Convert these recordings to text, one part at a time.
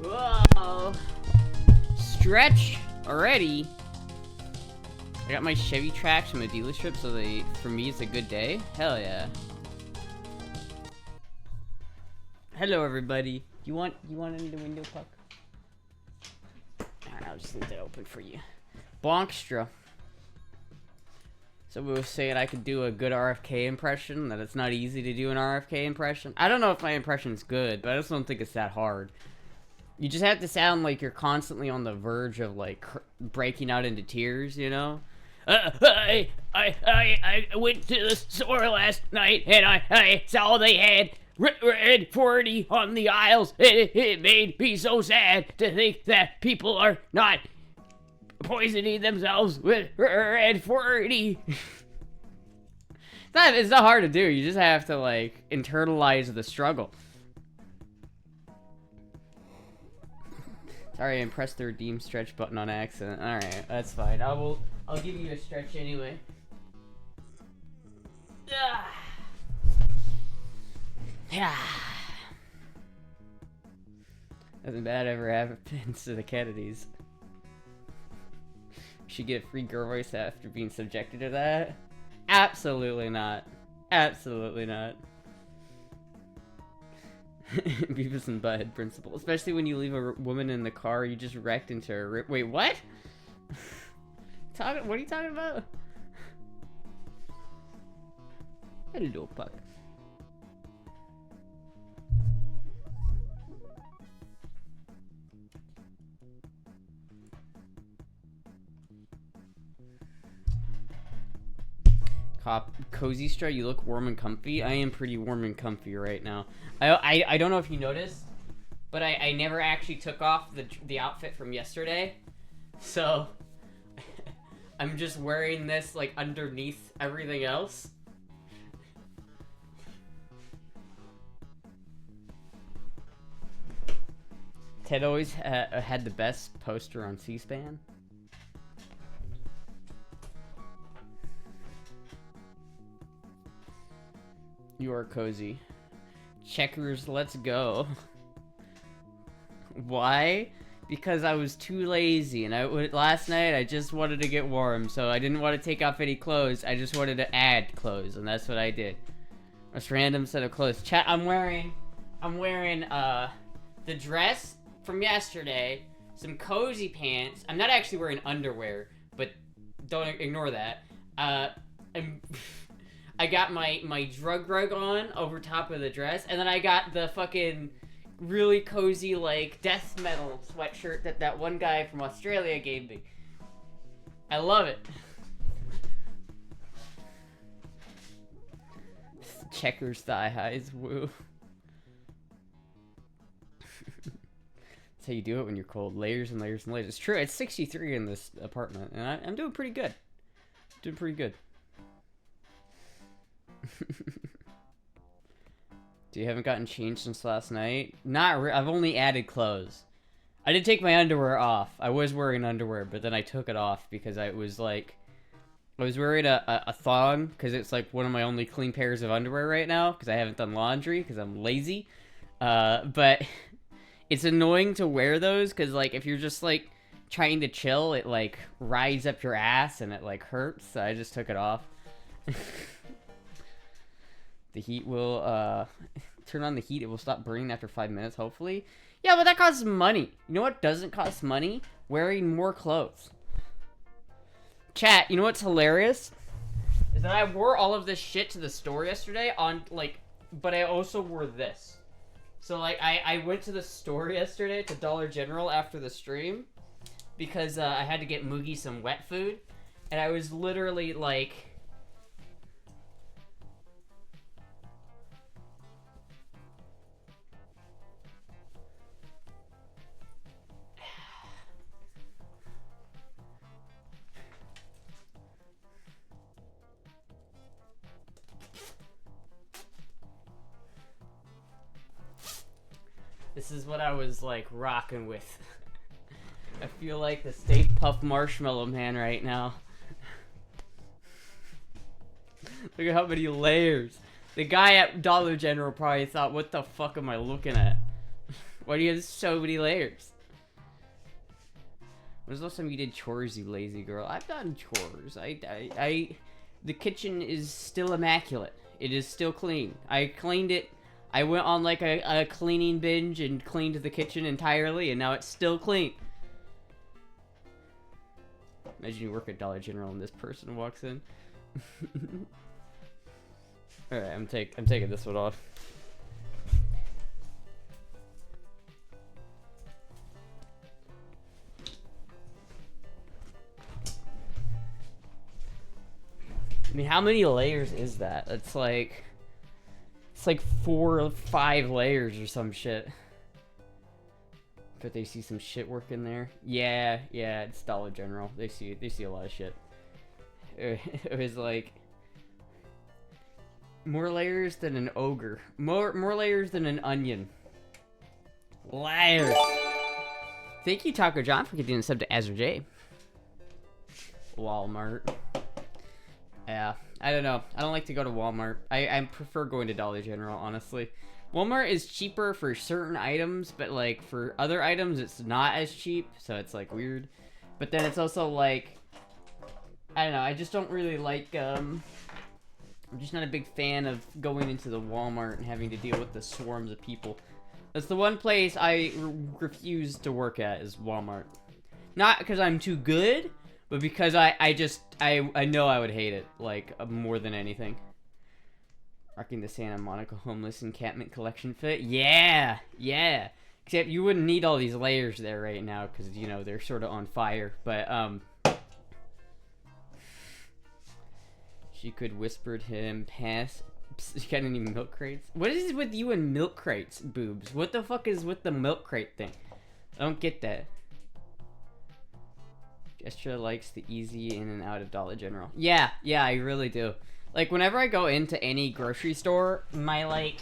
Whoa! Stretch already. I got my Chevy tracks from a dealership, so for me it's a good day. Hell yeah. Hello everybody. You want into the window, Puck? Alright, I'll just leave it open for you. Bonkstra. So we were saying I could do a good RFK impression, that it's not easy to do an RFK impression. I don't know if my impression's good, but I just don't think it's that hard. You just have to sound like you're constantly on the verge of, like, breaking out into tears, you know? I went to the store last night, and I saw they had red 40 on the aisles. It made me so sad to think that people are not poisoning themselves with red 40. It's not hard to do. You just have to, like, internalize the struggle. Sorry, I pressed the redeem stretch button on accident. Alright, that's fine. I'll give you a stretch anyway. Yeah. Nothing bad ever happens to the Kennedys. Should get a free girl voice after being subjected to that? Absolutely not. Absolutely not. Beavis and Butthead principle. Especially when you leave a woman in the car, you just wrecked into a rip. Wait, what? What are you talking about? Hello, Puck. Cozy Strut, you look warm and comfy. I am pretty warm and comfy right now. I don't know if you noticed, but I never actually took off the outfit from yesterday. So, I'm just wearing this, like, underneath everything else. Ted always had the best poster on C-SPAN. You are cozy. Checkers, let's go. Why? Because I was too lazy, and last night I just wanted to get warm, so I didn't want to take off any clothes. I just wanted to add clothes, and that's what I did. A random set of clothes. Chat. I'm wearing the dress from yesterday, some cozy pants. I'm not actually wearing underwear, but don't ignore that. I got my drug rug on over top of the dress, and then I got the fucking really cozy, like, death metal sweatshirt that one guy from Australia gave me. I love it. Checkers thigh highs, woo. That's how you do it when you're cold. Layers and layers and layers. It's true, it's 63 in this apartment, and I'm doing pretty good. Doing pretty good. You haven't gotten changed since last night? I've only added clothes. I did take my underwear off. I was wearing underwear, but then I took it off because I was wearing a thong, because it's like one of my only clean pairs of underwear right now, because I haven't done laundry, because I'm lazy. But it's annoying to wear those, because, like, if you're just, like, trying to chill, it, like, rides up your ass, and it, like, hurts, so I just took it off. The heat will, turn on the heat, it will stop burning after 5 minutes, hopefully. Yeah, but that costs money. You know what doesn't cost money? Wearing more clothes. Chat, you know what's hilarious? Is that I wore all of this shit to the store yesterday but I also wore this. So, like, I went to the store yesterday, to Dollar General, after the stream, because, I had to get Moogie some wet food, and I was literally, like... This is what I was, like, rocking with. I feel like the Stay Puft Marshmallow Man right now. Look at how many layers. The guy at Dollar General probably thought, what the fuck am I looking at? Why do you have so many layers? When was the last time you did chores, you lazy girl? I've done chores. The kitchen is still immaculate. It is still clean. I cleaned it. I went on like a cleaning binge and cleaned the kitchen entirely, and now it's still clean. Imagine you work at Dollar General and this person walks in. Alright, I'm taking this one off. I mean, how many layers is that? It's like 4 or 5 layers or some shit. But they see some shit work in there. Yeah, it's Dollar General. They see a lot of shit. It was like more layers than an ogre. More layers than an onion. Layers. Thank you, Taco John, for getting a sub to Azra J. Walmart. Yeah, I don't know. I don't like to go to Walmart. I prefer going to Dollar General, honestly. Walmart is cheaper for certain items, but like for other items, it's not as cheap, so it's like weird. But then it's also like, I don't know. I just don't really like. I'm just not a big fan of going into the Walmart and having to deal with the swarms of people. That's the one place I refuse to work at, is Walmart. Not because I'm too good, but because I know I would hate it, like, more than anything. Rocking the Santa Monica Homeless Encampment Collection fit. Yeah! Except you wouldn't need all these layers there right now, because, you know, they're sort of on fire. But, she could whisper to him, pass. Psst, you got any milk crates? What is it with you and milk crates, boobs? What the fuck is with the milk crate thing? I don't get that. Astra likes the easy in and out of Dollar General. Yeah, I really do. Like, whenever I go into any grocery store, my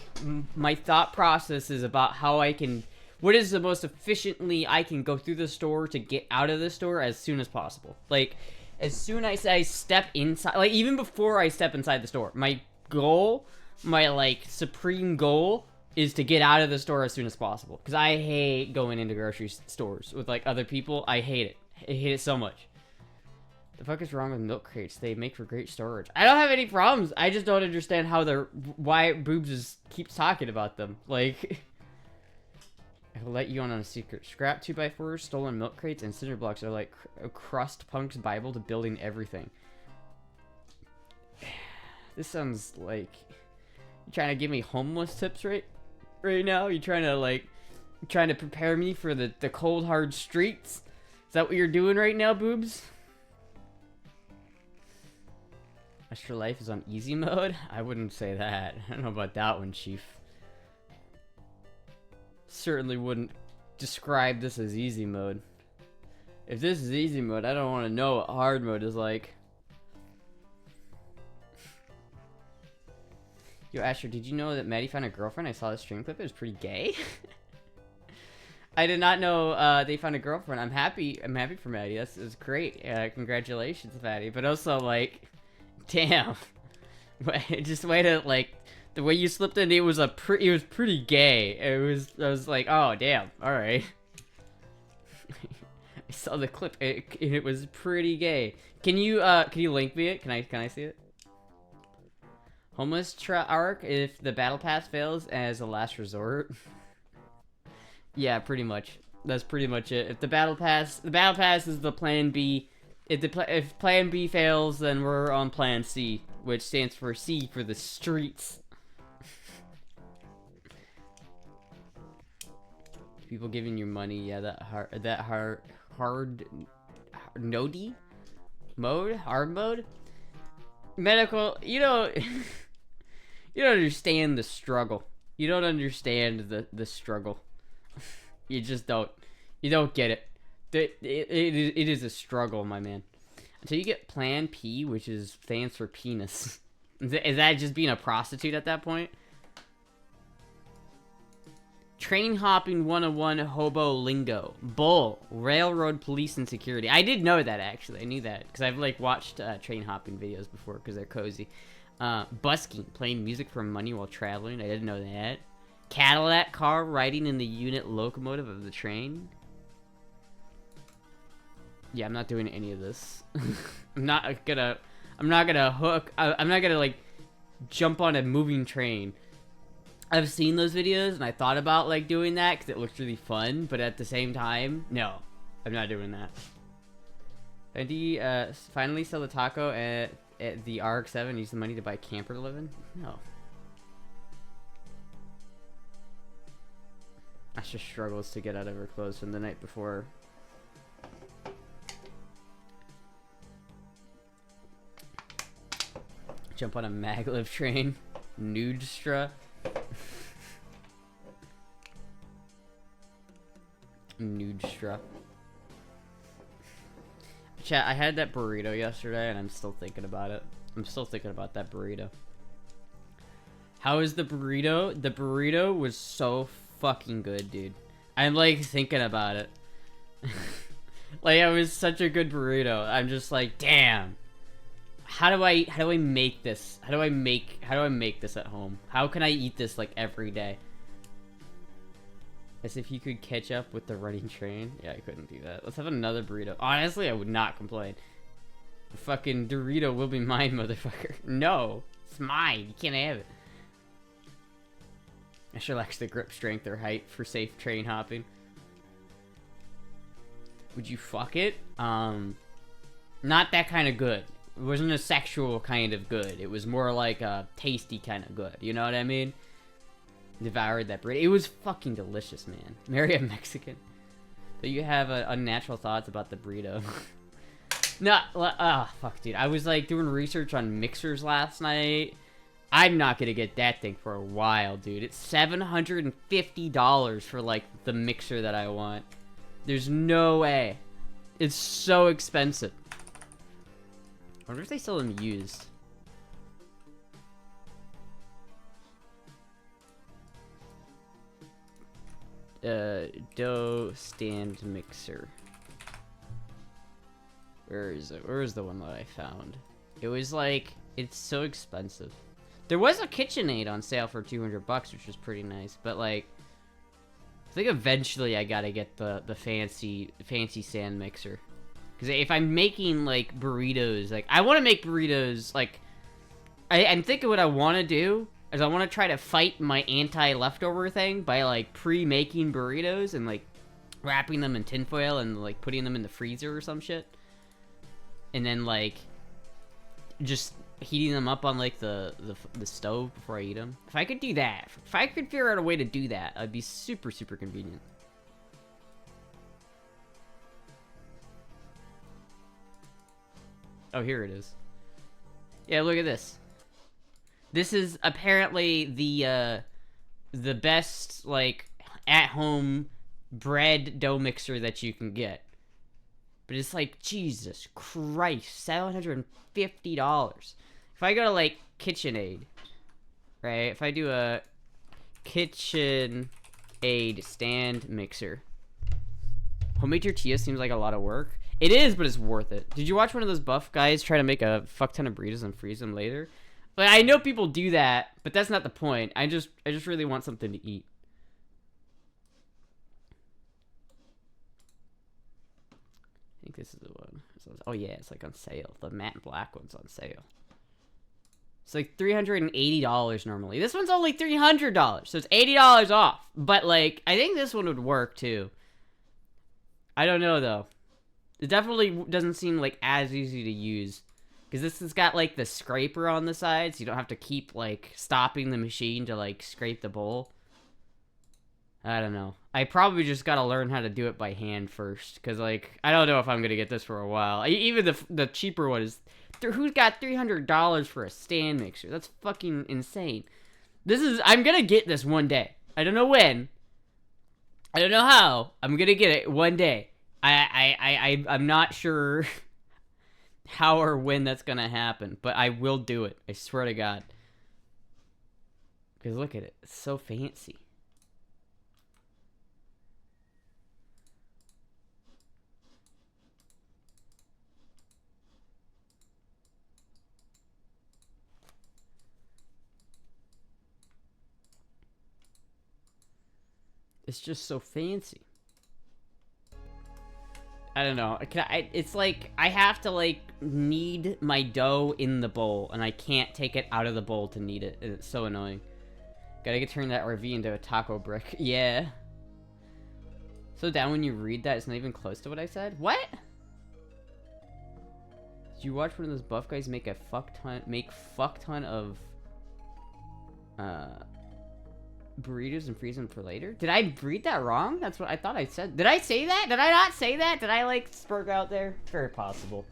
thought process is about how I can, what is the most efficiently I can go through the store to get out of the store as soon as possible. Like, as soon as I step inside, like, even before I step inside the store, my goal, like, supreme goal is to get out of the store as soon as possible. Because I hate going into grocery stores with, like, other people. I hate it. I hate it so much. The fuck is wrong with milk crates? They make for great storage. I don't have any problems. I just don't understand how why Boobs keeps talking about them. Like, I will let you on a secret. Scrap 2x4s, stolen milk crates, and cinder blocks are like Crust Punk's Bible to building everything. This sounds like you trying to give me homeless tips right now. You trying to prepare me for the cold hard streets. Is that what you're doing right now, Boobs? Astra Life is on easy mode? I wouldn't say that. I don't know about that one, Chief. Certainly wouldn't describe this as easy mode. If this is easy mode, I don't want to know what hard mode is like. Yo, Astra, did you know that Maddie found a girlfriend? I saw the stream clip. It was pretty gay. I did not know they found a girlfriend. I'm happy for Maddie. That's great. Congratulations, Maddie. But also, like, damn. Just way to, like, the way you slipped in, it was pretty gay. I was like, oh, damn. All right. I saw the clip. It was pretty gay. Can you link me it? Can I see it? Homeless arc if the battle pass fails as a last resort. Yeah, pretty much. That's pretty much it. If the battle pass is the plan B. If plan B fails, then we're on plan C, which stands for C for the streets. People giving you money, yeah, that hard mode. Medical, you don't understand the struggle. You don't understand the struggle. You just don't. You don't get it. It is a struggle, my man. Until you get Plan P, which is stands for penis. Is that just being a prostitute at that point? Train hopping 101 hobo lingo. Bull. Railroad police and security. I did know that, actually. I knew that. Because I've, like, watched train hopping videos before because they're cozy. Busking. Playing music for money while traveling. I didn't know that. Cadillac car riding in the unit locomotive of the train. Yeah, I'm not doing any of this. I'm not gonna hook. I'm not gonna like jump on a moving train. I've seen those videos and I thought about like doing that because it looks really fun, but at the same time, no, I'm not doing that. Andy, finally sell the taco at the RX-7 and use the money to buy a camper to live in? No. Astra struggles to get out of her clothes from the night before. Jump on a maglev train. Nudestra. Nudestra. Chat, I had that burrito yesterday and I'm still thinking about it. I'm still thinking about that burrito. How is the burrito? The burrito was so fucking good, dude. I'm like thinking about it. Like, it was such a good burrito. I'm just like, damn. How do I make this? How do I make this at home? How can I eat this like every day? As if you could catch up with the running train. Yeah, I couldn't do that. Let's have another burrito. Honestly, I would not complain. The fucking Dorito will be mine, motherfucker. No, it's mine. You can't have it. I sure lacks the grip strength or height for safe train hopping. Would you fuck it? Not that kind of good. It wasn't a sexual kind of good. It was more like a tasty kind of good. You know what I mean? Devoured that burrito. It was fucking delicious, man. Marry a Mexican. But you have unnatural thoughts about the burrito. No, fuck, dude. I was like doing research on mixers last night. I'm not gonna get that thing for a while, dude. It's $750 for like the mixer that I want. There's no way. It's so expensive. I wonder if they sell them used. Dough stand mixer. Where is it? Where is the one that I found? It was like, it's so expensive. There was a KitchenAid on sale for 200 bucks, which was pretty nice, but like, I think eventually I gotta get the fancy stand mixer. Because if I'm making like burritos, like I want to make burritos, like I'm thinking what I want to do is I want to try to fight my anti-leftover thing by like pre-making burritos and like wrapping them in tinfoil and like putting them in the freezer or some shit. And then like just heating them up on like the stove before I eat them. If I could do that, if I could figure out a way to do that, I'd be super, super convenient. Oh, here it is. Yeah, look at this. This is apparently the best, like, at-home bread dough mixer that you can get. But it's like, Jesus Christ, $750. If I go to, like, KitchenAid, right? If I do a KitchenAid stand mixer. Homemade tortilla seems like a lot of work. It is, but it's worth it. Did you watch one of those buff guys try to make a fuck ton of burritos and freeze them later? Like, I know people do that, but that's not the point. I just really want something to eat. I think this is the one. Oh yeah, it's like on sale. The matte black one's on sale. It's like $380 normally. This one's only $300, so it's $80 off. But like, I think this one would work too. I don't know though. It definitely doesn't seem like as easy to use. Because this has got like the scraper on the side, so you don't have to keep like stopping the machine to like scrape the bowl. I don't know. I probably just gotta learn how to do it by hand first. Because like, I don't know if I'm gonna get this for a while. Even the cheaper one is... Who's got $300 for a stand mixer? That's fucking insane. I'm gonna get this one day. I don't know when. I don't know how. I'm gonna get it one day. I'm not sure how or when that's gonna happen, but I will do it. I swear to God. Because look at it. It's so fancy. It's just so fancy. I don't know. It's like, I have to, like, knead my dough in the bowl, and I can't take it out of the bowl to knead it. It's so annoying. Gotta turn that RV into a taco brick. Yeah. So down when you read that, it's not even close to what I said? What? Did you watch one of those buff guys make a fuck ton of burritos and freeze them for later? Did I read that wrong? That's what I thought I said. Did I say that? Did I not say that? Did I, like, spurg out there? Very possible.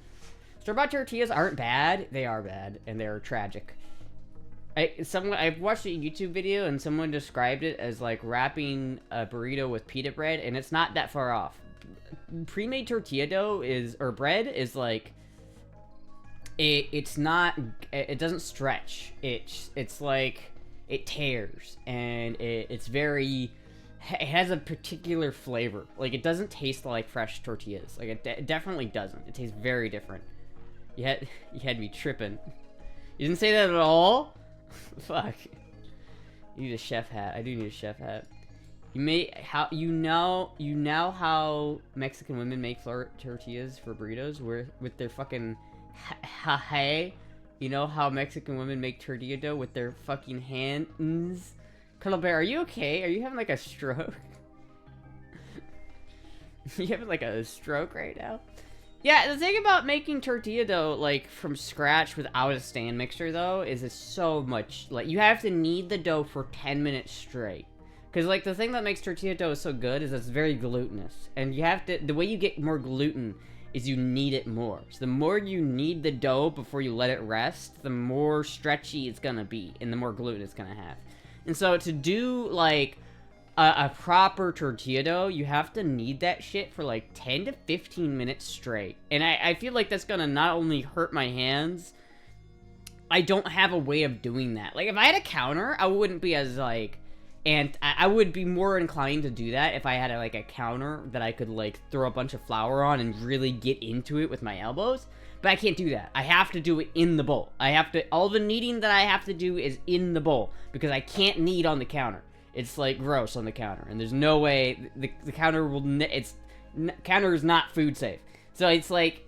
Store-bought tortillas aren't bad. They are bad, and they're tragic. I've watched a YouTube video, and someone described it as, like, wrapping a burrito with pita bread, and it's not that far off. Pre-made tortilla dough or bread is, like, it doesn't stretch. It's like, it tears, and it has a particular flavor. Like, it doesn't taste like fresh tortillas. Like, it definitely doesn't. It tastes very different. You had me tripping. You didn't say that at all? Fuck. You need a chef hat. I do need a chef hat. You know how Mexican women make tortillas for burritos with their fucking hey. You know how Mexican women make tortilla dough with their fucking hands? Colonel Bear, are you okay? Are you having, like, a stroke? You having, like, a stroke right now? Yeah, the thing about making tortilla dough, like, from scratch without a stand mixer, though, is it's so much, like, you have to knead the dough for 10 minutes straight. Because, like, the thing that makes tortilla dough so good is it's very glutinous. And you have to, the way you get more gluten is you knead it more. So the more you knead the dough before you let it rest, the more stretchy it's gonna be, and the more gluten it's gonna have. And so to do, like, a proper tortilla dough, you have to knead that shit for, like, 10 to 15 minutes straight. And I feel like that's gonna not only hurt my hands, I don't have a way of doing that. Like, if I had a counter, I wouldn't be as, like... And I would be more inclined to do that if I had, like, a counter that I could, like, throw a bunch of flour on and really get into it with my elbows. But I can't do that. I have to do it in the bowl. All the kneading that I have to do is in the bowl. Because I can't knead on the counter. It's, like, gross on the counter. And there's no way the counter will... counter is not food safe. So it's, like...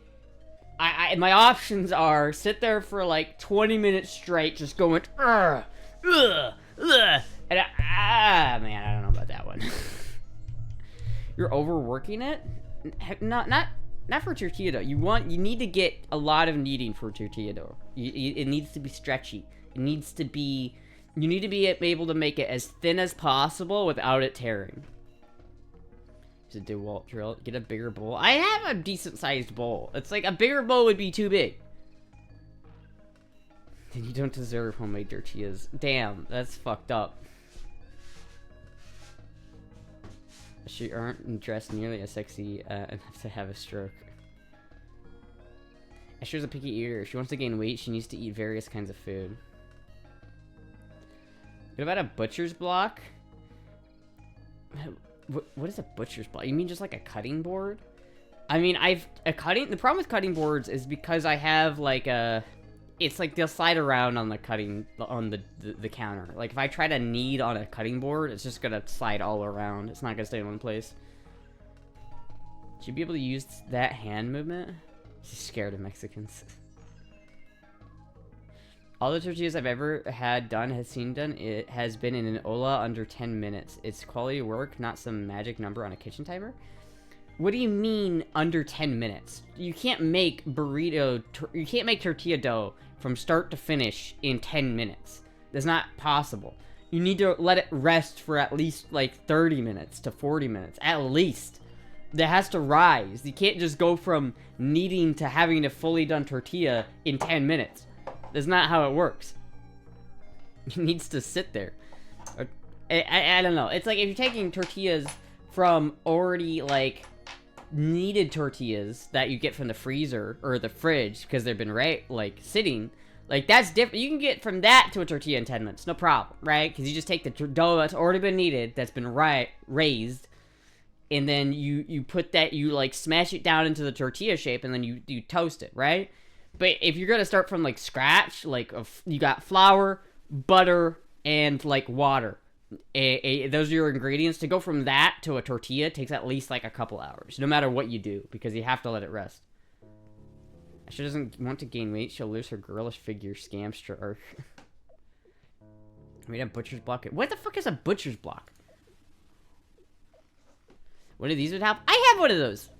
my options are sit there for, like, 20 minutes straight just going... Ugh, ugh, ugh. And man, I don't know about that one. You're overworking it? Not for tortilla dough. You need to get a lot of kneading for tortilla dough. It needs to be stretchy. You need to be able to make it as thin as possible without it tearing. Just a DeWalt drill. Get a bigger bowl. I have a decent sized bowl. It's like a bigger bowl would be too big. Then you don't deserve homemade tortillas. Damn, that's fucked up. She aren't dressed nearly as sexy enough to have a stroke. Asher's a picky eater. If she wants to gain weight, she needs to eat various kinds of food. What about a butcher's block? What is a butcher's block? You mean just like a cutting board? I mean, the problem with cutting boards is because I have like it's like they'll slide around on the counter. Like if I try to knead on a cutting board, it's just gonna slide all around. It's not gonna stay in one place. Should be able to use that hand movement. She's scared of Mexicans. All the tortillas I've ever had done, it has been in an Ola under 10 minutes. It's quality work, not some magic number on a kitchen timer. What do you mean under 10 minutes? You can't make you can't make tortilla dough from start to finish in 10 minutes. That's not possible. You need to let it rest for at least like 30 minutes to 40 minutes, at least. That has to rise. You can't just go from kneading to having a fully done tortilla in 10 minutes. That's not how it works. It needs to sit there. I don't know. It's like if you're taking tortillas from already like kneaded tortillas that you get from the freezer or the fridge because they've been like sitting, like that's different. You can get from that to a tortilla in 10 minutes, no problem, right? Because you just take the dough that's already been kneaded, that's been raised, and then you put that, you like smash it down into the tortilla shape, and then you toast it, right? But if you're gonna start from like scratch, like you got flour, butter, and like water, Those are your ingredients. To go from that to a tortilla takes at least like a couple hours, no matter what you do, because you have to let it rest. She doesn't want to gain weight. She'll lose her girlish figure. Scamster. I mean, a butcher's block. What the fuck is a butcher's block? One of these would help. I have one of those.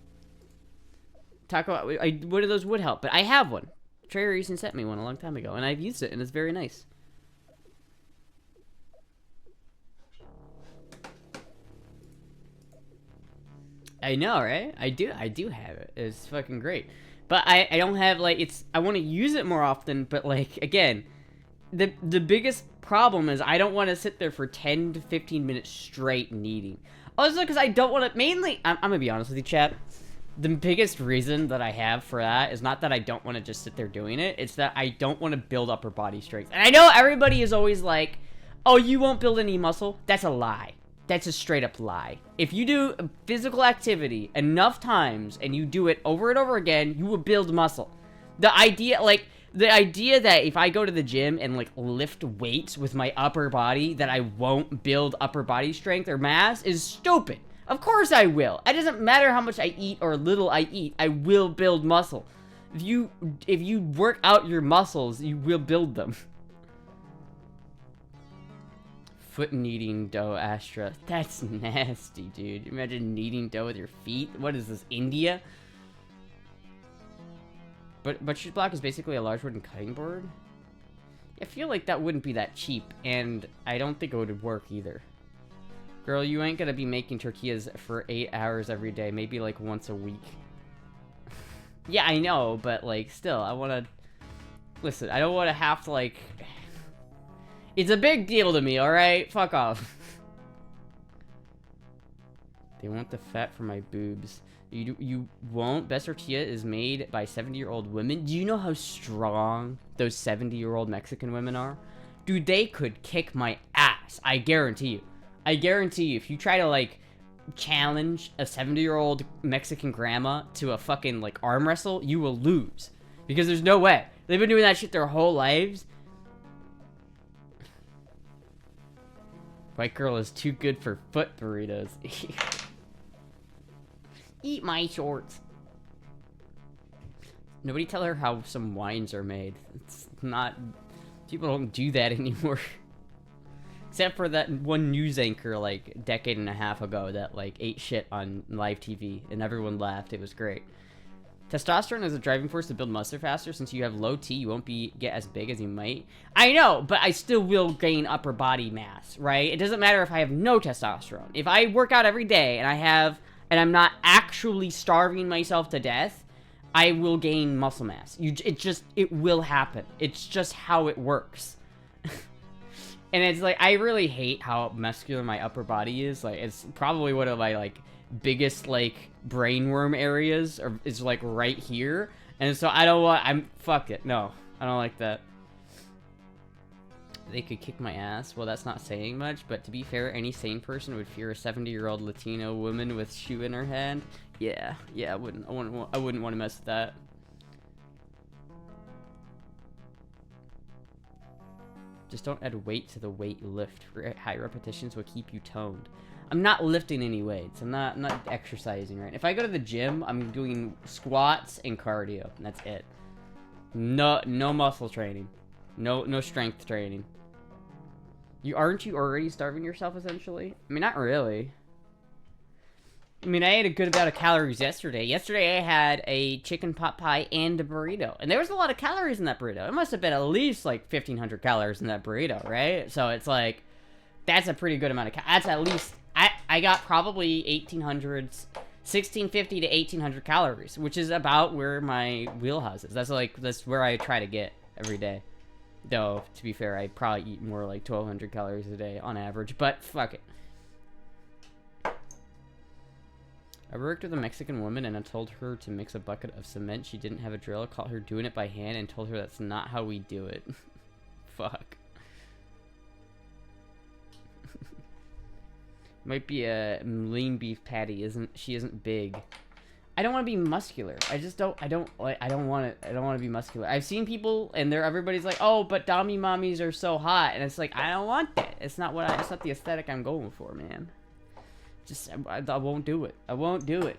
One of those would help, but I have one. Trey recently sent me one a long time ago, and I've used it, and it's very nice. I know, right? I do have it. It's fucking great. But I don't have, like, I want to use it more often, but, like, again, the biggest problem is I don't want to sit there for 10 to 15 minutes straight kneading. Also, because I don't want to, mainly, I'm going to be honest with you, chat. The biggest reason that I have for that is not that I don't want to just sit there doing it. It's that I don't want to build upper body strength. And I know everybody is always like, oh, you won't build any muscle. That's a lie. That's a straight up lie. If you do physical activity enough times and you do it over and over again, you will build muscle. The idea that if I go to the gym and like lift weights with my upper body that I won't build upper body strength or mass is stupid. Of course I will. It doesn't matter how much I eat or little I eat, I will build muscle. If you work out your muscles, you will build them. Foot kneading dough, Astra. That's nasty, dude. Imagine kneading dough with your feet. What is this, India? But butcher's block is basically a large wooden cutting board. I feel like that wouldn't be that cheap, and I don't think it would work either. Girl, you ain't gonna be making tortillas for 8 hours every day. Maybe like once a week. Yeah, I know, but like still, I wanna... Listen, I don't wanna have to like... It's a big deal to me, alright? Fuck off. They want the fat for my boobs. You won't. Best tortilla is made by 70-year-old women. Do you know how strong those 70-year-old Mexican women are? Dude, they could kick my ass. I guarantee you. I guarantee you, if you try to, like, challenge a 70-year-old Mexican grandma to a fucking, like, arm wrestle, you will lose. Because there's no way. They've been doing that shit their whole lives. White girl is too good for foot burritos. Eat my shorts. Nobody tell her how some wines are made. It's not... People don't do that anymore. Except for that one news anchor, like, a decade and a half ago that, like, ate shit on live TV. And everyone laughed. It was great. Testosterone is a driving force to build muscle faster. Since you have low T, you won't get as big as you might. I know, but I still will gain upper body mass, right? It doesn't matter if I have no testosterone. If I work out every day and I'm not actually starving myself to death, I will gain muscle mass. It will happen. It's just how it works. And it's like, I really hate how muscular my upper body is. Like, it's probably one of my, like, biggest, like, brainworm areas is, like, right here. And so I don't want, fuck it. No, I don't like that. They could kick my ass. Well, that's not saying much, but to be fair, any sane person would fear a 70-year-old Latino woman with shoe in her hand. Yeah, I wouldn't want to mess with that. Just don't add weight to the weight you lift. High repetitions will keep you toned. I'm not lifting any weights. I'm not exercising, right? If I go to the gym, I'm doing squats and cardio. And that's it. No muscle training. No strength training. Aren't you already starving yourself, essentially? I mean, not really. I mean, I ate a good amount of calories yesterday. Yesterday, I had a chicken pot pie and a burrito. And there was a lot of calories in that burrito. It must have been at least, like, 1,500 calories in that burrito, right? So, it's like, that's a pretty good amount of calories. That's at least, I got probably 1,650 to 1,800 calories, which is about where my wheelhouse is. That's where I try to get every day. Though, to be fair, I probably eat more like 1,200 calories a day on average, but fuck it. I worked with a Mexican woman and I told her to mix a bucket of cement. She didn't have a drill. I caught her doing it by hand and told her that's not how we do it. Fuck. Might be a lean beef patty. She isn't big. I don't want to be muscular. I just don't. I don't want to. I don't want to be muscular. I've seen people, and everybody's like, "Oh, but Dami mommies are so hot," and it's like, I don't want that. It's not It's not the aesthetic I'm going for, man. Just I won't do it. I won't do it.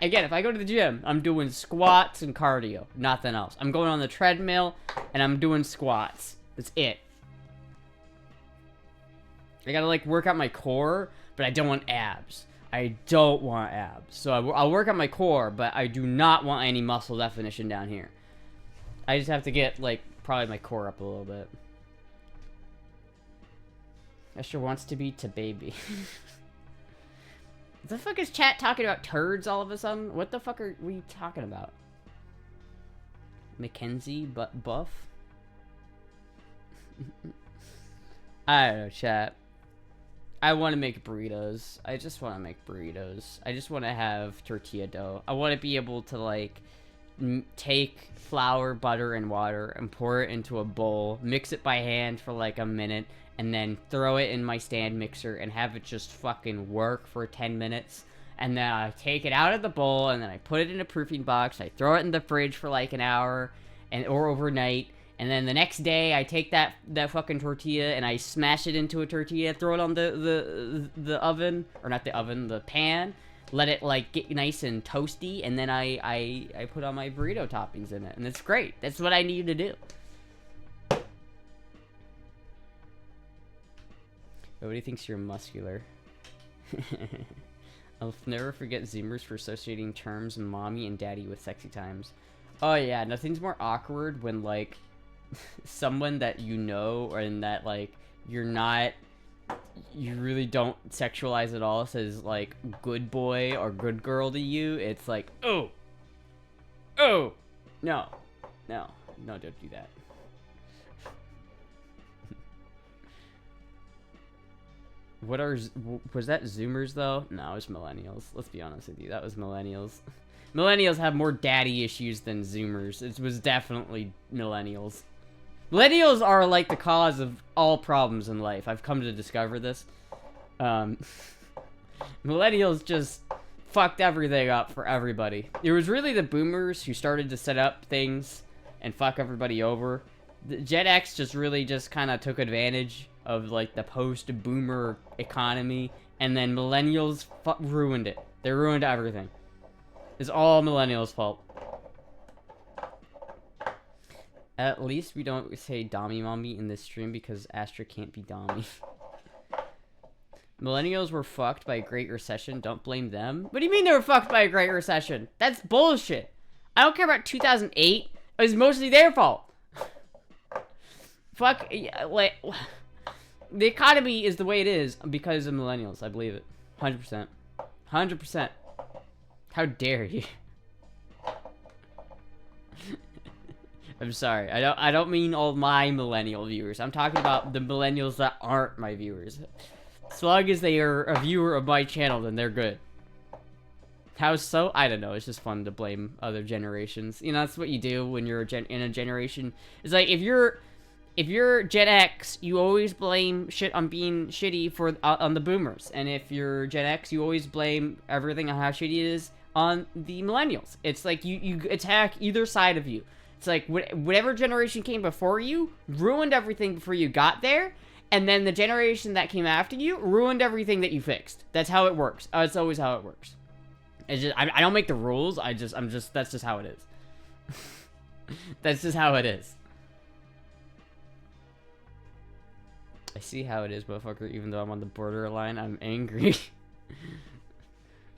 Again, if I go to the gym, I'm doing squats and cardio, nothing else. I'm going on the treadmill, and I'm doing squats. That's it. I gotta like work out my core, but I don't want abs. I don't want abs. So I'll work on my core, but I do not want any muscle definition down here. I just have to get, like, probably my core up a little bit. Astra wants to be to baby. What the fuck is chat talking about turds all of a sudden? What the fuck are we talking about? Mackenzie buff? I don't know, chat. I want to make burritos. I just want to make burritos. I just want to have tortilla dough. I want to be able to, like, take flour, butter, and water and pour it into a bowl, mix it by hand for, like, a minute, and then throw it in my stand mixer and have it just fucking work for 10 minutes. And then I take it out of the bowl, and then I put it in a proofing box. I throw it in the fridge for, like, an hour or overnight. And then the next day, I take that fucking tortilla and I smash it into a tortilla, throw it on the oven, or not the oven, the pan, let it like get nice and toasty, and then I put all my burrito toppings in it, and it's great. That's what I need to do. Nobody thinks you're muscular. I'll never forget Zoomers for associating terms mommy and daddy with sexy times. Oh yeah, nothing's more awkward when like someone that you know or in that like you really don't sexualize at all says like good boy or good girl to you. It's like, oh no, don't do that. Was that Zoomers though? No, it was millennials. Let's be honest with you, that was millennials. Millennials have more daddy issues than Zoomers. It was definitely millennials. Millennials are like the cause of all problems in life. I've come to discover this. Millennials just fucked everything up for everybody. It was really the boomers who started to set up things and fuck everybody over. The Gen X just really just kind of took advantage of like the post-boomer economy, and then millennials ruined it. They ruined everything. It's all millennials' fault. At least we don't say Dami Mommy in this stream because Astra can't be Dami. Millennials were fucked by a Great Recession. Don't blame them. What do you mean they were fucked by a Great Recession? That's bullshit. I don't care about 2008. It was mostly their fault. Fuck. Like, the economy is the way it is because of millennials. I believe it. 100%. 100%. How dare you? I'm sorry. I don't mean all my millennial viewers. I'm talking about the millennials that aren't my viewers. As long as they are a viewer of my channel, then they're good. How so? I don't know. It's just fun to blame other generations. You know, that's what you do when you're in a generation. It's like if you're Gen X, you always blame shit on being shitty on the boomers, and if you're Gen X, you always blame everything on how shitty it is on the millennials. It's like you attack either side of you. It's like whatever generation came before you ruined everything before you got there, and then the generation that came after you ruined everything that you fixed. That's how it works. It's always how it works. It's just I don't make the rules. That's just how it is. That's just how it is. I see how it is, motherfucker. Even though I'm on the borderline, I'm angry.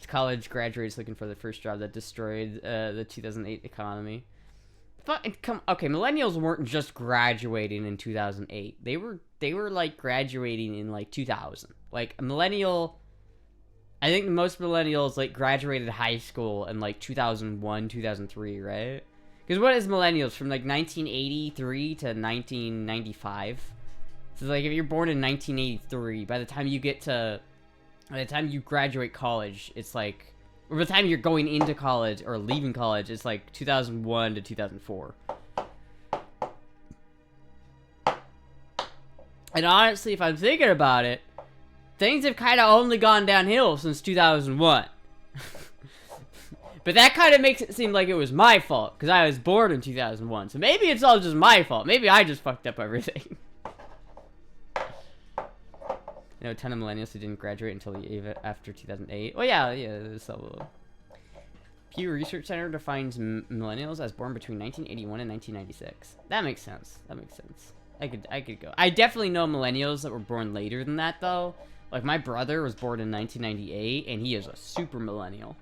College graduates looking for the first job that destroyed the 2008 economy. Okay, millennials weren't just graduating in 2008. They were like graduating in like 2000. Like a millennial, I think most millennials like graduated high school in like 2001, 2003, right? Because what is millennials from like 1983 to 1995? So like if you're born in 1983, by the time you graduate college, it's like, or by the time you're going into college or leaving college, it's like 2001 to 2004. And honestly, if I'm thinking about it, things have kind of only gone downhill since 2001. But that kind of makes it seem like it was my fault, because I was born in 2001. So maybe it's all just my fault. Maybe I just fucked up everything. You know, a ton of millennials who didn't graduate until after 2008. Well, yeah, there's a little. Pew Research Center defines millennials as born between 1981 and 1996. That makes sense. That makes sense. I could go. I definitely know millennials that were born later than that, though. Like, my brother was born in 1998, and he is a super millennial.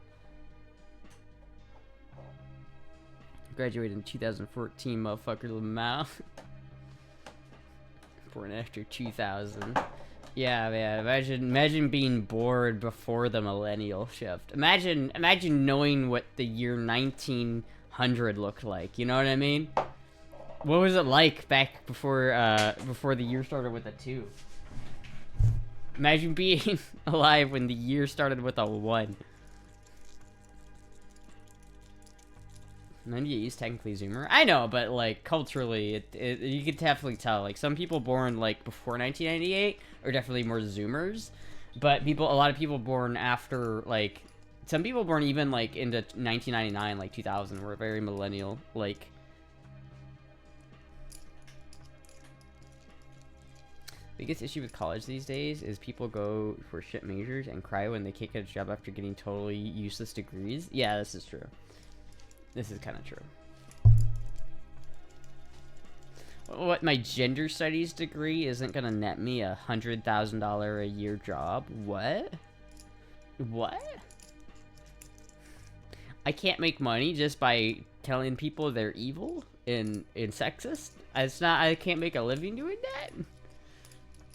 Graduated in 2014, motherfucker, Lamau. Born after 2000. Yeah, man. Imagine being bored before the millennial shift. Imagine knowing what the year 1900 looked like. You know what I mean? What was it like back before the year started with a 2? Imagine being alive when the year started with a 1. 98 is technically Zoomer. I know, but like culturally, you could definitely tell. Like some people born like before 1998 are definitely more Zoomers, but a lot of people born after like some people born even like into 1999, like 2000, were very millennial. Like biggest issue with college these days is people go for shit majors and cry when they can't get a job after getting totally useless degrees. Yeah, this is true. This is kind of true. What, my gender studies degree isn't gonna net me $100,000 a year job? What? What? I can't make money just by telling people they're evil and sexist? I can't make a living doing that?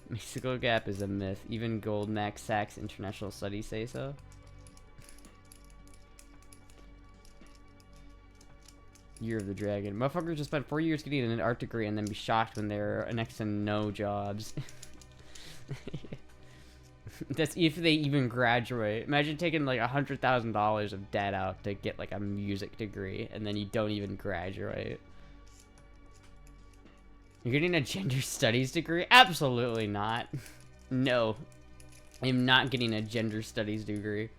Mexico Gap is a myth. Even Goldman Sachs International Studies say so. Year of the Dragon. Motherfuckers just spent 4 years getting an art degree and then be shocked when there are next to no jobs. That's if they even graduate. Imagine taking like $100,000 of debt out to get like a music degree and then you don't even graduate. You're getting a gender studies degree? Absolutely not. No. I'm not getting a gender studies degree.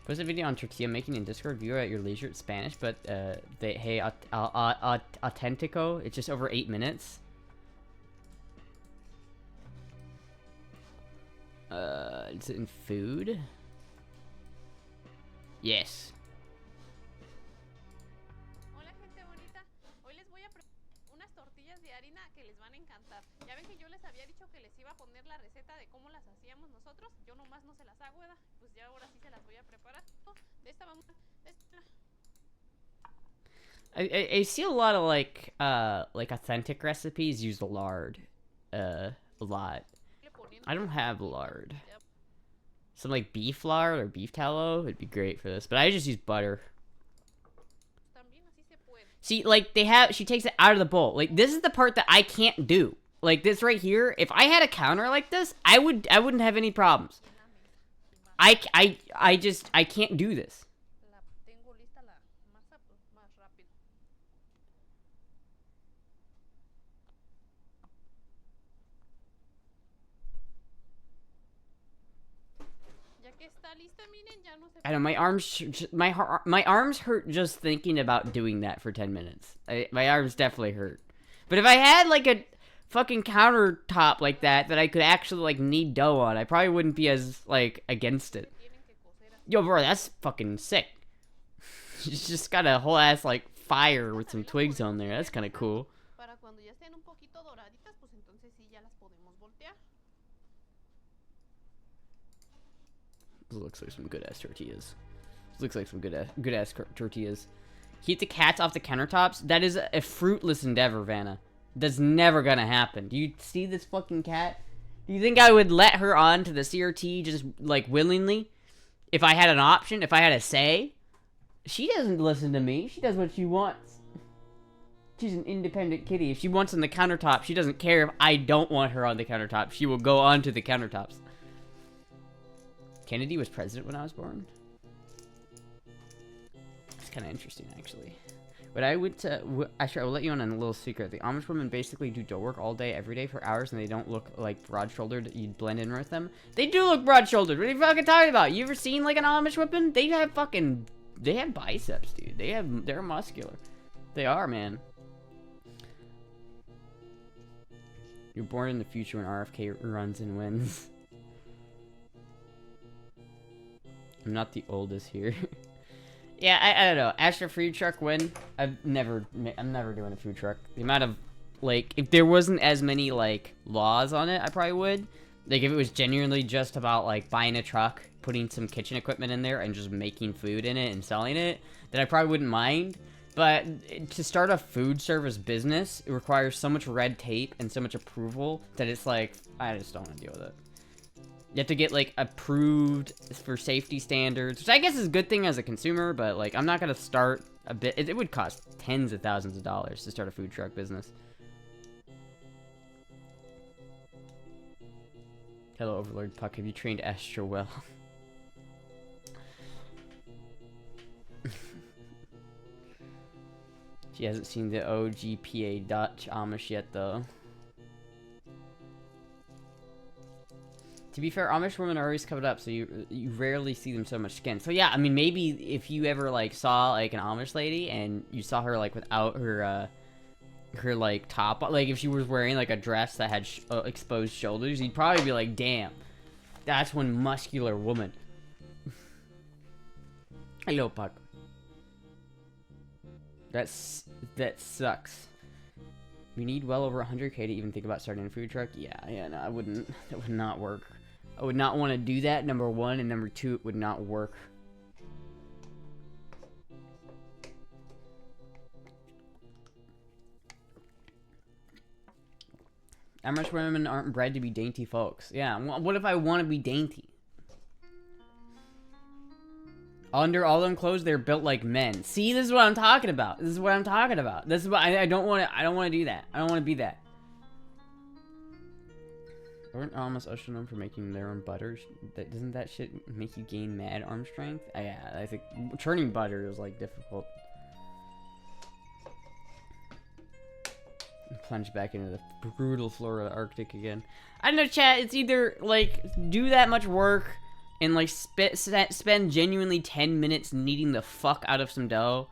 Post a video on tortilla making in Discord. View at your leisure. It's Spanish, but hey, autentico. It's just over 8 minutes. Is it in food? Yes. Hola gente bonita, hoy les voy a preparar unas tortillas de harina que les van a encantar. Ya ven que yo les había dicho que les iba a poner la receta de cómo las hacíamos nosotros. Yo nomás no se las hago, ¿verdad? Pues ya ahora sí se las voy a preparar. De esta vamos I see a lot of like authentic recipes use lard a lot. I don't have lard. Some like beef lard or beef tallow would be great for this, but I just use butter. See, like she takes it out of the bowl. Like this is the part that I can't do. Like this right here, if I had a counter like this, I wouldn't have any problems. I can't do this. I know my arms hurt just thinking about doing that for 10 minutes. My arms definitely hurt. But if I had like a fucking countertop like that I could actually like knead dough on, I probably wouldn't be as like against it. Yo, bro, that's fucking sick. You just got a whole ass like fire with some twigs on there. That's kind of cool. This looks like some good ass tortillas. This looks like some good ass tortillas. Keep the cats off the countertops. That is a fruitless endeavor, Vanna. That's never gonna happen. Do you see this fucking cat? Do you think I would let her on to the CRT just like willingly? If I had an option, if I had a say? She doesn't listen to me. She does what she wants. She's an independent kitty. If she wants on the countertop, she doesn't care if I don't want her on the countertop. She will go onto the countertops. Kennedy was president when I was born. It's kind of interesting, actually. But actually, I'll let you in on a little secret. The Amish women basically do dough work all day, every day for hours, and they don't look like broad-shouldered. You'd blend in with them. They do look broad-shouldered. What are you fucking talking about? You ever seen like an Amish woman? They have biceps, dude. They're muscular. They are, man. You're born in the future when RFK runs and wins. I'm not the oldest here. Yeah, I don't know. Astra food truck win. I'm never doing a food truck. The amount of, like, if there wasn't as many, like, laws on it, I probably would. Like, if it was genuinely just about, like, buying a truck, putting some kitchen equipment in there, and just making food in it and selling it, then I probably wouldn't mind. But to start a food service business, it requires so much red tape and so much approval that it's like, I just don't want to deal with it. You have to get, like, approved for safety standards, which I guess is a good thing as a consumer, but, like, I'm not going to start a bit. It would cost tens of thousands of dollars to start a food truck business. Hello, Overlord Puck. Have you trained Astra well? She hasn't seen the OGPA Dutch Amish yet, though. To be fair, Amish women are always covered up, so you rarely see them so much skin. So yeah, I mean, maybe if you ever, like, saw, like, an Amish lady, and you saw her, like, without her, her, like, top, like, if she was wearing, like, a dress that had exposed shoulders, you'd probably be like, damn, that's one muscular woman. Hello, Puck. That sucks. We need well over 100K to even think about starting a food truck. Yeah, no, I wouldn't. That would not work. I would not want to do that, number one, and number two, it would not work. Amish women aren't bred to be dainty folks. Yeah, what if I want to be dainty? Under all them clothes, they're built like men. See, this is what I'm talking about. This is what I'm talking about. This is what I don't want to. I don't want to do that. I don't want to be that. Aren't Amish also known for making their own butters? Doesn't that shit make you gain mad arm strength? Yeah, I think churning butter is like difficult. Plunge back into the brutal Florida Arctic again. I don't know, chat. It's either like do that much work and like spend genuinely 10 minutes kneading the fuck out of some dough,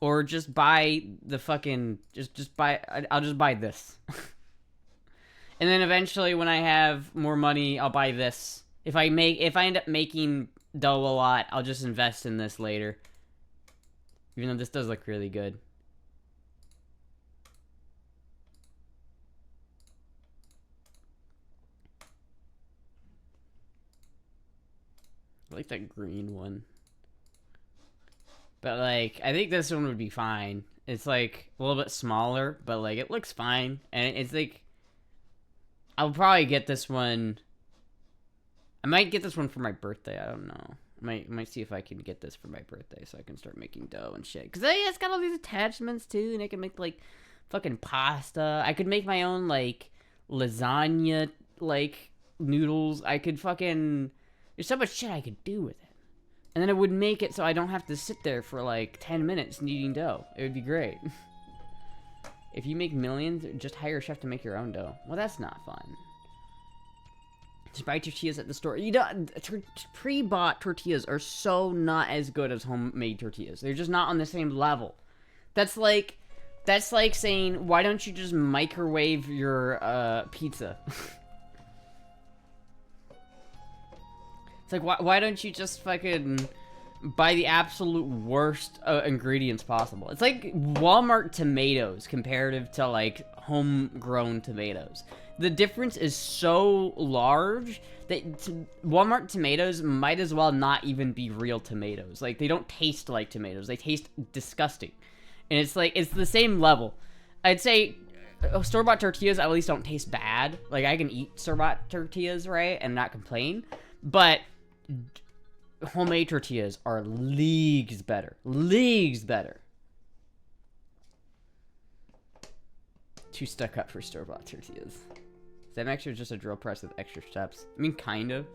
or just buy the fucking just buy. I'll just buy this. And then eventually, when I have more money, I'll buy this. If I end up making dough a lot, I'll just invest in this later. Even though this does look really good. I like that green one. But like, I think this one would be fine. It's like a little bit smaller, but like it looks fine. And it's like, I'll probably get this one. I might get this one for my birthday. I don't know. I might see if I can get this for my birthday so I can start making dough and shit. Because it's got all these attachments too, and I can make like fucking pasta. I could make my own like lasagna like noodles. I could fucking, there's so much shit I could do with it. And then it would make it so I don't have to sit there for like 10 minutes kneading dough. It would be great. If you make millions, just hire a chef to make your own dough. Well, that's not fun. Just buy tortillas at the store. You don't. Pre-bought tortillas are so not as good as homemade tortillas. They're just not on the same level. That's like saying, why don't you just microwave your pizza? It's like, why don't you just fucking buy the absolute worst ingredients possible? It's like Walmart tomatoes comparative to like homegrown tomatoes. The difference is so large that Walmart tomatoes might as well not even be real tomatoes. Like, they don't taste like tomatoes. They taste disgusting. And it's like, it's the same level. I'd say store-bought tortillas at least don't taste bad. Like, I can eat store-bought tortillas, right, and not complain. But homemade tortillas are leagues better. Leagues better. Too stuck up for store-bought tortillas. That actually just a drill press with extra steps. I mean, kind of.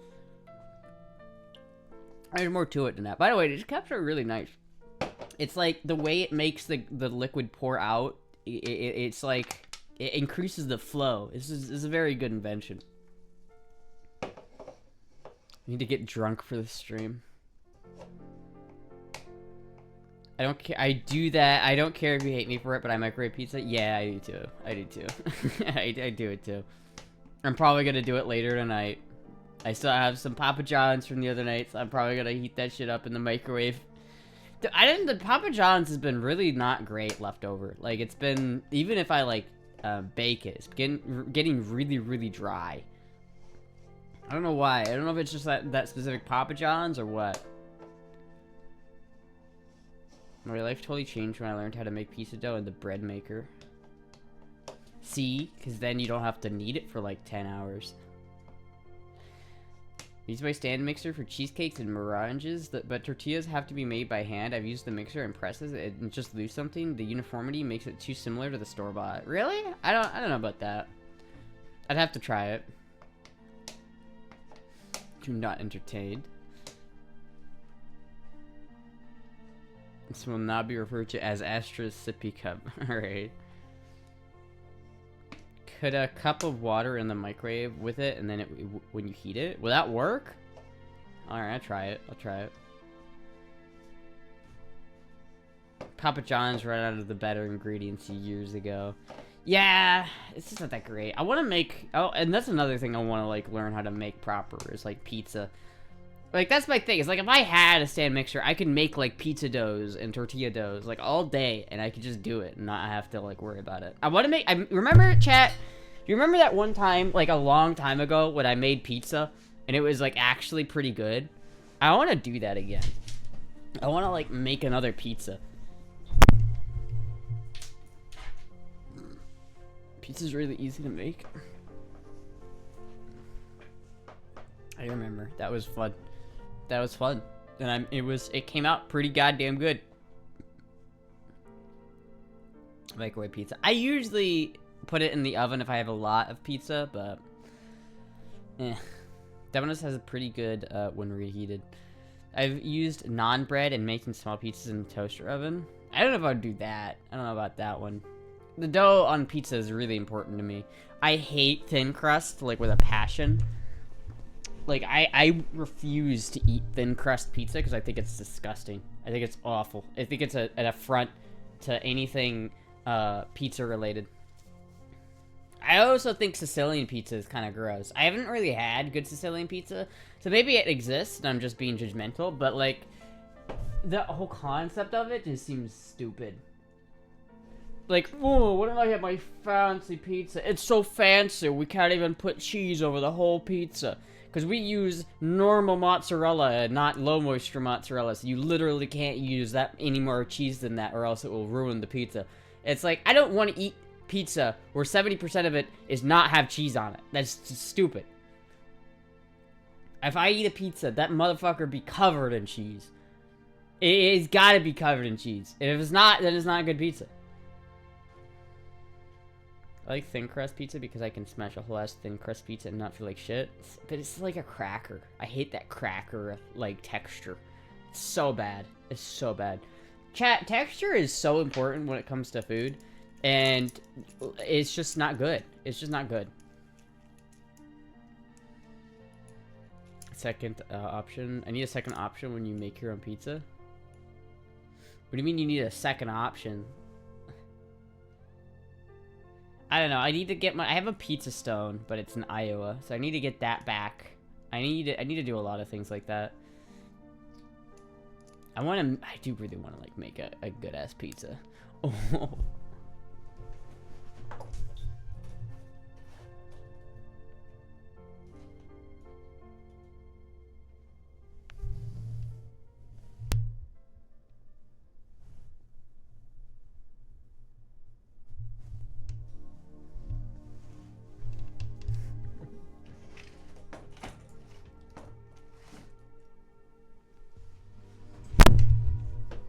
There's more to it than that. By the way, these cups are really nice. It's like the way it makes the liquid pour out. It's like it increases the flow. This is a very good invention. I need to get drunk for the stream. I don't care. I do that. I don't care if you hate me for it, but I microwave pizza. Yeah, I do too. I do too. I do it too. I'm probably gonna do it later tonight. I still have some Papa John's from the other night, so I'm probably gonna heat that shit up in the microwave. The Papa John's has been really not great leftover. Like, it's been, even if I like bake it, it's getting really, really dry. I don't know why. I don't know if it's just that specific Papa John's or what. My life totally changed when I learned how to make pizza dough in the bread maker. See? Because then you don't have to knead it for like 10 hours. Use my stand mixer for cheesecakes and meringues, but tortillas have to be made by hand. I've used the mixer and presses it and just lose something. The uniformity makes it too similar to the store-bought. Really? I don't know about that. I'd have to try it. Do not entertained. This will not be referred to as Astra's sippy cup. Alright. Put a cup of water in the microwave with it, and then when you heat it, will that work? Alright, I'll try it. I'll try it. Papa John's ran out of the better ingredients years ago. Yeah, it's just not that great. I want to make... Oh, and that's another thing I want to, like, learn how to make proper, is, like, pizza. Like, that's my thing. It's like, if I had a stand mixer, I could make, like, pizza doughs and tortilla doughs, like, all day, and I could just do it and not have to, like, worry about it. I want to make... remember, chat? Do you remember that one time, like, a long time ago, when I made pizza, and it was, like, actually pretty good? I want to do that again. I want to, like, make another pizza. Pizza's really easy to make. I remember. That was fun. That was fun. And it came out pretty goddamn good. Microwave pizza. I usually put it in the oven if I have a lot of pizza, but Domino's has a pretty good when reheated. I've used naan bread and making small pizzas in the toaster oven. I don't know if I'd do that. I don't know about that one. The dough on pizza is really important to me. I hate thin crust, like, with a passion. Like, I refuse to eat thin crust pizza because I think it's disgusting. I think it's awful. I think it's an affront to anything pizza related. I also think Sicilian pizza is kind of gross. I haven't really had good Sicilian pizza, so maybe it exists and I'm just being judgmental, but, like, the whole concept of it just seems stupid. Like, oh, what if I have my fancy pizza? It's so fancy, we can't even put cheese over the whole pizza. Because we use normal mozzarella and not low moisture mozzarella, so you literally can't use that any more cheese than that, or else it will ruin the pizza. It's like, I don't want to eat pizza where 70% of it is not have cheese on it. That's just stupid. If I eat a pizza, that motherfucker be covered in cheese. It's gotta be covered in cheese. And if it's not, then it's not a good pizza. I like thin crust pizza because I can smash a whole ass thin crust pizza and not feel like shit. But it's like a cracker. I hate that cracker, like, texture. It's so bad. It's so bad. Chat, texture is so important when it comes to food. And it's just not good. It's just not good. Second option. I need a second option when you make your own pizza. What do you mean you need a second option? I don't know. I need to get I have a pizza stone, but it's in Iowa, so I need to get that back. I need to do a lot of things like that. I do really want to, like, make a good ass pizza. Oh.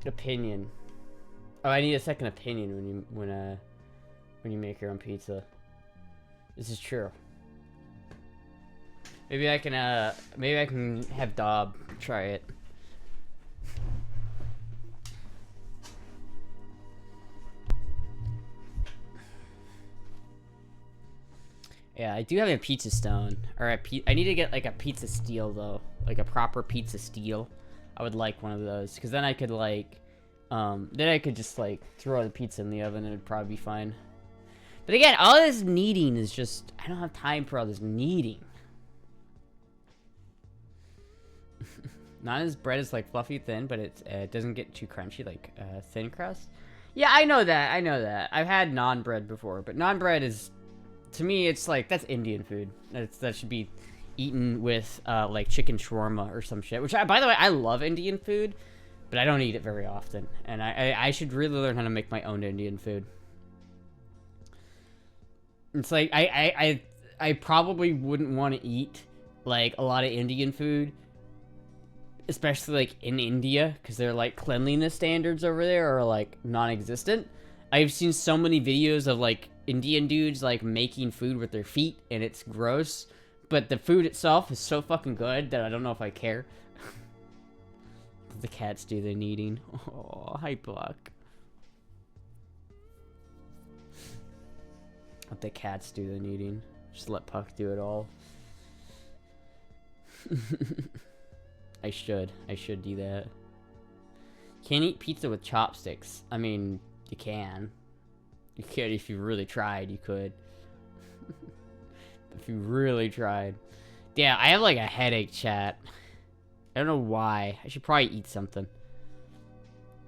Opinion. Oh, I need a second opinion when you make your own pizza. This is true. Maybe I can have Dob try it. Yeah, I do have a pizza stone. Or I need to get like a pizza steel though. Like a proper pizza steel. I would like one of those. Because then I could like... then I could just like throw the pizza in the oven and it'd probably be fine. But again, all this kneading is just... I don't have time for all this kneading. Nana's bread is like fluffy thin, but it doesn't get too crunchy like thin crust. Yeah, I know that. I know that. I've had naan bread before, but naan bread is... To me, it's like, that's Indian food. That should be eaten with, like, chicken shawarma or some shit. Which, by the way, I love Indian food, but I don't eat it very often. And I should really learn how to make my own Indian food. It's like, I probably wouldn't want to eat, like, a lot of Indian food. Especially, like, in India, because their, like, cleanliness standards over there are, like, non-existent. I've seen so many videos of, like, Indian dudes, like, making food with their feet, and it's gross. But the food itself is so fucking good that I don't know if I care. The cats do the kneading. Oh, hi, Buck. Let the cats do the kneading. Just let Puck do it all. I should do that. Can't eat pizza with chopsticks. I mean, you can. You could if you really tried, you could. If you really tried. Yeah, I have like a headache, chat. I don't know why. I should probably eat something.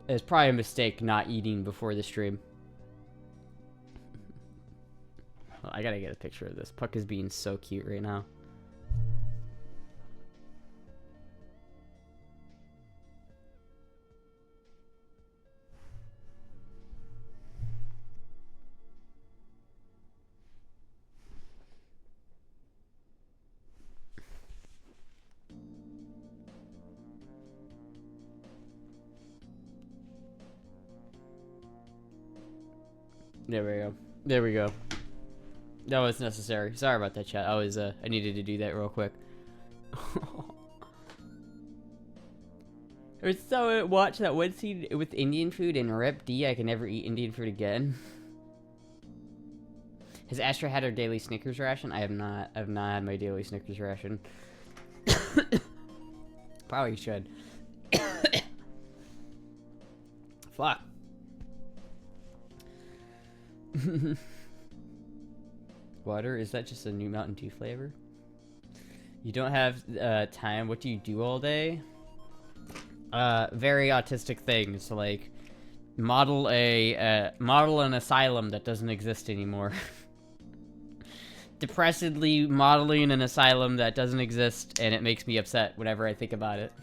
It's probably a mistake not eating before the stream. Well, I gotta get a picture of this. Puck is being so cute right now. There we go. There we go. That was necessary. Sorry about that, chat. I needed to do that real quick. So watch that one scene with Indian food and Rep D. I can never eat Indian food again. Has Astra had her daily Snickers ration? I have not. I've not had my daily Snickers ration. Probably should. Fuck. Water, is that just a new Mountain Dew flavor? You don't have time. What do you do all day? Very autistic things, like model an asylum that doesn't exist anymore. Depressedly modeling an asylum that doesn't exist, and it makes me upset whenever I think about it.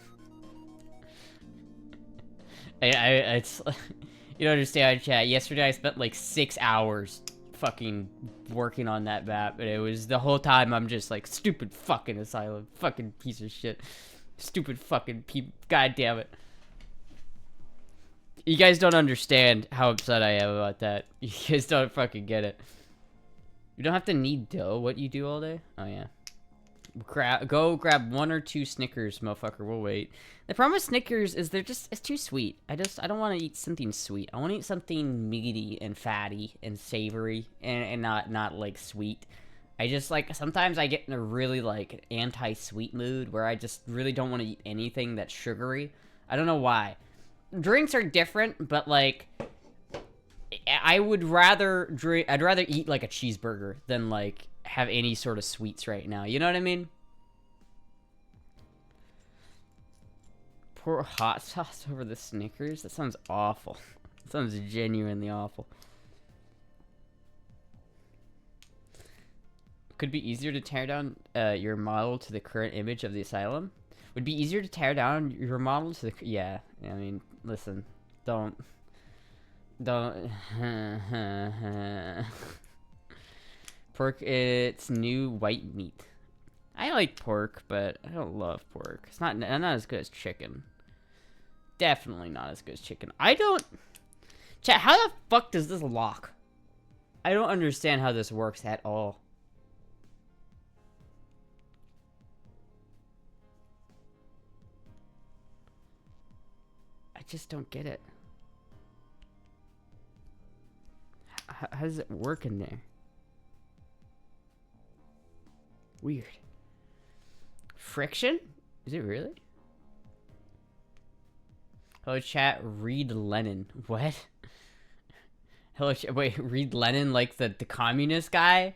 It's you don't understand, chat. Yesterday I spent like 6 hours fucking working on that map, and it was the whole time I'm just like, stupid fucking asylum, fucking piece of shit, stupid fucking god damn it. You guys don't understand how upset I am about that. You guys don't fucking get it. You don't have to knead dough. What you do all day? Oh yeah. Go grab 1 or 2 Snickers, motherfucker. We'll wait. The problem with Snickers is it's too sweet. I don't want to eat something sweet. I want to eat something meaty and fatty and savory and not like sweet. I just like, sometimes I get in a really like anti-sweet mood where I just really don't want to eat anything that's sugary. I don't know why. Drinks are different, but like I'd rather eat like a cheeseburger than like have any sort of sweets right now. You know what I mean? Pour hot sauce over the Snickers? That sounds awful. That sounds genuinely awful. Could be easier to tear down your model to the current image of the asylum. Would be easier to tear down your model to the... Yeah, I mean, listen. Don't... Pork, it's new white meat. I like pork, but I don't love pork. It's not as good as chicken. Definitely not as good as chicken. I don't... Chat, how the fuck does this lock? I don't understand how this works at all. I just don't get it. How does it work in there? Weird. Friction? Is it really? Hello chat, read Lenin. What? Hello chat, wait, read Lenin like the communist guy?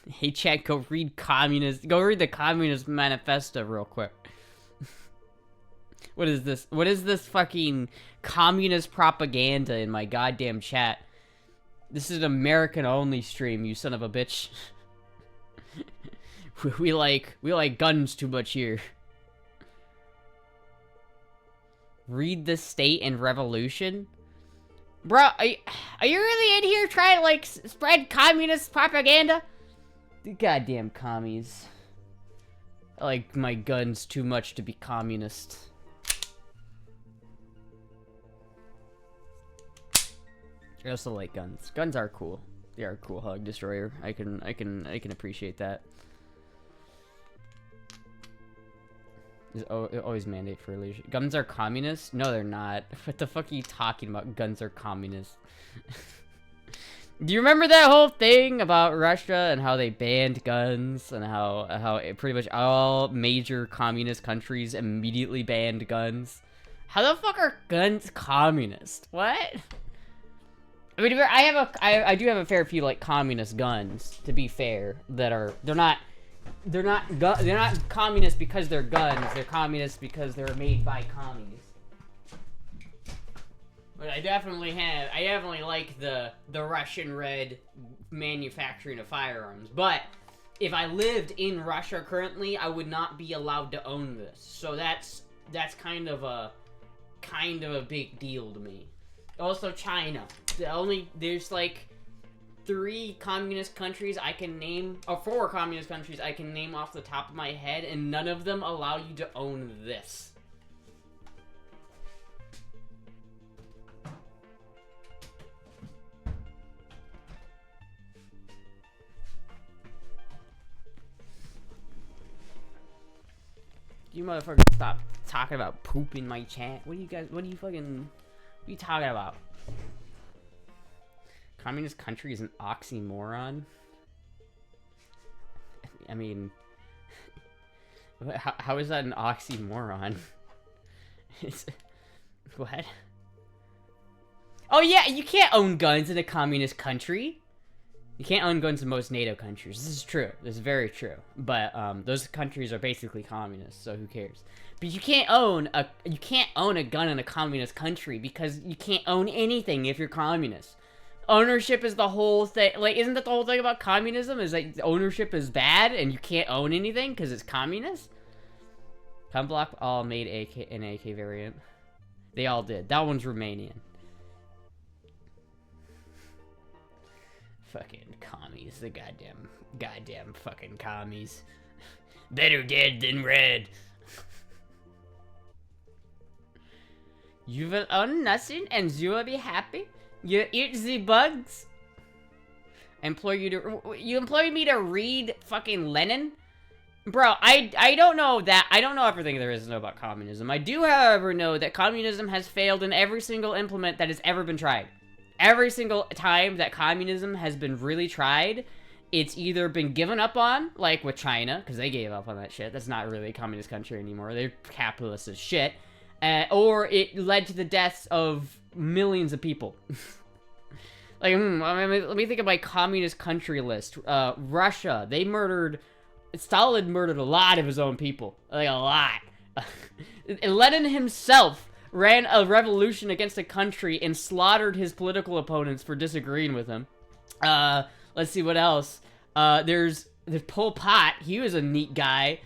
Hey chat, go read the Communist Manifesto real quick. What is this? What is this fucking communist propaganda in my goddamn chat? This is an American-only stream, you son of a bitch. we like guns too much here. Read the State and Revolution? Bro, are you really in here trying to, like, spread communist propaganda? The goddamn commies. I like my guns too much to be communist. I also like guns. Guns are cool. They are cool, Hug Destroyer. I can appreciate that. Always mandate for leadership. Guns are communist? No, they're not. What the fuck are you talking about? Guns are communist. Do you remember that whole thing about Russia and how they banned guns and how pretty much all major communist countries immediately banned guns? How the fuck are guns communist? What? I mean, I do have a fair few like communist guns, to be fair, that are they're not communist because they're guns. They're communist because they're made by commies. But I definitely like the Russian red manufacturing of firearms. But if I lived in Russia currently, I would not be allowed to own this. So that's kind of a big deal to me. Also China. There's like 3 communist countries I can name, or 4 communist countries I can name off the top of my head, and none of them allow you to own this. You motherfuckers stop talking about poop in my chat. What are you talking about? Communist country is an oxymoron? I mean, how is that an oxymoron? What? Oh yeah, you can't own guns in a communist country. You can't own guns in most NATO countries. This is true. This is very true. But those countries are basically communist, so who cares? But you can't own a gun in a communist country because you can't own anything if you're communist. Ownership is the whole thing. Like, isn't that the whole thing about communism? Is that ownership is bad and you can't own anything because it's communist? Cumblock all made an AK variant. They all did. That one's Romanian. Fucking commies. The goddamn fucking commies. Better dead than red. You will own nothing and you will be happy? You eat the bugs? You employ me to read fucking Lenin? Bro, I don't know that. I don't know everything there is to know about communism. I do, however, know that communism has failed in every single implement that has ever been tried. Every single time that communism has been really tried, it's either been given up on, like with China, because they gave up on that shit. That's not really a communist country anymore. They're capitalist as shit. Or it led to the deaths of millions of people. Like, let me think of my communist country list. Russia, Stalin murdered a lot of his own people. Like, a lot. Lenin himself ran a revolution against a country and slaughtered his political opponents for disagreeing with him. Let's see what else. There's Pol Pot. He was a neat guy.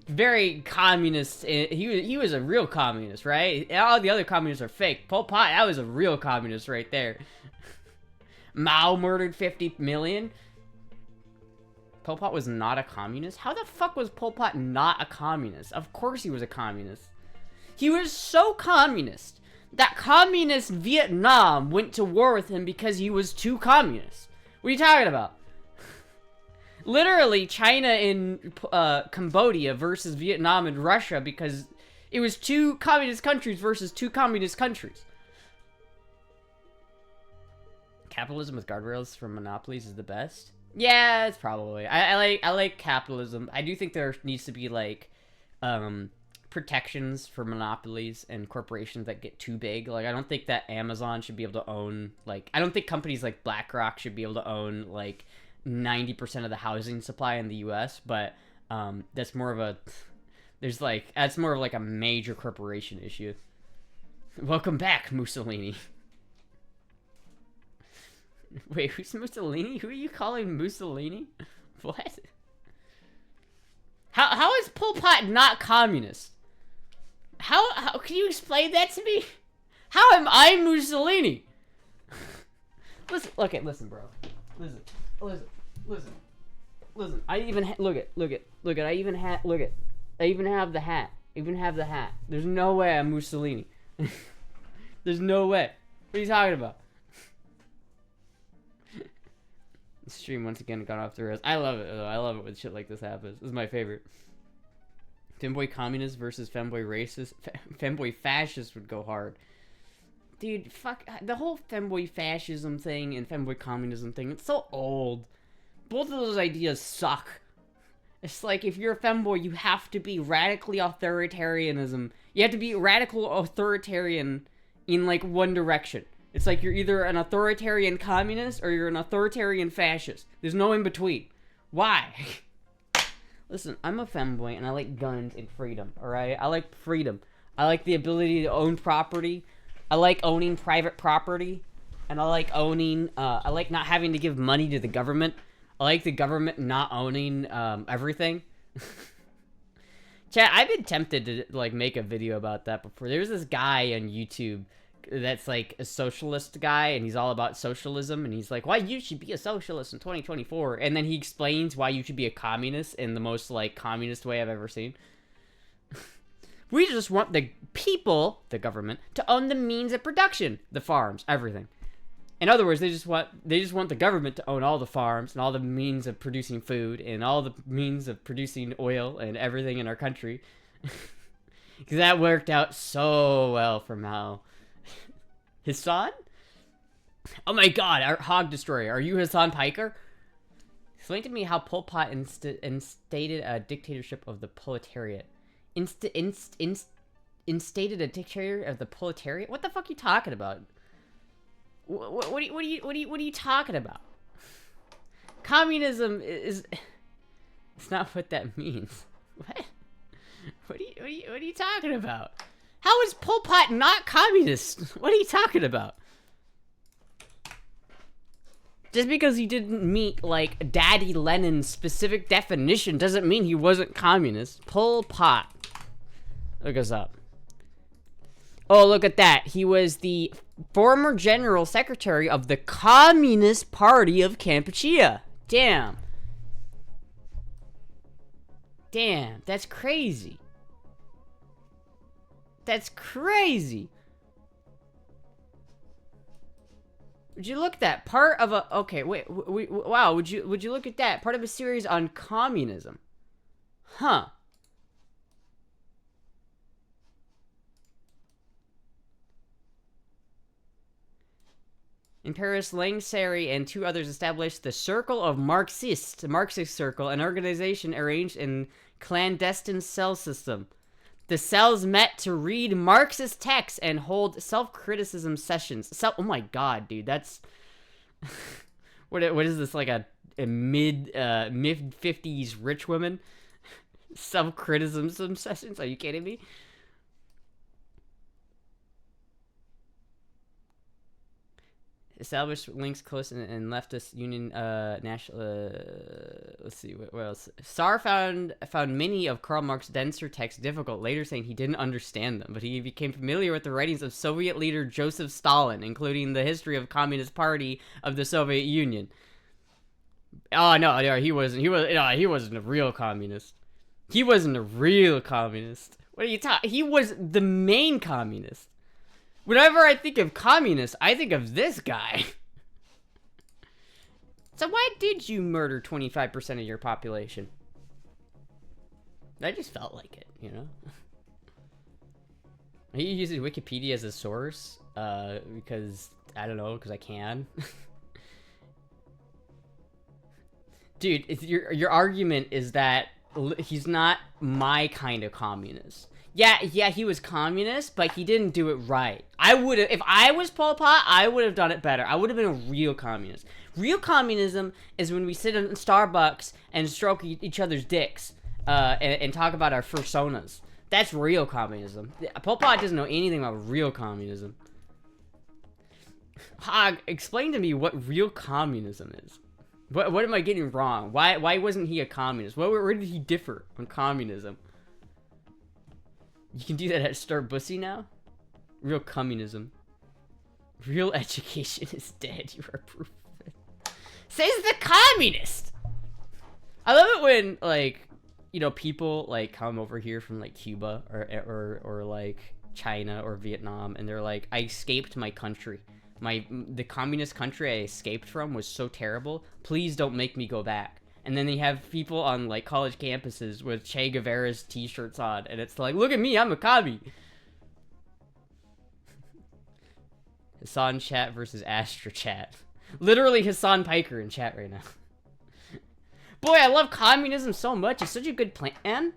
Very communist. He was a real communist, right? All the other communists are fake. Pol Pot, that was a real communist right there. Mao murdered 50 million. Pol Pot was not a communist? How the fuck was Pol Pot not a communist? Of course he was a communist. He was so communist that communist Vietnam went to war with him because he was too communist. What are you talking about? Literally, China and Cambodia versus Vietnam and Russia because it was 2 communist countries versus 2 communist countries. Capitalism with guardrails from monopolies is the best. Yeah, it's probably. I like capitalism. I do think there needs to be like protections for monopolies and corporations that get too big. Like I don't think that Amazon should be able to own like I don't think companies like BlackRock should be able to own like 90% of the housing supply in the US, but that's more of a that's more of like a major corporation issue. Welcome back, Mussolini. Wait, who's Mussolini? Who are you calling Mussolini? What? How is Pol Pot not communist? How can you explain that to me? How am I Mussolini? Listen, okay, listen, bro. Listen. I even look at. I even have the hat. There's no way I'm Mussolini. There's no way. What are you talking about? The stream once again got off the rails. I love it though. I love it when shit like this happens. This is my favorite. Femboy communist versus femboy racist. Femboy fascist would go hard. Dude, fuck. The whole femboy fascism thing and femboy communism thing, it's so old. Both of those ideas suck. It's like if you're a femboy, you have to be radically authoritarianism. You have to be radical authoritarian in like one direction. It's like you're either an authoritarian communist or you're an authoritarian fascist. There's no in between. Why? Listen, I'm a femboy and I like guns and freedom, alright? I like freedom. I like the ability to own property. I like owning private property. And I like owning, I like not having to give money to the government. I like the government not owning everything. Chat, I've been tempted to like make a video about that before. There's this guy on YouTube that's like a socialist guy, and he's all about socialism, and he's like, why you should be a socialist in 2024, and then he explains why you should be a communist in the most like communist way I've ever seen. We just want the people, the government, to own the means of production, the farms, everything. In other words, they just want the government to own all the farms and all the means of producing food and all the means of producing oil and everything in our country. Because that worked out so well for Mao. Hassan? Oh my god, our Hog Destroyer. Are you Hassan Piker? Explain to me how Pol Pot instated a dictatorship of the proletariat. Instated a dictator of the proletariat? What the fuck are you talking about? What are you talking about? Communism is... It's not what that means. What? What are you talking about? How is Pol Pot not communist? What are you talking about? Just because he didn't meet, like, Daddy Lenin's specific definition doesn't mean he wasn't communist. Pol Pot. Look us up. Oh, look at that. He was the former general secretary of the Communist Party of Kampuchea. Damn. Damn, that's crazy. That's crazy. Would you look at that? Part of a... Okay, wait. Wow, would you look at that? Part of a series on communism. Huh. In Paris, Langsary and two others established the Circle of Marxist Circle, an organization arranged in clandestine cell system. The cells met to read Marxist texts and hold self-criticism sessions. Oh my god, dude, that's... what is this, like a mid-50s rich woman? Self-criticism sessions? Are you kidding me? Established links close and leftist union national. Let's see what else. Sarr found many of Karl Marx's denser texts difficult, later saying he didn't understand them, but he became familiar with the writings of Soviet leader Joseph Stalin, including the history of Communist Party of the Soviet Union. Oh no, he wasn't. He wasn't a real communist. He wasn't a real communist. What are you talking? He was the main communist. Whenever I think of communists, I think of this guy. So why did you murder 25% of your population? I just felt like it, you know? Are you using Wikipedia as a source? Because, I don't know, because I can. Dude, your argument is that he's not my kind of communist. Yeah, he was communist, but he didn't do it right. I would have, if I was Pol Pot, I would have done it better. I would have been a real communist. Real communism is when we sit in Starbucks and stroke each other's dicks, and talk about our personas. That's real communism. Pol Pot doesn't know anything about real communism. Hog, explain to me what real communism is. What am I getting wrong? Why wasn't he a communist? Where did he differ on communism? You can do that at Start Bussy now? Real communism. Real education is dead. You are proof of it. Says the communist! I love it when, like, you know, people, like, come over here from, like, Cuba or like, China or Vietnam, and they're like, I escaped my country. The communist country I escaped from was so terrible. Please don't make me go back. And then they have people on, like, college campuses with Che Guevara's t-shirts on, and it's like, look at me, I'm a commie. Hassan chat versus Astra chat. Literally Hassan Piker in chat right now. Boy, I love communism so much. It's such a good plan.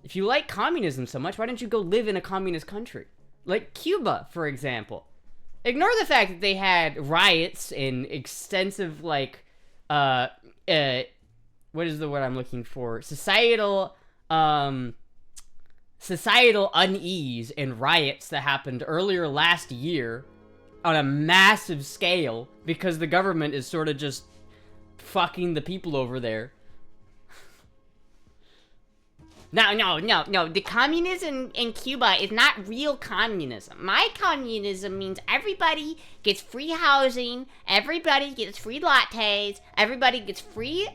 If you like communism so much, why don't you go live in a communist country? Like Cuba, for example. Ignore the fact that they had riots and extensive, like, what is the word I'm looking for? Societal unease and riots that happened earlier last year on a massive scale because the government is sort of just fucking the people over there. No. The communism in Cuba is not real communism. My communism means everybody gets free housing, everybody gets free lattes, everybody gets free,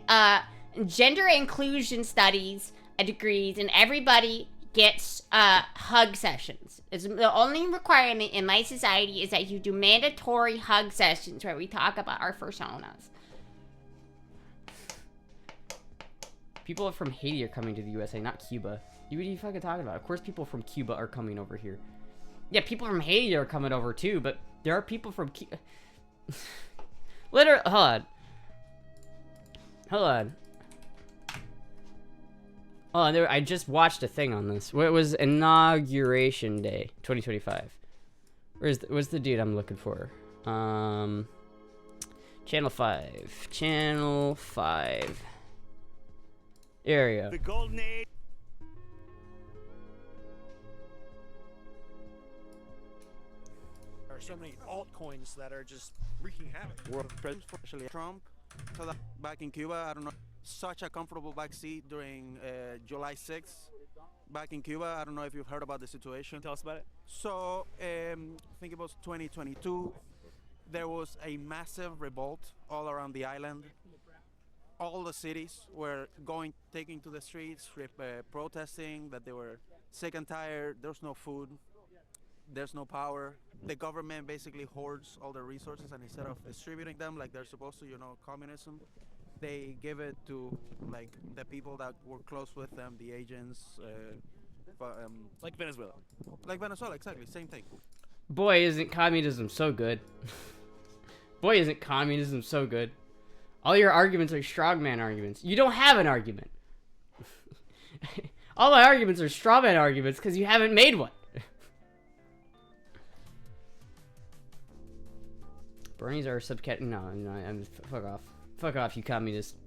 gender inclusion studies degrees, and everybody gets hug sessions. It's the only requirement in my society is that you do mandatory hug sessions where we talk about our personas. People from Haiti are coming to the USA, not Cuba. What are you fucking talking about? Of course people from Cuba are coming over here. Yeah, people from Haiti are coming over too, but there are people from Cuba. Literally, hold on. Oh, I just watched a thing on this. It was Inauguration Day, 2025. Where's the dude I'm looking for? Channel 5. Channel 5. There you go. The golden age. There are so many altcoins that are just wreaking havoc. World President, especially Trump, so that back in Cuba, I don't know, such a comfortable backseat during July 6th. Back in Cuba, I don't know if you've heard about the situation. Tell us about it. So, I think it was 2022. There was a massive revolt all around the island. All the cities were taking to the streets, protesting that they were sick and tired. There's no food, there's no power. The government basically hoards all the resources, and instead of distributing them like they're supposed to, you know, communism, they give it to like the people that were close with them, the agents. Like Venezuela. Like Venezuela, exactly, same thing. Boy, isn't communism so good. Boy, isn't communism so good. All your arguments are strongman arguments. You don't have an argument. All my arguments are strawman arguments because you haven't made one. Bernie's are subcat. No, I'm fuck off. Fuck off, you communist.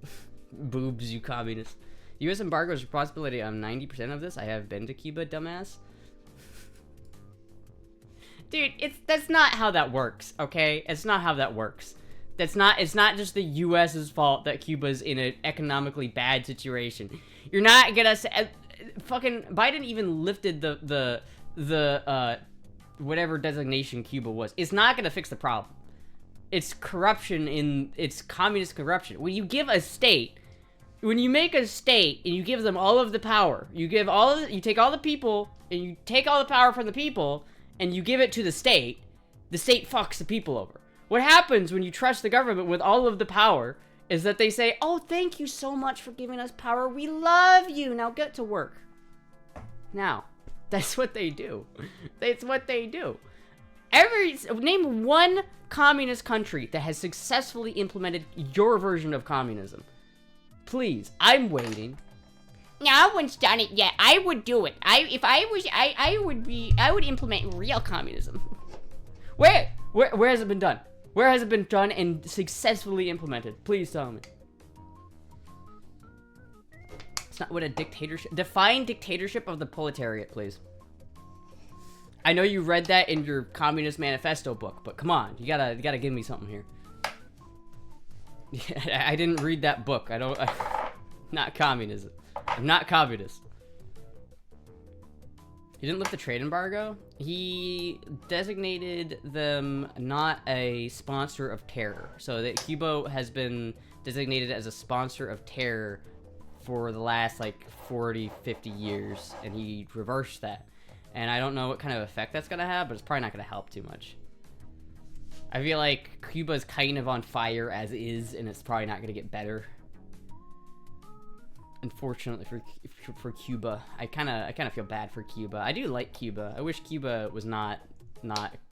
Boobs, you communist. The U.S. embargo is responsibility on 90% of this. I have been to Cuba, dumbass. Dude, that's not how that works, okay? It's not how that works. It's not just the U.S.'s fault that Cuba's in an economically bad situation. You're not gonna say, fucking Biden even lifted the whatever designation Cuba was. It's not gonna fix the problem. It's corruption it's communist corruption. When you give a state, when you make a state and you give them all of the power, you take all the people and you take all the power from the people and you give it to the state fucks the people over. What happens when you trust the government with all of the power is that they say, oh, thank you so much for giving us power. We love you. Now get to work. Now, that's what they do. That's what they do. Name one communist country that has successfully implemented your version of communism. Please, I'm waiting. No one's done it yet. I would do it. If I was, I would implement real communism. Where has it been done? Where has it been done and successfully implemented? Please tell me. It's not what a dictatorship. Define dictatorship of the proletariat, please. I know you read that in your Communist Manifesto book, but come on, you gotta give me something here. I didn't read that book. Not communism. I'm not communist. He didn't lift the trade embargo. He designated them not a sponsor of terror. So that Cuba has been designated as a sponsor of terror for the last like 40, 50 years, and he reversed that. And I don't know what kind of effect that's gonna have, but it's probably not gonna help too much. I feel like Cuba's kind of on fire as is, and it's probably not gonna get better. Unfortunately for Cuba, I kind of feel bad for Cuba. I do like Cuba. I wish Cuba was not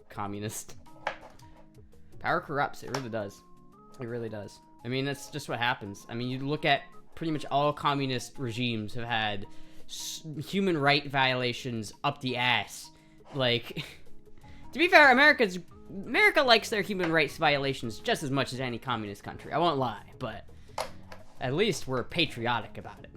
communist. Power corrupts. It really does. It really does. I mean, that's just what happens. I mean, you look at pretty much all communist regimes have had human right violations up the ass. Like, to be fair, America likes their human rights violations just as much as any communist country. I won't lie, but at least we're patriotic about it.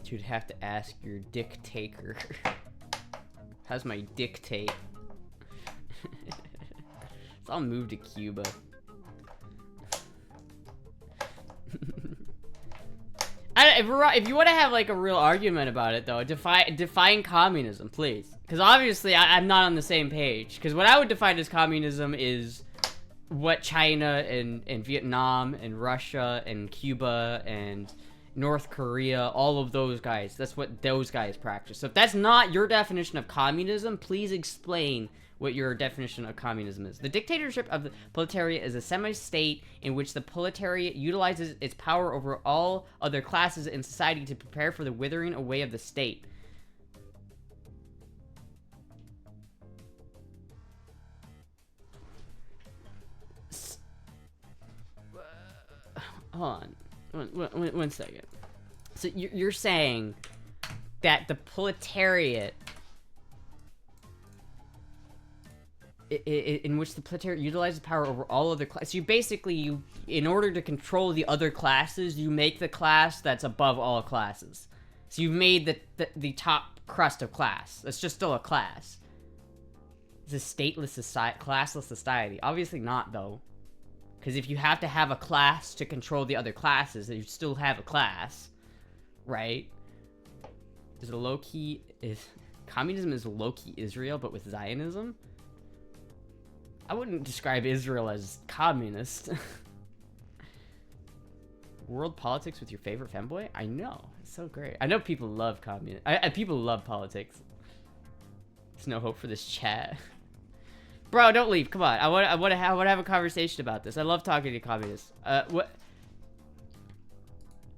You'd have to ask your dictator. How's my dictate? So I'll move to Cuba. If you want to have like a real argument about it, though, define communism, please. Because obviously I'm not on the same page. Because what I would define as communism is what China and Vietnam and Russia and Cuba and North Korea, all of those guys, that's what those guys practice. So if that's not your definition of communism, please explain what your definition of communism is. The dictatorship of the proletariat is a semi-state in which the proletariat utilizes its power over all other classes in society to prepare for the withering away of the state. Hold on. One second. So you're saying that the proletariat in which the proletariat utilizes power over all other classes. So you in order to control the other classes, you make the class that's above all classes. So you've made the top crust of class. That's just still a class. It's a stateless society, classless society. Obviously not, though. Because if you have to have a class to control the other classes, then you still have a class, right? Is it low-key... Communism is low-key Israel, but with Zionism? I wouldn't describe Israel as communist. World politics with your favorite femboy? I know. It's so great. I know people love people love politics. There's no hope for this chat. Bro, don't leave. Come on. I want to have a conversation about this. I love talking to communists. What?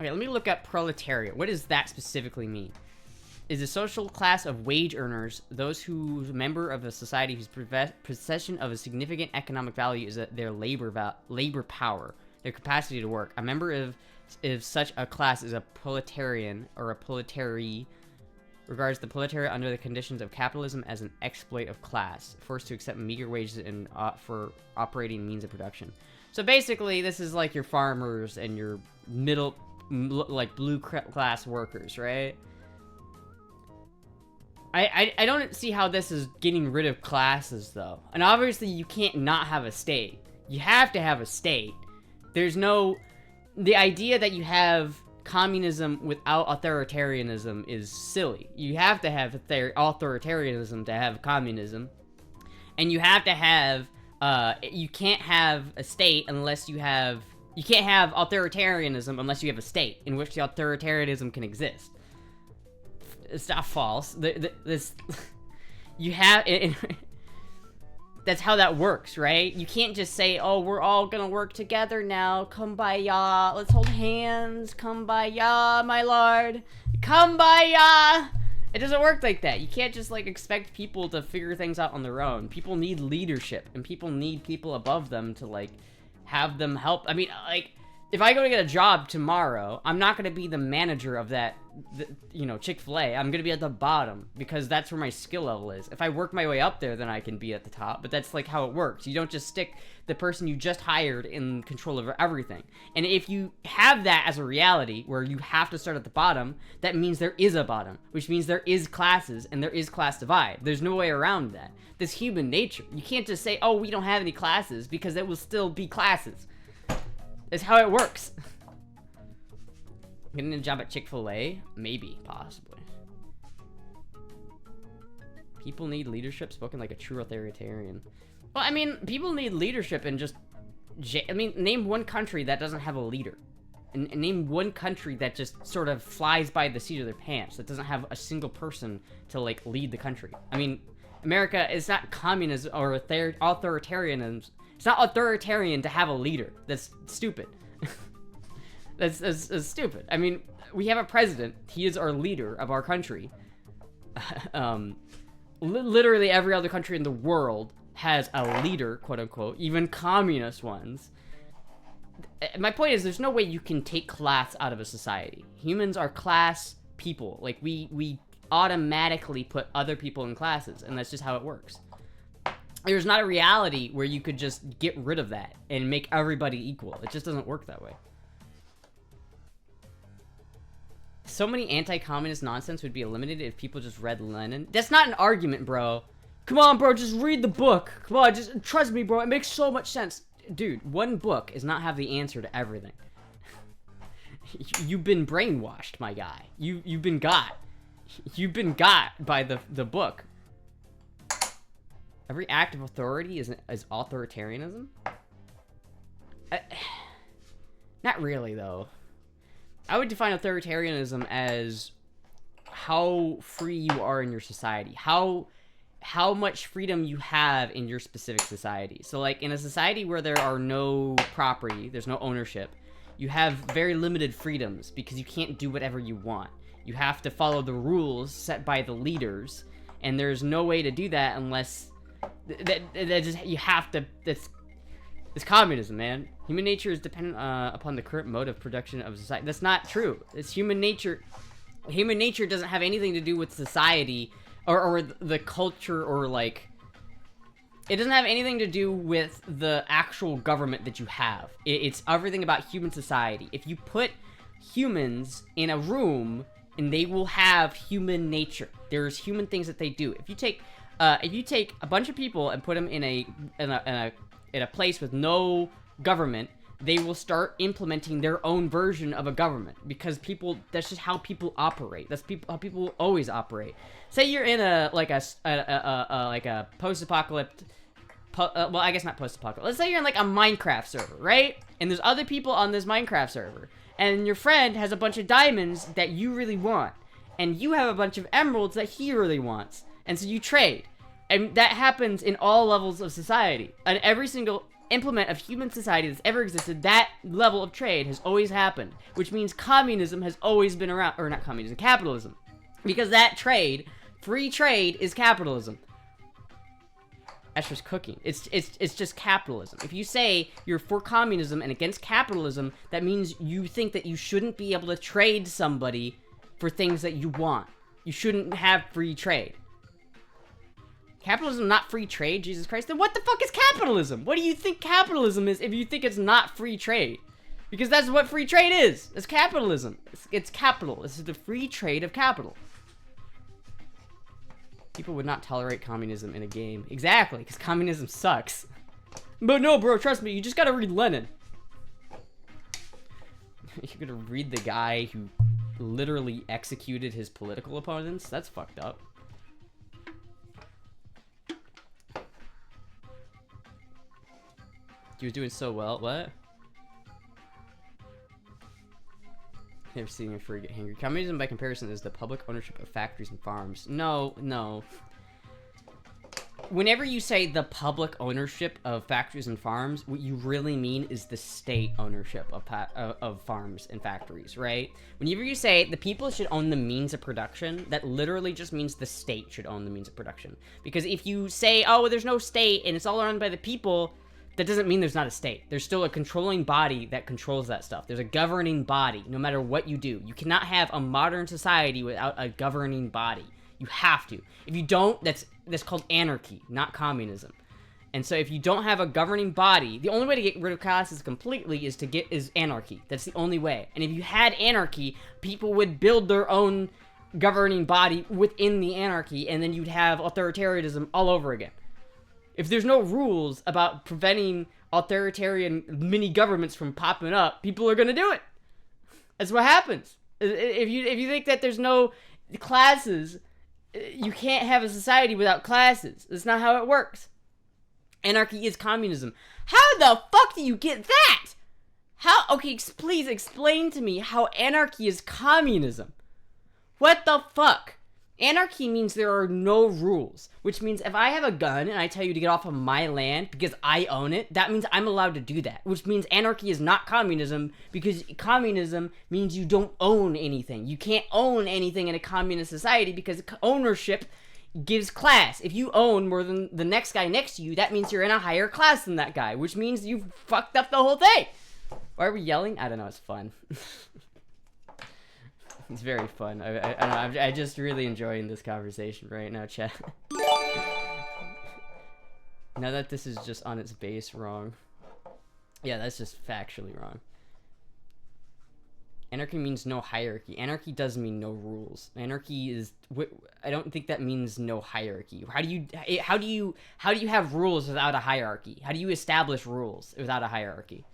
Okay, let me look up proletariat. What does that specifically mean? Is a social class of wage earners, those who member of a society whose possession of a significant economic value is their labor power, their capacity to work. A member of such a class is a proletarian or a proletary. Regards the proletariat under the conditions of capitalism as an exploit of class, forced to accept meager wages and for operating means of production. So basically, this is like your farmers and your middle, like blue class workers, right? I don't see how this is getting rid of classes, though. And obviously, you can't not have a state. You have to have a state. There's no... The idea that you have communism without authoritarianism is silly. You have to have authoritarianism to have communism. And you have to have... you can't have a state unless you have... You can't have authoritarianism unless you have a state in which the authoritarianism can exist. It's not false. You have... That's how that works, right? You can't just say, oh, we're all gonna work together now. Kumbaya. Let's hold hands. Kumbaya, my lord. Kumbaya. It doesn't work like that. You can't just like expect people to figure things out on their own. People need leadership, and people need people above them to like have them help. I mean, like, if I go to get a job tomorrow, I'm not gonna be the manager of that, you know, Chick-fil-A. I'm gonna be at the bottom because that's where my skill level is. If I work my way up there, then I can be at the top. But that's like how it works. You don't just stick the person you just hired in control of everything. And if you have that as a reality where you have to start at the bottom, that means there is a bottom, which means there is classes and there is class divide. There's no way around that. That's human nature. You can't just say, oh, we don't have any classes, because there will still be classes. That's how it works. Getting a job at Chick-fil-A? Maybe, possibly. People need leadership, spoken like a true authoritarian. Well, I mean, people need leadership in just... I mean, name one country that doesn't have a leader. And name one country that just sort of flies by the seat of their pants, that doesn't have a single person to, like, lead the country. I mean, America is not communism or authoritarianism. It's not authoritarian to have a leader. That's stupid. That's stupid. I mean, we have a president. He is our leader of our country. Literally every other country in the world has a leader, quote unquote, even communist ones. My point is, there's no way you can take class out of a society. Humans are class people. Like, we automatically put other people in classes, and that's just how it works. There's not a reality where you could just get rid of that and make everybody equal. It just doesn't work that way. So many anti-communist nonsense would be eliminated if people just read Lenin. That's not an argument, bro. Come on, bro, just read the book. Come on, just trust me, bro. It makes so much sense. Dude, one book does not have the answer to everything. You've been brainwashed, my guy. You've been got. You've been got by the book. Every act of authority is authoritarianism? Not really, though. I would define authoritarianism as how free you are in your society. How much freedom you have in your specific society. So, like, in a society where there are no property, there's no ownership, you have very limited freedoms because you can't do whatever you want. You have to follow the rules set by the leaders, and there's no way to do that unless... It's communism, man. Human nature is dependent upon the current mode of production of society. That's not true. It's human nature. Human nature doesn't have anything to do with society or the culture, or like... It doesn't have anything to do with the actual government that you have. It's everything about human society. If you put humans in a room, and they will have human nature. There's human things that they do. If you take a bunch of people and put them in a place with no government, they will start implementing their own version of a government, because that's just how people operate. That's how people always operate. Say you're in a post-apocalyptic, well, I guess not post-apocalyptic. Let's say you're in like a Minecraft server, right? And there's other people on this Minecraft server, and your friend has a bunch of diamonds that you really want, and you have a bunch of emeralds that he really wants. And so you trade. And that happens in all levels of society. And every single implement of human society that's ever existed, that level of trade has always happened. Which means communism has always been around. Or not communism, capitalism. Because that trade, free trade, is capitalism. Astra's cooking. It's just capitalism. If you say you're for communism and against capitalism, that means you think that you shouldn't be able to trade somebody for things that you want. You shouldn't have free trade. Capitalism not free trade, Jesus Christ? Then what the fuck is capitalism? What do you think capitalism is if you think it's not free trade? Because that's what free trade is. It's capitalism. It's capital. This is the free trade of capital. People would not tolerate communism in a game. Exactly, because communism sucks. But no, bro, trust me, you just gotta read Lenin. You're gonna read the guy who literally executed his political opponents? That's fucked up. He was doing so well. What? Never seen a free get hungry. Communism, by comparison, is the public ownership of factories and farms. No, no. whenever you say the public ownership of factories and farms, what you really mean is the state ownership of farms and factories, right? Whenever you say the people should own the means of production, that literally just means the state should own the means of production. Because if you say, oh, there's no state and it's all run by the people, that doesn't mean there's not a state. There's still a controlling body that controls that stuff. There's a governing body, no matter what you do. You cannot have a modern society without a governing body. You have to. If you don't, that's called anarchy, not communism. And so if you don't have a governing body, the only way to get rid of classes completely is anarchy. That's the only way. And if you had anarchy, people would build their own governing body within the anarchy, and then you'd have authoritarianism all over again. If there's no rules about preventing authoritarian mini governments from popping up, people are gonna do it. That's what happens. If you think that there's no classes, you can't have a society without classes. That's not how it works. Anarchy is communism. How the fuck do you get that? Okay, please explain to me how anarchy is communism. What the fuck? Anarchy means there are no rules, which means if I have a gun and I tell you to get off of my land because I own it, that means I'm allowed to do that, which means anarchy is not communism, because communism means you don't own anything. You can't own anything in a communist society because ownership gives class. If you own more than the next guy next to you, that means you're in a higher class than that guy, which means you've fucked up the whole thing. Why are we yelling? I don't know, it's fun. It's very fun. I don't know, I'm just really enjoying this conversation right now, chat. Now that this is just on its base wrong. Yeah, that's just factually wrong. Anarchy means no hierarchy. Anarchy does mean no rules. Anarchy is... I don't think that means no hierarchy. How do you have rules without a hierarchy? How do you establish rules without a hierarchy?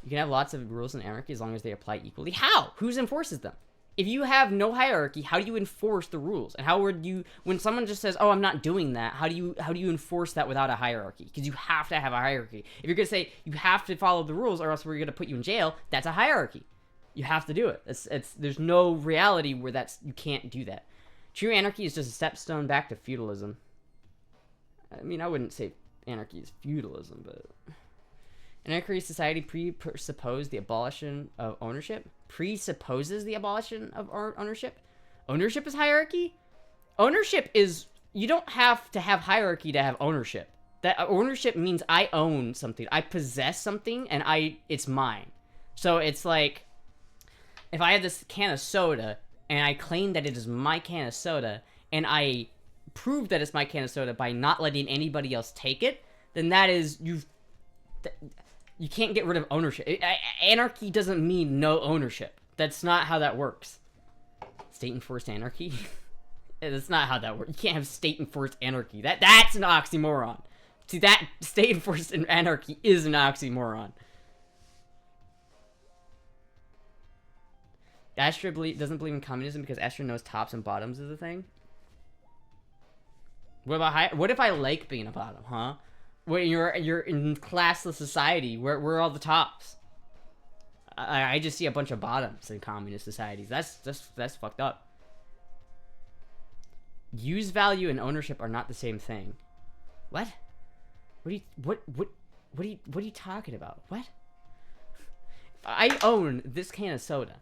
You can have lots of rules in anarchy as long as they apply equally. How? Who enforces them? If you have no hierarchy, how do you enforce the rules? And how would you, when someone just says, "Oh, I'm not doing that," how do you enforce that without a hierarchy? Because you have to have a hierarchy. If you're gonna say you have to follow the rules or else we're gonna put you in jail, that's a hierarchy. You have to do it. There's no reality where you can't do that. True anarchy is just a stepstone back to feudalism. I mean, I wouldn't say anarchy is feudalism, but... Anarchy society presupposes the abolition of ownership? Presupposes the abolition of ownership? Ownership is hierarchy? Ownership is... You don't have to have hierarchy to have ownership. That ownership means I own something. I possess something, and it's mine. So it's like... If I have this can of soda, and I claim that it is my can of soda, and I prove that it's my can of soda by not letting anybody else take it, then that is... You can't get rid of ownership. Anarchy doesn't mean no ownership. That's not how that works. State-enforced anarchy? That's not how that works. You can't have state-enforced anarchy. That's an oxymoron. See, that state-enforced anarchy is an oxymoron. Astra doesn't believe in communism because Astra knows tops and bottoms is a thing? What if I like being a bottom, huh? When you're in classless society, where are all the tops? I just see a bunch of bottoms in communist societies. That's fucked up. Use value and ownership are not the same thing. What? What are you talking about? What? I own this can of soda.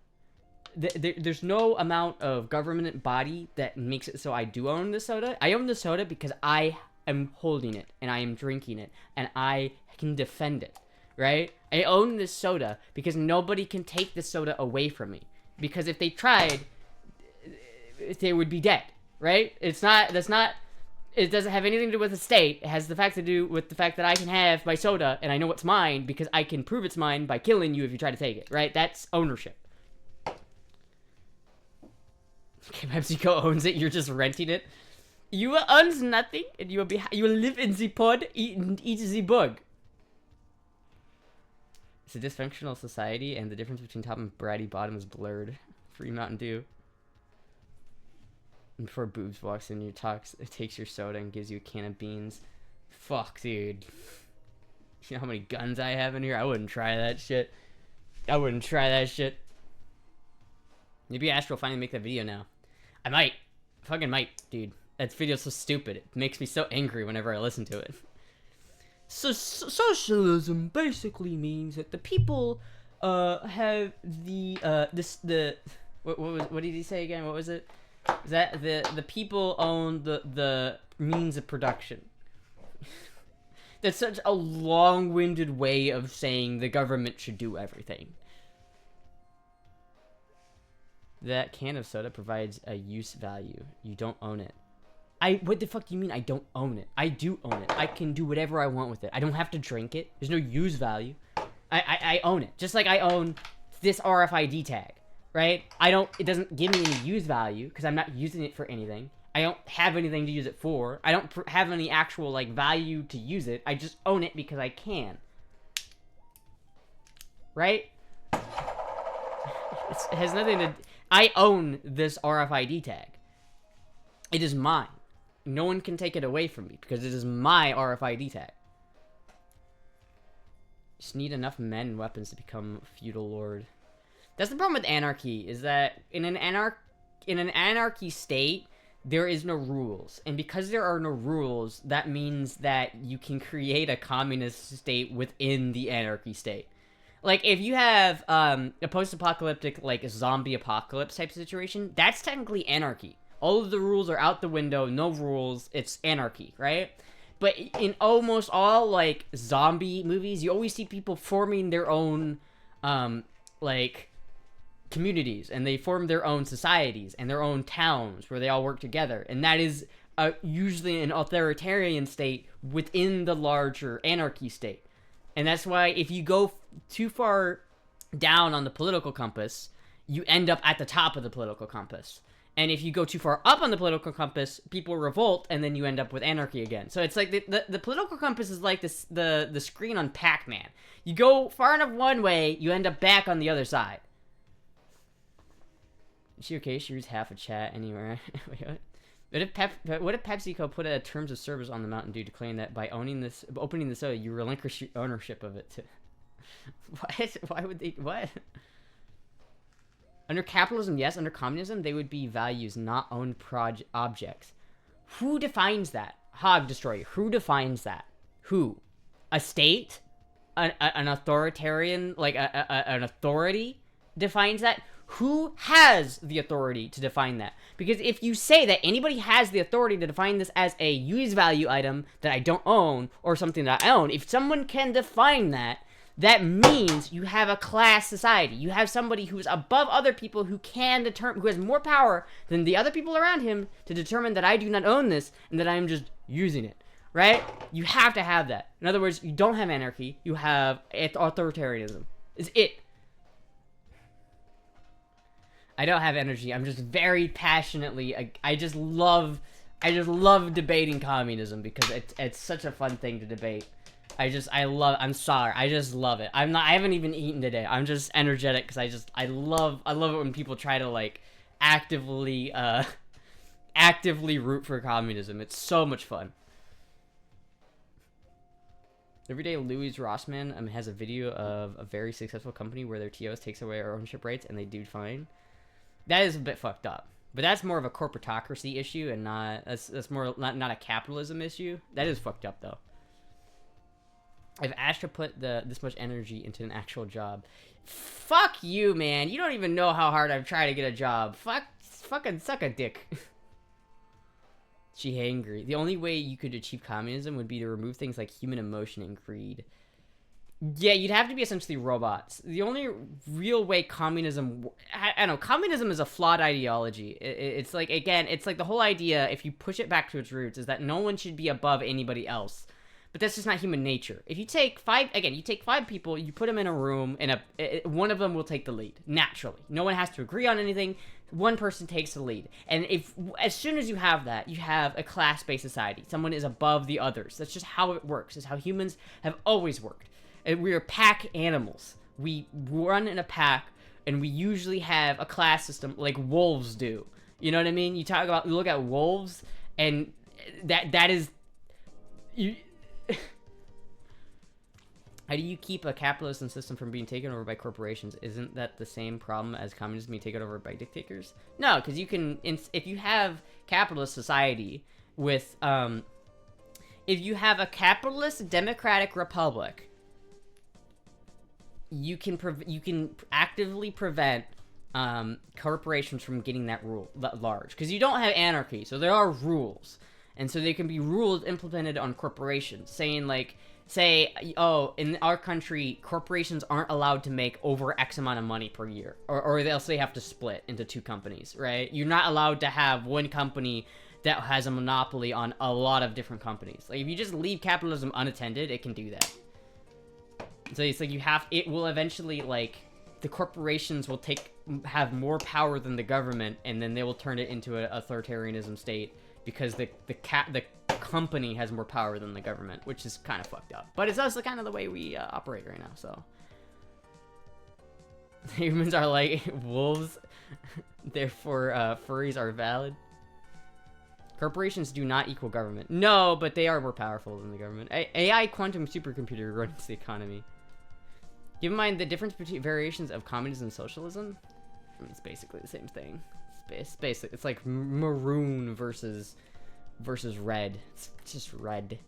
There's no amount of government body that makes it so I do own the soda. I own the soda because I am holding it and I am drinking it and I can defend it, right? I own this soda because nobody can take this soda away from me, because if they tried, they would be dead, right? It doesn't have anything to do with the state. It has the fact to do with the fact that I can have my soda and I know it's mine because I can prove it's mine by killing you if you try to take it, right? That's ownership. Okay, PepsiCo owns it, you're just renting it. You owns nothing, and you live in the pod, eat the bug. It's a dysfunctional society, and the difference between top and bratty bottom is blurred. Free Mountain Dew. And before Boobs walks in, it takes your soda and gives you a can of beans. Fuck, dude. You know how many guns I have in here? I wouldn't try that shit. Maybe Astra will finally make that video now. I might. Fucking might, dude. That video's so stupid. It makes me so angry whenever I listen to it. So socialism basically means that the people have the what did he say again? What was it? Is that the people own the means of production? That's such a long-winded way of saying the government should do everything. That can of soda provides a use value. You don't own it. What the fuck do you mean I don't own it? I do own it. I can do whatever I want with it. I don't have to drink it. There's no use value. I own it. Just like I own this RFID tag, right? It doesn't give me any use value because I'm not using it for anything. I don't have anything to use it for. I don't have any actual, like, value to use it. I just own it because I can. Right? It has nothing to... I own this RFID tag. It is mine. No one can take it away from me because it is my RFID tag. Just need enough men and weapons to become feudal lord. That's the problem with anarchy, is that in an anarchy state, there is no rules. And because there are no rules, that means that you can create a communist state within the anarchy state. Like, if you have a post-apocalyptic, like, zombie apocalypse type situation, that's technically anarchy. All of the rules are out the window, no rules, it's anarchy, right? But in almost all, like, zombie movies, you always see people forming their own, like, communities, and they form their own societies and their own towns where they all work together. And that is usually an authoritarian state within the larger anarchy state. And that's why if you go too far down on the political compass, you end up at the top of the political compass. And if you go too far up on the political compass, people revolt, and then you end up with anarchy again. So it's like the political compass is like this, the screen on Pac-Man. You go far enough one way, you end up back on the other side. Is she okay? She reads half a chat anywhere. What if PepsiCo put a terms of service on the Mountain Dew, declaring that by opening the soda, you relinquish your ownership of it? What? Why would they? What? Under capitalism, yes. Under communism, they would be values, not owned objects. Who defines that? Hog Destroyer. Who defines that? Who? A state? An authoritarian, like an authority defines that? Who has the authority to define that? Because if you say that anybody has the authority to define this as a use value item that I don't own, or something that I own, if someone can define that, that means you have a class society. You have somebody who's above other people who can determine, who has more power than the other people around him to determine that I do not own this and that I am just using it. Right? You have to have that. In other words, you don't have anarchy. You have authoritarianism. It's it. I don't have energy. I'm just very passionately. I just love debating communism because it's such a fun thing to debate. I'm sorry. I just love it. I haven't even eaten today. I'm just energetic because I love it when people try to, like, actively root for communism. It's so much fun. Everyday Louis Rossmann has a video of a very successful company where their TOS takes away our ownership rights and they do fine. That is a bit fucked up. But that's more of a corporatocracy issue and that's more not a capitalism issue. That is fucked up though. If Astra put this much energy into an actual job, fuck you, man. You don't even know how hard I've tried to get a job. Fucking suck a dick. She angry. The only way you could achieve communism would be to remove things like human emotion and greed. Yeah, you'd have to be essentially robots. The only real way communism... I don't know, communism is a flawed ideology. It's like, again, it's like the whole idea, if you push it back to its roots, is that no one should be above anybody else. But that's just not human nature. If you take five people, you put them in a room, and one of them will take the lead, naturally. No one has to agree on anything. One person takes the lead. And as soon as you have that, you have a class-based society. Someone is above the others. That's just how it works. It's how humans have always worked. And we are pack animals. We run in a pack, and we usually have a class system like wolves do. You know what I mean? You look at wolves, and that is... How do you keep a capitalist system from being taken over by corporations? Isn't that the same problem as communism being taken over by dictators? No, because you can, if you have capitalist society with, if you have a capitalist democratic republic, you can actively prevent corporations from getting that large, because you don't have anarchy, so there are rules, and so there can be rules implemented on corporations saying, like, say, oh, in our country, corporations aren't allowed to make over X amount of money per year, or they'll say have to split into 2 companies, right? You're not allowed to have one company that has a monopoly on a lot of different companies. Like, if you just leave capitalism unattended, it can do that. So it's like it will eventually, like, the corporations will have more power than the government, and then they will turn it into an authoritarianism state, because the company has more power than the government, which is kind of fucked up. But it's also kind of the way we operate right now, so. Humans are like wolves, therefore furries are valid. Corporations do not equal government. No, but they are more powerful than the government. AI quantum supercomputer runs the economy. Keep in mind the difference between variations of communism and socialism. I mean, it's basically the same thing. It's like maroon versus red. It's just red.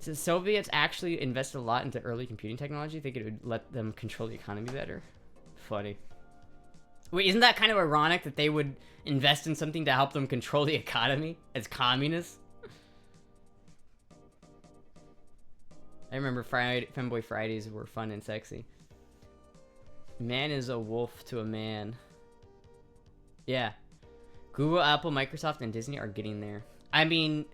So the Soviets actually invested a lot into early computing technology. Think it would let them control the economy better. Funny. Wait, isn't that kind of ironic that they would invest in something to help them control the economy as communists? I remember Femboy Fridays were fun and sexy. Man is a wolf to a man. Yeah. Google, Apple, Microsoft, and Disney are getting there. I mean,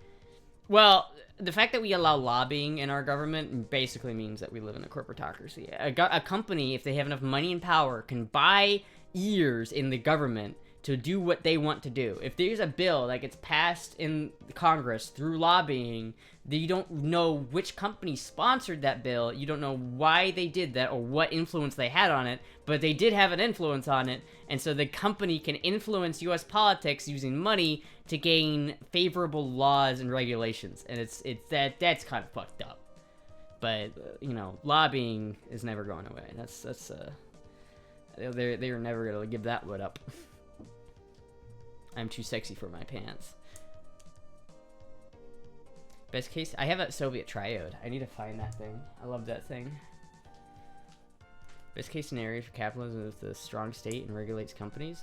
well, the fact that we allow lobbying in our government basically means that we live in a corporatocracy. A company, if they have enough money and power, can buy ears in the government to do what they want to do. If there's a bill that gets passed in Congress through lobbying, you don't know which company sponsored that bill, you don't know why they did that or what influence they had on it, but they did have an influence on it, and so the company can influence US politics using money to gain favorable laws and regulations, and that's kind of fucked up. But you know, lobbying is never going away. They're never gonna give that one up. I'm too sexy for my pants. Best case, I have a Soviet triode. I need to find that thing. I love that thing. Best case scenario for capitalism is the strong state and regulates companies.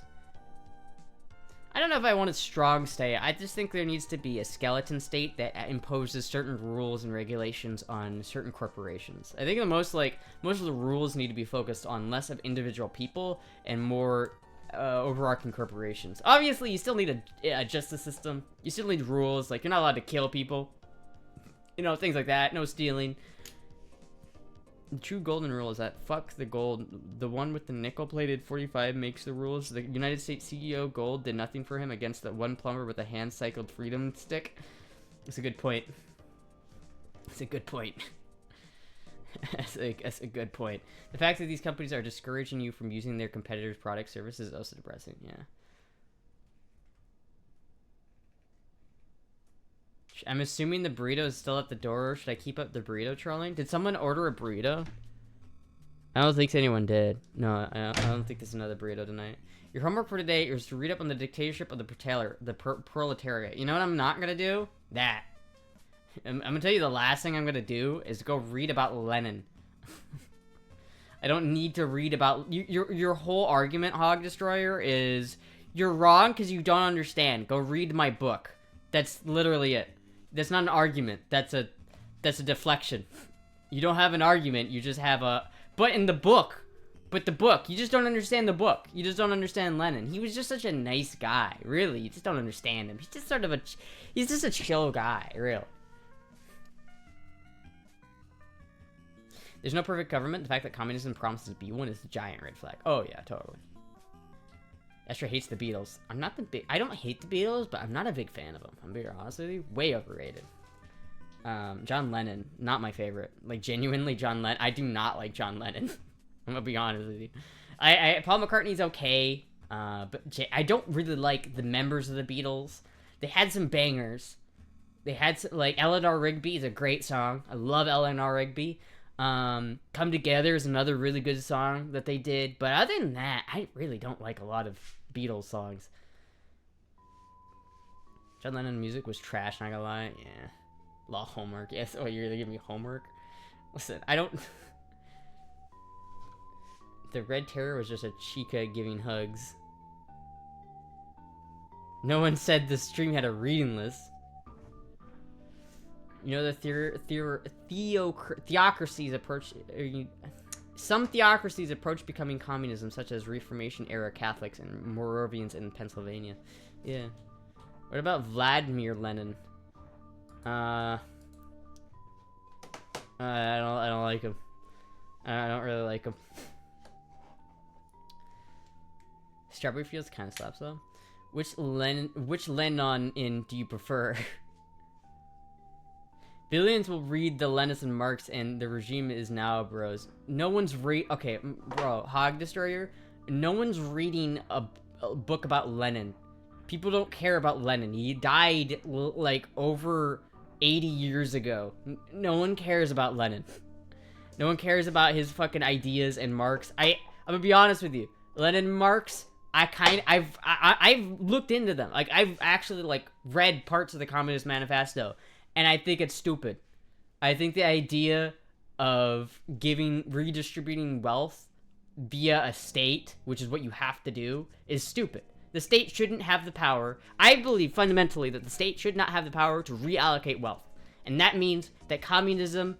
I don't know if I want a strong state. I just think there needs to be a skeleton state that imposes certain rules and regulations on certain corporations. I think most of the rules need to be focused on less of individual people and more overarching corporations. Obviously, you still need a justice system. You still need rules, like you're not allowed to kill people. You know, things like that. No stealing. The true golden rule is that fuck the gold. The one with the nickel-plated 45 makes the rules. The United States CEO Gold did nothing for him against that one plumber with a hand-cycled freedom stick. That's a good point. That's a good point. That's a good point. The fact that these companies are discouraging you from using their competitors' product services is also depressing. Yeah. I'm assuming the burrito is still at the door. Should I keep up the burrito trolling? Did someone order a burrito? I don't think anyone did. No, I don't think there's another burrito tonight. Your homework for today is to read up on the dictatorship of the proletariat. You know what I'm not gonna do? That. I'm gonna tell you the last thing I'm gonna do is go read about Lenin. I don't need to read about your whole argument, Hog Destroyer, is you're wrong because you don't understand. Go read my book. That's literally it. That's not an argument. That's a deflection. You don't have an argument. You just have a. But in the book, you just don't understand the book. You just don't understand Lenin. He was just such a nice guy. Really, you just don't understand him. He's just sort of he's just a chill guy. Really. There's no perfect government. The fact that communism promises to be one is a giant red flag. Oh yeah, totally. Astra hates the Beatles. I don't hate the Beatles, but I'm not a big fan of them. I'm being honest with you. Way overrated. John Lennon, not my favorite. Like, genuinely, John Lennon. I do not like John Lennon. I'm gonna be honest with you. Paul McCartney's okay, but I don't really like the members of the Beatles. They had some bangers. They had some, like, Eleanor Rigby is a great song. I love Eleanor Rigby. Come Together is another really good song that they did. But other than that, I really don't like a lot of Beatles songs. John Lennon music was trash, not gonna lie. Yeah. Law homework. Yes. Oh, you're gonna give me homework? Listen, I don't... The Red Terror was just a chica giving hugs. No one said the stream had a reading list. You know the theocracies approach... Some theocracies approach becoming communism, such as Reformation-era Catholics and Moravians in Pennsylvania. Yeah. What about Vladimir Lenin? I don't like him. I don't really like him. Strawberry Fields kind of slaps though. Which Lenin in do you prefer? Billions will read the Lenin and Marx, and the regime is now bros. No one's okay, bro, Hog Destroyer. No one's reading a book about Lenin. People don't care about Lenin. He died like over 80 years ago. No one cares about Lenin. No one cares about his fucking ideas and Marx. I'm gonna be honest with you. Lenin and Marx, I've looked into them. Like I've actually like read parts of the Communist Manifesto. And I think it's stupid. I think the idea of redistributing wealth via a state, which is what you have to do, is stupid. The state shouldn't have the power. I believe fundamentally that the state should not have the power to reallocate wealth. And that means that communism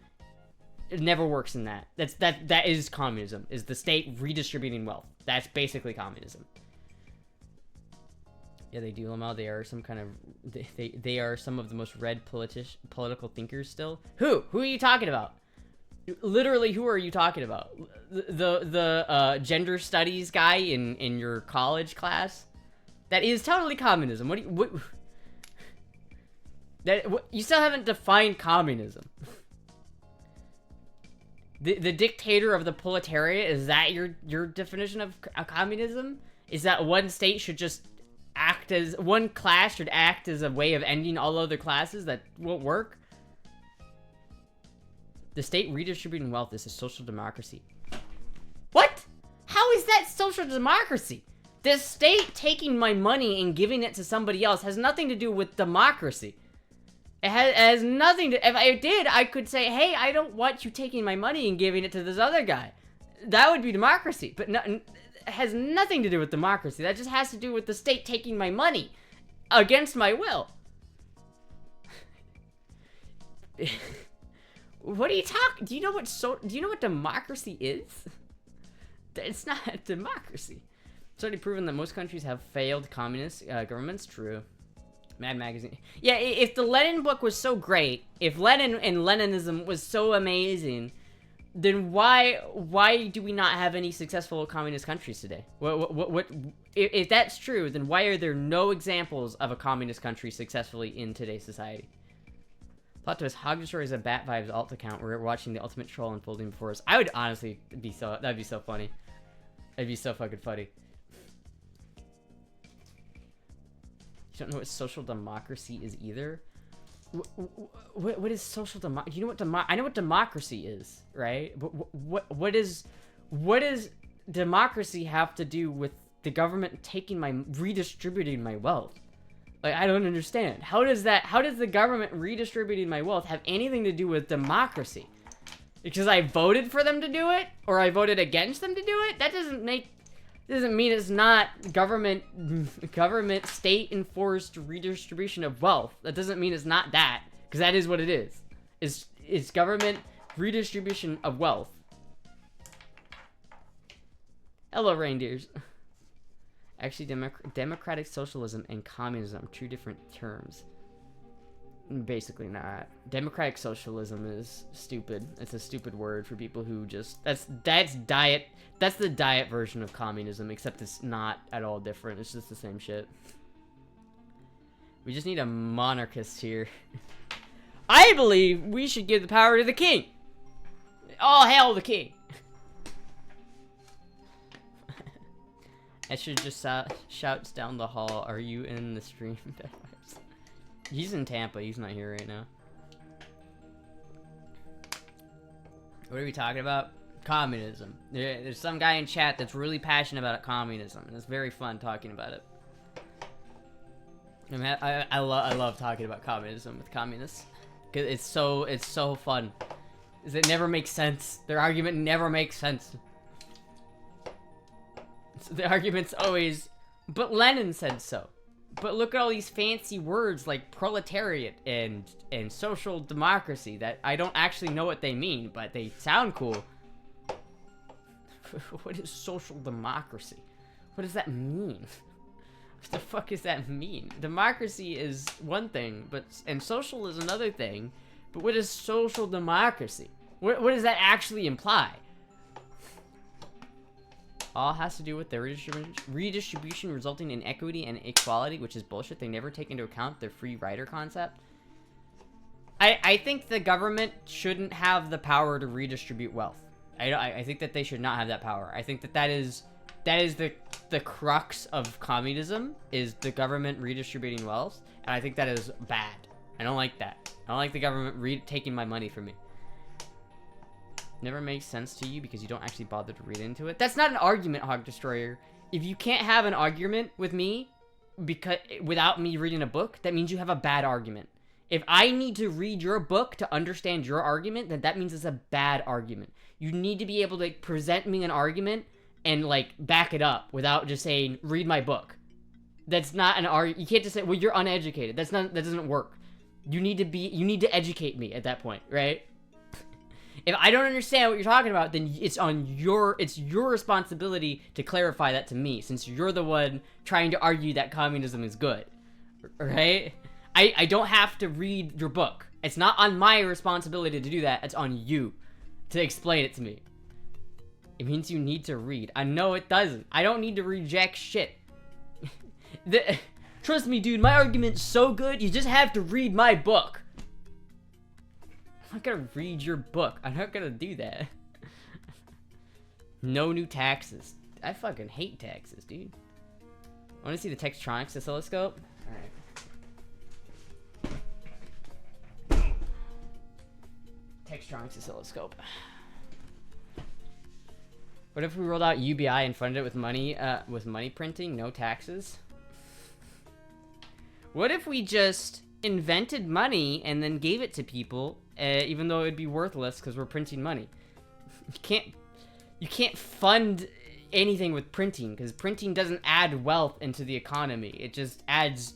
never works in that. That is communism, is the state redistributing wealth. That's basically communism. Yeah, they do, Lamau. They are some kind of... They are some of the most read political thinkers still. Who? Who are you talking about? Literally, who are you talking about? The gender studies guy in your college class? That is totally communism. You still haven't defined communism. The dictator of the proletariat, is that your definition of communism? Is that one state should just act as... One class should act as a way of ending all other classes that won't work? The state redistributing wealth is a social democracy. What? How is that social democracy? The state taking my money and giving it to somebody else has nothing to do with democracy. It has nothing to... If I did, I could say, hey, I don't want you taking my money and giving it to this other guy. That would be democracy. But no, it has nothing to do with democracy. That just has to do with the state taking my money against my will. What are you talking? Do you know what democracy is? It's not a democracy. It's already proven that most countries have failed communist governments. True. Mad Magazine. Yeah, if the Lenin book was so great, if Lenin and Leninism was so amazing, then why do we not have any successful communist countries today? If that's true, then why are there no examples of a communist country successfully in today's society? Plot twist: Hog Destroyer is a Bat Vibes alt account. We're watching the ultimate troll unfolding before us. I would honestly be so... That'd be so funny. That'd be so fucking funny. You don't know what social democracy is either? What is social democracy? You know what I know what democracy is, right? But what does democracy have to do with the government redistributing my wealth? Like, I don't understand. How does the government redistributing my wealth have anything to do with democracy? Because I voted for them to do it, or I voted against them to do it? That doesn't mean it's not government state enforced redistribution of wealth. That doesn't mean it's not that, because that is what it is. It's government redistribution of wealth. Hello, reindeers. Actually, democratic socialism and communism are two different terms. Basically not. Democratic socialism is stupid. It's a stupid word for people who just... That's diet... That's the diet version of communism, except it's not at all different. It's just the same shit. We just need a monarchist here. I believe we should give the power to the king. All hail the king. Esther just shouts down the hall, are you in the stream? He's in Tampa, he's not here right now. What are we talking about? Communism. There's some guy in chat that's really passionate about communism, and it's very fun talking about it. I mean, I love talking about communism with communists, cause it's so fun. Is it never makes sense. Their argument never makes sense. So the argument's always, but Lenin said so. But look at all these fancy words like proletariat and social democracy that I don't actually know what they mean, but they sound cool. What is social democracy? What does that mean? What the fuck does that mean? Democracy is one thing, and social is another thing. But what is social democracy? What does that actually imply? All has to do with the redistribution resulting in equity and equality, which is bullshit. They never take into account the free rider concept. I think the government shouldn't have the power to redistribute wealth. I think that they should not have that power. I think that is the crux of communism, is the government redistributing wealth, and I think that is bad. I don't like that. I don't like the government taking my money from me. Never makes sense to you because you don't actually bother to read into it. That's not an argument, Hog Destroyer. If you can't have an argument with me without me reading a book, that means you have a bad argument. If I need to read your book to understand your argument, then that means it's a bad argument. You need to be able to present me an argument and like back it up without just saying, read my book. That's not an argument. You can't just say, well, you're uneducated. That doesn't work. You need to educate me at that point, right? If I don't understand what you're talking about, then it's your responsibility to clarify that to me, since you're the one trying to argue that communism is good, right? I don't have to read your book. It's not on my responsibility to do that. It's on you to explain it to me. It means you need to read. I know it doesn't. I don't need to reject shit. Trust me, dude, my argument's so good, you just have to read my book. I'm not gonna read your book. I'm not gonna do that. No new taxes. I fucking hate taxes, dude. Wanna see the Textronics oscilloscope? Alright. Textronics oscilloscope. What if we rolled out UBI and funded it with money printing, no taxes? What if we just invented money and then gave it to people, even though it'd be worthless because we're printing money? You can't fund anything with printing, because printing doesn't add wealth into the economy. It just adds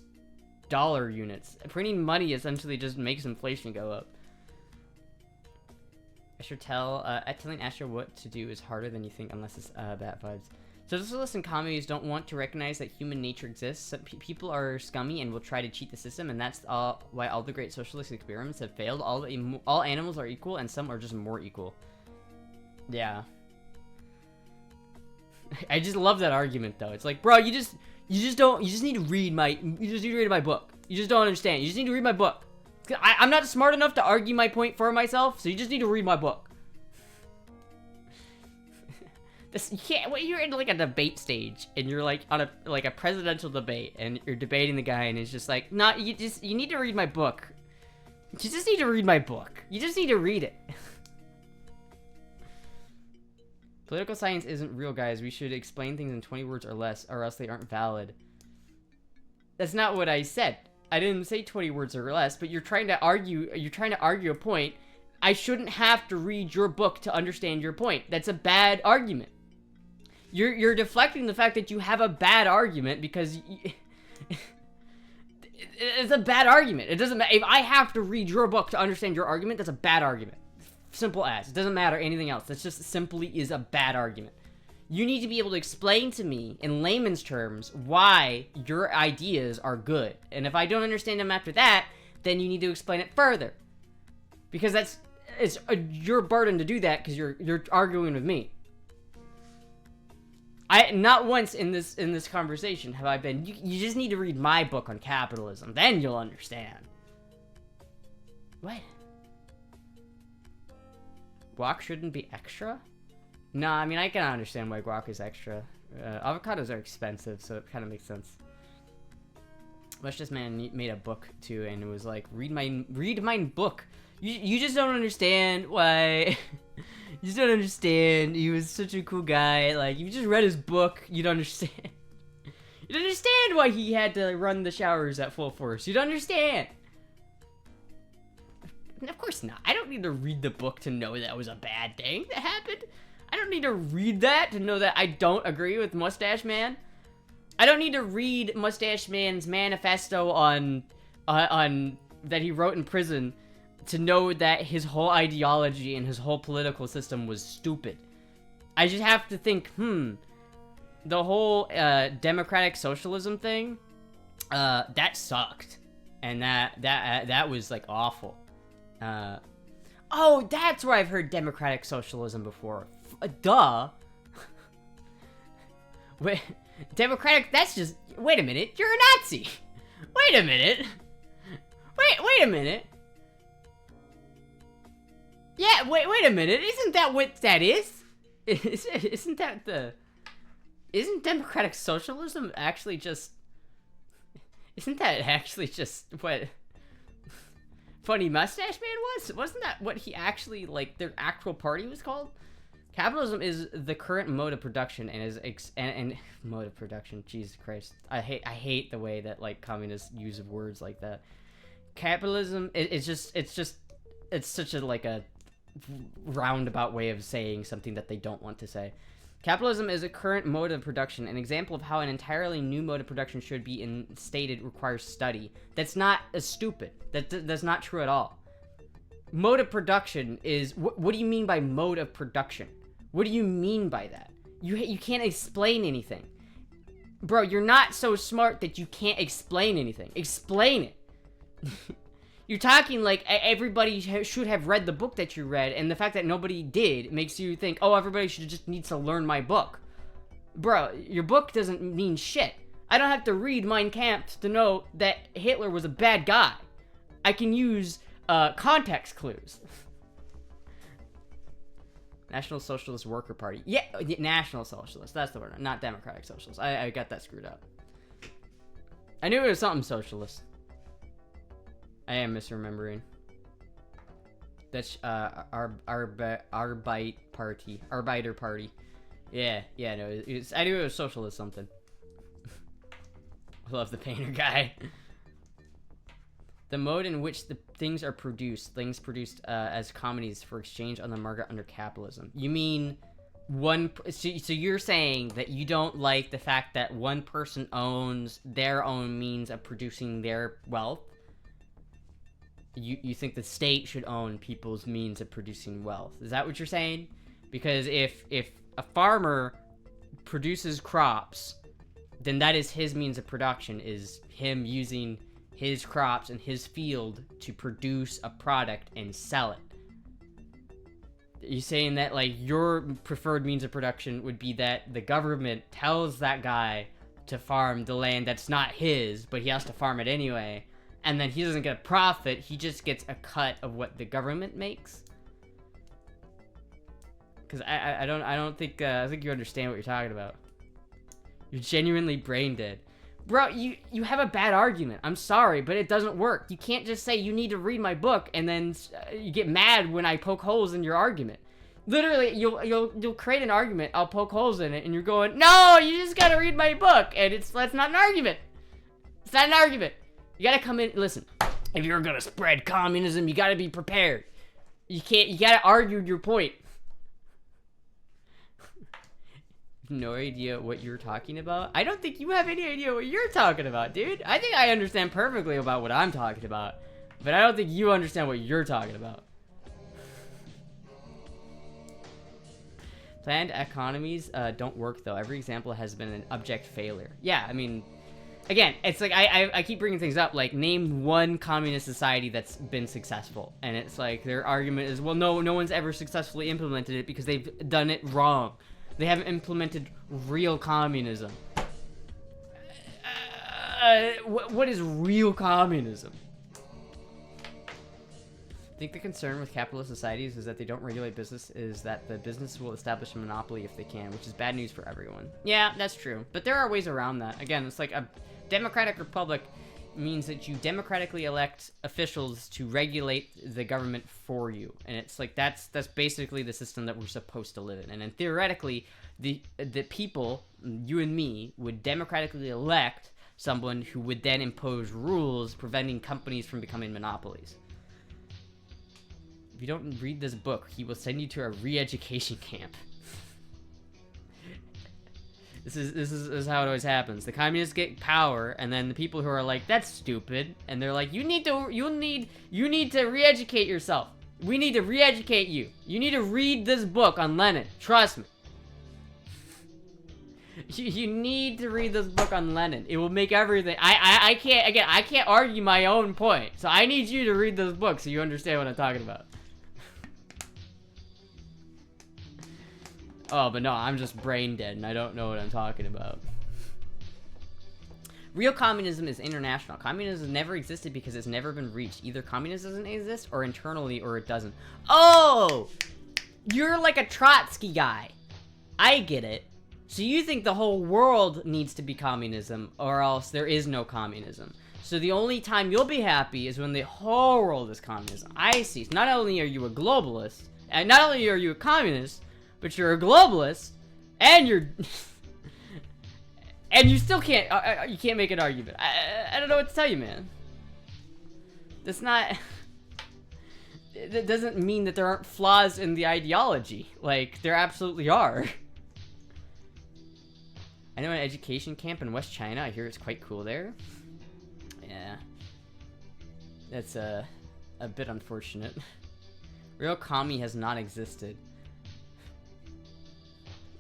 dollar units. Printing money essentially just makes inflation go up. I should telling Astra what to do is harder than you think, unless it's bad vibes. Socialists and communists don't want to recognize that human nature exists. Some people are scummy and will try to cheat the system, and that's why all the great socialist experiments have failed. All animals are equal, and some are just more equal. Yeah. I just love that argument, though. It's like, bro, you just need to read my book. You just don't understand. You just need to read my book. I'm not smart enough to argue my point for myself, so you just need to read my book. You can't. Well, you're in like a debate stage, and you're like on a presidential debate, and you're debating the guy, and it's just like, nah, you need to read my book. You just need to read my book. You just need to read it. Political science isn't real, guys. We should explain things in 20 words or less, or else they aren't valid. That's not what I said. I didn't say 20 words or less, but you're trying to argue a point. I shouldn't have to read your book to understand your point. That's a bad argument. You're deflecting the fact that you have a bad argument because it's a bad argument. It doesn't matter. If I have to read your book to understand your argument, that's a bad argument. Simple as. It doesn't matter anything else. That's just simply is a bad argument. You need to be able to explain to me in layman's terms why your ideas are good. And if I don't understand them after that, then you need to explain it further. Because it's your burden to do that because you're arguing with me. Not once in this conversation have I been, you just need to read my book on capitalism, then you'll understand. What? Guac shouldn't be extra? Nah, I mean, I can understand why guac is extra. Avocados are expensive, so it kind of makes sense. Let's just man made a book too, and it was like, read my book. You just don't understand why. You just don't understand. He was such a cool guy. Like, if you just read his book, you'd understand. You'd understand why he had to run the showers at full force. You'd understand. Of course not. I don't need to read the book to know that was a bad thing that happened. I don't need to read that to know that I don't agree with Mustache Man. I don't need to read Mustache Man's manifesto on that he wrote in prison to know that his whole ideology and his whole political system was stupid. I just have to think, the whole democratic socialism thing, that sucked, and that was like awful. Oh, that's where I've heard democratic socialism before. Duh. Wait, democratic, that's just, wait a minute, you're a Nazi. Wait a minute. Wait a minute. Yeah, wait a minute, isn't that what that is? Isn't democratic socialism actually just, isn't that actually just what Funny Mustache Man was? Wasn't that what he actually, like, their actual party was called? Capitalism is the current mode of production and is mode of production. Jesus Christ, I hate the way that like communists use words like that. Capitalism it's such a like a roundabout way of saying something that they don't want to say. Capitalism is a current mode of production. An example of how an entirely new mode of production should be instated requires study. That's not stupid. That's not true at all. Mode of production is... What do you mean by mode of production? What do you mean by that? You can't explain anything. Bro, you're not so smart that you can't explain anything. Explain it. You're talking like everybody should have read the book that you read, and the fact that nobody did makes you think, oh, everybody should just needs to learn my book. Bro, your book doesn't mean shit. I don't have to read Mein Kampf to know that Hitler was a bad guy. I can use context clues. National Socialist Worker Party. Yeah, National Socialist. That's the word. Not Democratic Socialist. I got that screwed up. I knew it was something socialist. I am misremembering. That's Arbeit Party. Arbeiter Party. Yeah, no, I knew it was socialist something. I love the painter guy. The mode in which the things produced as commodities for exchange on the market under capitalism. You mean so you're saying that you don't like the fact that one person owns their own means of producing their wealth? You think the state should own people's means of producing wealth. Is that what you're saying? Because if a farmer produces crops, then that is his means of production, is him using his crops and his field to produce a product and sell it. You're saying that, like, your preferred means of production would be that the government tells that guy to farm the land that's not his, but he has to farm it anyway, and then he doesn't get a profit, he just gets a cut of what the government makes? Because I don't think, I think you understand what you're talking about. You're genuinely brain dead. Bro, you have a bad argument. I'm sorry, but it doesn't work. You can't just say you need to read my book and then you get mad when I poke holes in your argument. Literally, you'll create an argument, I'll poke holes in it, and you're going, no, you just gotta read my book, and that's not an argument. It's not an argument. You gotta come in, listen, if you're gonna spread communism, you gotta be prepared. You gotta argue your point. No idea what you're talking about? I don't think you have any idea what you're talking about, dude. I think I understand perfectly about what I'm talking about, but I don't think you understand what you're talking about. Planned economies don't work, though. Every example has been an abject failure. Yeah, I mean, again, it's like I keep bringing things up, like, name one communist society that's been successful, and it's like their argument is, well, no one's ever successfully implemented it because they've done it wrong. They haven't implemented real communism. What is real communism? I think the concern with capitalist societies is that they don't regulate business, is that the business will establish a monopoly if they can, which is bad news for everyone. Yeah, that's true. But there are ways around that. Again, it's like a democratic republic. means that you democratically elect officials to regulate the government for you, and it's like that's basically the system that we're supposed to live in. And then theoretically, the people, you and me, would democratically elect someone who would then impose rules preventing companies from becoming monopolies. If you don't read this book, he will send you to a re-education camp. This is how it always happens. The communists get power, and then the people who are like, that's stupid, and they're like, you need to re-educate yourself. We need to re-educate you. You need to read this book on Lenin. Trust me. You need to read this book on Lenin. It will make everything. I can't argue my own point. So I need you to read this book so you understand what I'm talking about. Oh, but no, I'm just brain dead and I don't know what I'm talking about. Real communism is international. Communism never existed because it's never been reached. Either communism doesn't exist, or internally, or it doesn't. Oh! You're like a Trotsky guy. I get it. So you think the whole world needs to be communism, or else there is no communism. So the only time you'll be happy is when the whole world is communism. I see. So not only are you a globalist, and not only are you a communist, but you're a globalist, and you're... and you still can't... you can't make an argument. I don't know what to tell you, man. That's not... That doesn't mean that there aren't flaws in the ideology. Like, there absolutely are. I know an education camp in West China. I hear it's quite cool there. Yeah. That's a bit unfortunate. Real commie has not existed.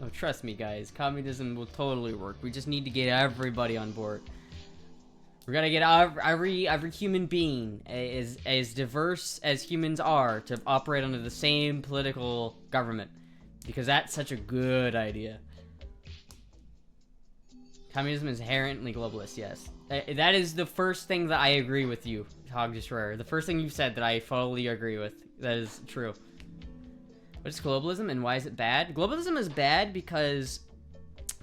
Oh, trust me, guys. Communism will totally work. We just need to get everybody on board. We gotta get every human being as diverse as humans are to operate under the same political government. Because that's such a good idea. Communism is inherently globalist, yes. That is the first thing that I agree with you, Hog Destroyer. The first thing you've said that I fully agree with. That is true. What is globalism and why is it bad? Globalism is bad because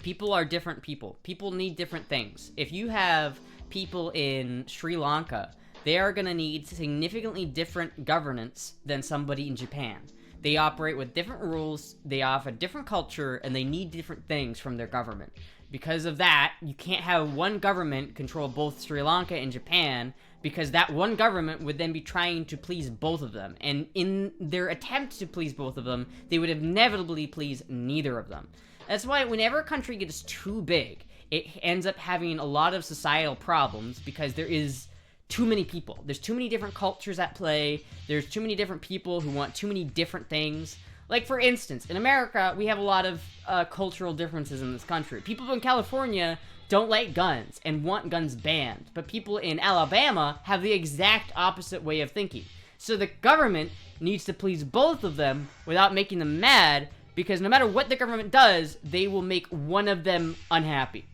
people are different people. People need different things. If you have people in Sri Lanka, they are going to need significantly different governance than somebody in Japan. They operate with different rules, they have a different culture, and they need different things from their government. Because of that, you can't have one government control both Sri Lanka and Japan, because that one government would then be trying to please both of them. And in their attempt to please both of them, they would inevitably please neither of them. That's why whenever a country gets too big, it ends up having a lot of societal problems, because there is too many people. There's too many different cultures at play. There's too many different people who want too many different things. Like, for instance, in America, we have a lot of cultural differences in this country. People in California don't like guns and want guns banned. But people in Alabama have the exact opposite way of thinking. So the government needs to please both of them without making them mad, because no matter what the government does, they will make one of them unhappy.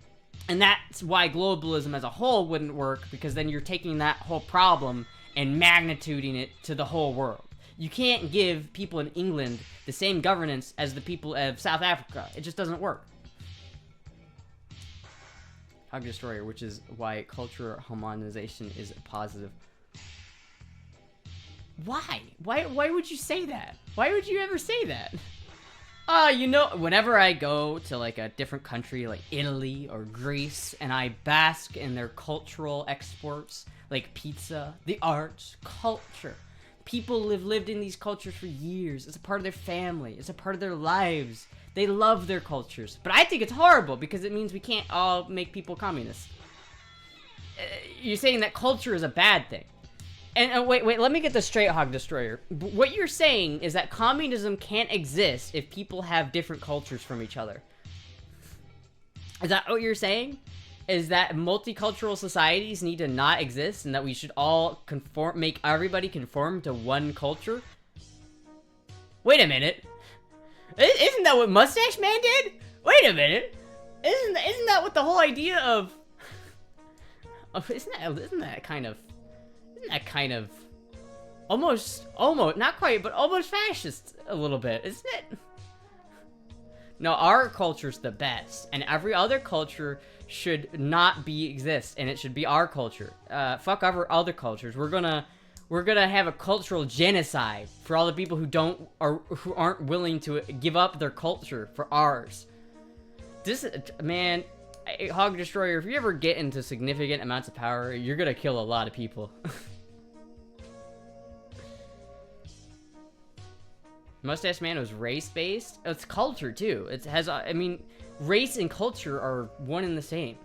And that's why globalism as a whole wouldn't work, because then you're taking that whole problem and magnituding it to the whole world. You can't give people in England the same governance as the people of South Africa. It just doesn't work. Hog Destroyer, which is why cultural homogenization is positive. Why? Why would you say that? Why would you ever say that? You know, whenever I go to, like, a different country, like Italy or Greece, and I bask in their cultural exports, like pizza, the arts, culture. People have lived in these cultures for years. It's a part of their family. It's a part of their lives. They love their cultures. But I think it's horrible, because it means we can't all make people communists. You're saying that culture is a bad thing. And wait, let me get this straight, Hog Destroyer. What you're saying is that communism can't exist if people have different cultures from each other. Is that what you're saying? Is that multicultural societies need to not exist, and that we should all make everybody conform to one culture? Wait a minute. Isn't that what Mustache Man did? Wait a minute. Isn't that what the whole idea of... Isn't that kind of almost not quite, but almost fascist a little bit, isn't it? No, our culture's the best, and every other culture should not exist, and it should be our culture. Fuck other cultures. We're gonna have a cultural genocide for all the people who aren't willing to give up their culture for ours. This, man, Hog Destroyer, if you ever get into significant amounts of power, you're gonna kill a lot of people. Mustache Man was race-based. It's culture, too. It has, I mean, race and culture are one and the same.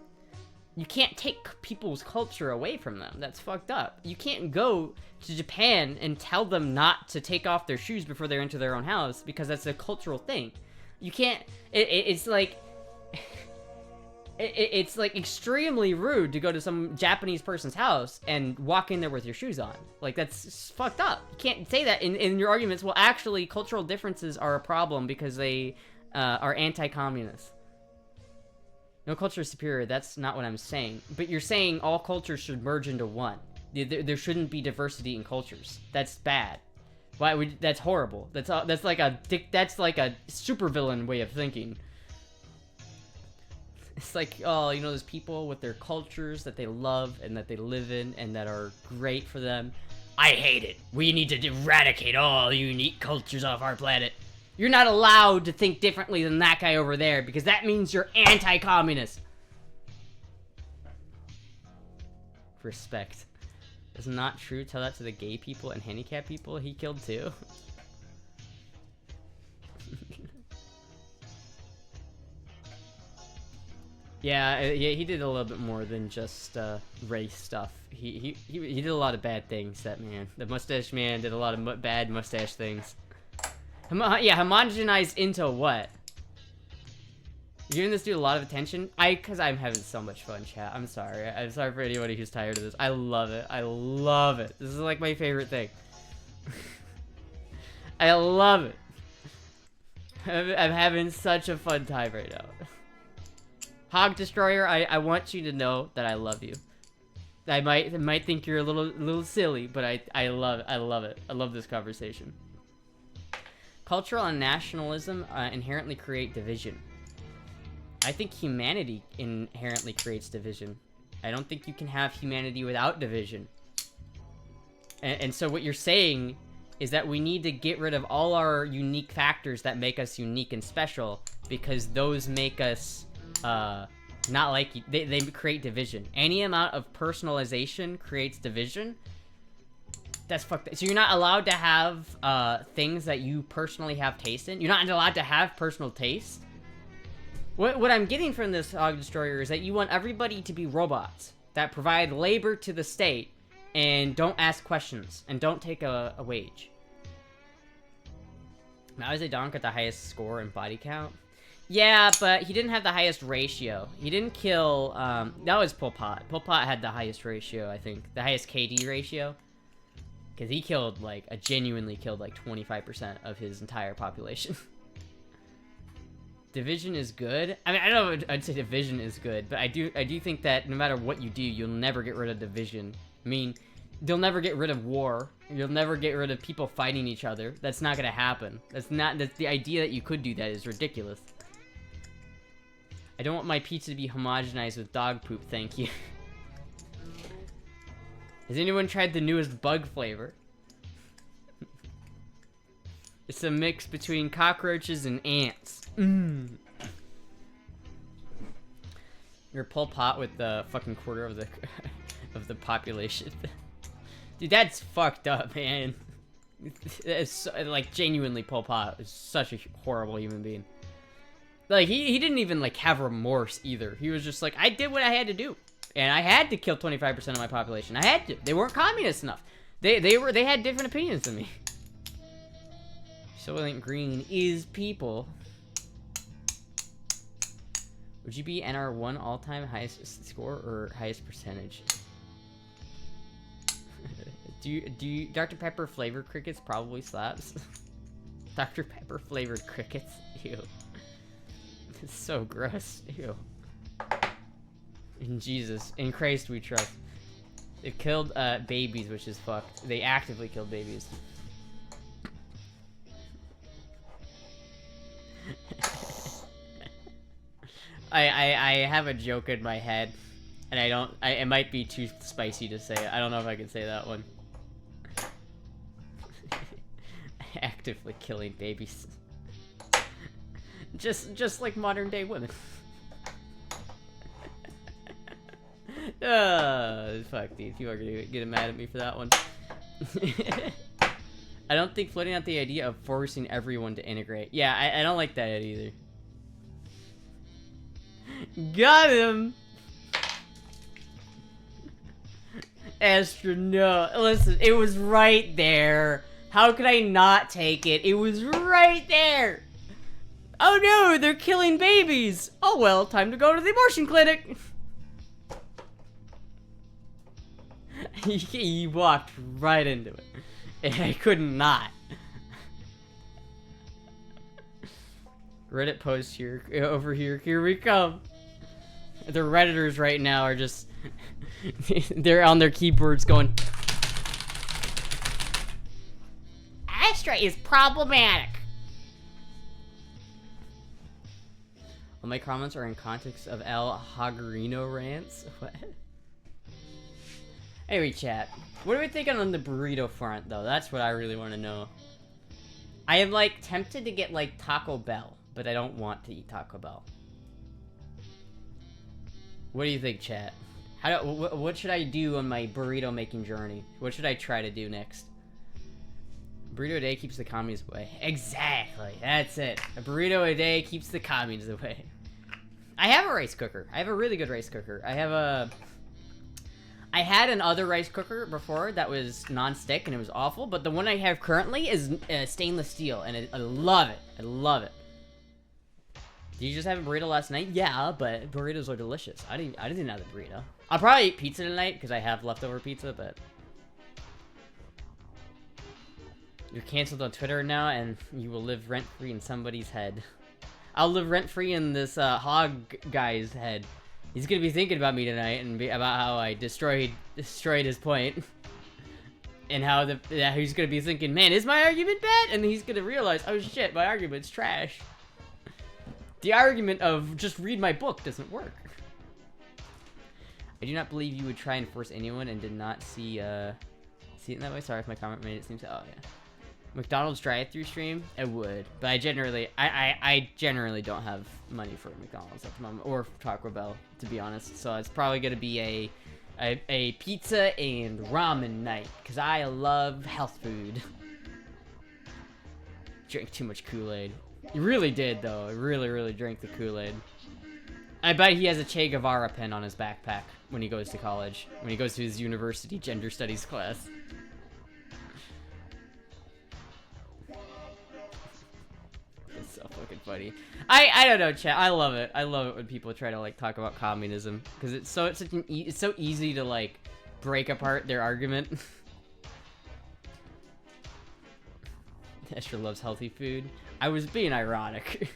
You can't take people's culture away from them. That's fucked up. You can't go to Japan and tell them not to take off their shoes before they enter their own house because that's a cultural thing. You can't, it's like... It's like extremely rude to go to some Japanese person's house and walk in there with your shoes on. Like, that's fucked up. You can't say that in your arguments. Well, actually, cultural differences are a problem because they are anti-communist. No culture is superior. That's not what I'm saying. But you're saying all cultures should merge into one. There shouldn't be diversity in cultures. That's bad. Why would that's horrible. That's like a supervillain way of thinking. It's like, oh, you know, there's people with their cultures that they love and that they live in and that are great for them. I hate it. We need to eradicate all unique cultures off our planet. You're not allowed to think differently than that guy over there because that means you're anti-communist. Respect. It's not true. Tell that to the gay people and handicapped people he killed too. Yeah, he did a little bit more than just race stuff. He did a lot of bad things, that man. The Mustache Man did a lot of bad mustache things. Yeah, homogenized into what? You're giving this dude a lot of attention? Cause I'm having so much fun, chat. I'm sorry. I'm sorry for anybody who's tired of this. I love it. I love it. This is like my favorite thing. I love it. I'm having such a fun time right now. Hog Destroyer, I want you to know that I love you. I might think you're a little silly, but I love it. I love it. I love this conversation. Cultural and nationalism inherently create division. I think humanity inherently creates division. I don't think you can have humanity without division. And so what you're saying is that we need to get rid of all our unique factors that make us unique and special because those make us not like they create division. Any amount of personalization creates division. That's fucked up. So you're not allowed to have things that you personally have taste in. You're not allowed to have personal taste. What I'm getting from this Hog Destroyer is that you want everybody to be robots that provide labor to the state and don't ask questions and don't take a wage. Mao Zedong got the highest score in body count. Yeah, but he didn't have the highest ratio. He didn't kill, that was Pol Pot. Pol Pot had the highest ratio, I think. The highest KD ratio. Because he killed, like, genuinely killed, like, 25% of his entire population. Division is good. I mean, I don't know if I'd say division is good, but I do think that no matter what you do, you'll never get rid of division. I mean, they'll never get rid of war. You'll never get rid of people fighting each other. That's not gonna happen. That's the idea that you could do that is ridiculous. I don't want my pizza to be homogenized with dog poop, thank you. Has anyone tried the newest bug flavor? It's a mix between cockroaches and ants. You're Pol Pot with the fucking quarter of the of the population. Dude, that's fucked up, man. It's like genuinely Pol Pot is such a horrible human being. Like he didn't even like have remorse either. He was just like, I did what I had to do, and I had to kill 25% of my population. I had to. They weren't communist enough. They had different opinions than me. Soylent Green is people. Would you be NR1 all-time highest score or highest percentage? do you Dr. Pepper flavored crickets probably slaps? Dr. Pepper flavored crickets? Ew. It's so gross. Ew. In Jesus. In Christ we trust. It killed babies, which is fucked. They actively killed babies. I have a joke in my head, and it might be too spicy to say. I don't know if I can say that one. Actively killing babies. Just like modern day women. Fuck, dude. People are gonna get mad at me for that one. I don't think floating out the idea of forcing everyone to integrate. Yeah, I don't like that either. Got him! Astra, no. Listen, it was right there. How could I not take it? It was right there! Oh no, they're killing babies! Oh well, time to go to the abortion clinic! He walked right into it. And I could not. Reddit post here, over here, here we come. The Redditors right now are just, they're on their keyboards going, Astra is problematic. All my comments are in context of El Hagarino rants. What? Anyway, chat. What are we thinking on the burrito front, though? That's what I really want to know. I am, like, tempted to get, like, Taco Bell, but I don't want to eat Taco Bell. What do you think, chat? What should I do on my burrito making journey? What should I try to do next? Burrito a day keeps the commies away. Exactly. That's it. A burrito a day keeps the commies away. I have a rice cooker. I have a really good rice cooker. I had another rice cooker before that was non-stick and it was awful, but the one I have currently is stainless steel and I love it. I love it. Did you just have a burrito last night? Yeah, but burritos are delicious. I didn't have a burrito. I'll probably eat pizza tonight because I have leftover pizza, but you're canceled on Twitter now and you will live rent-free in somebody's head. I'll live rent-free in this hog guy's head. He's gonna be thinking about me tonight and about how I destroyed his point, and how he's gonna be thinking, man, is my argument bad? And he's gonna realize, oh shit, my argument's trash. The argument of just read my book doesn't work. I do not believe you would try and force anyone and did not see it in that way. Sorry if my comment made it seem so. Oh yeah. McDonald's drive-through stream? I would, but I generally don't have money for McDonald's at the moment, or Taco Bell, to be honest. So it's probably gonna be a pizza and ramen night, cause I love health food. Drank too much Kool-Aid. You really did, though. I really drank the Kool-Aid. I bet he has a Che Guevara pin on his backpack when he goes to college, when he goes to his university gender studies class. So fucking funny. I don't know, chat. I love it. I love it when people try to like talk about communism because it's so easy to like break apart their argument. Esther loves healthy food. I was being ironic.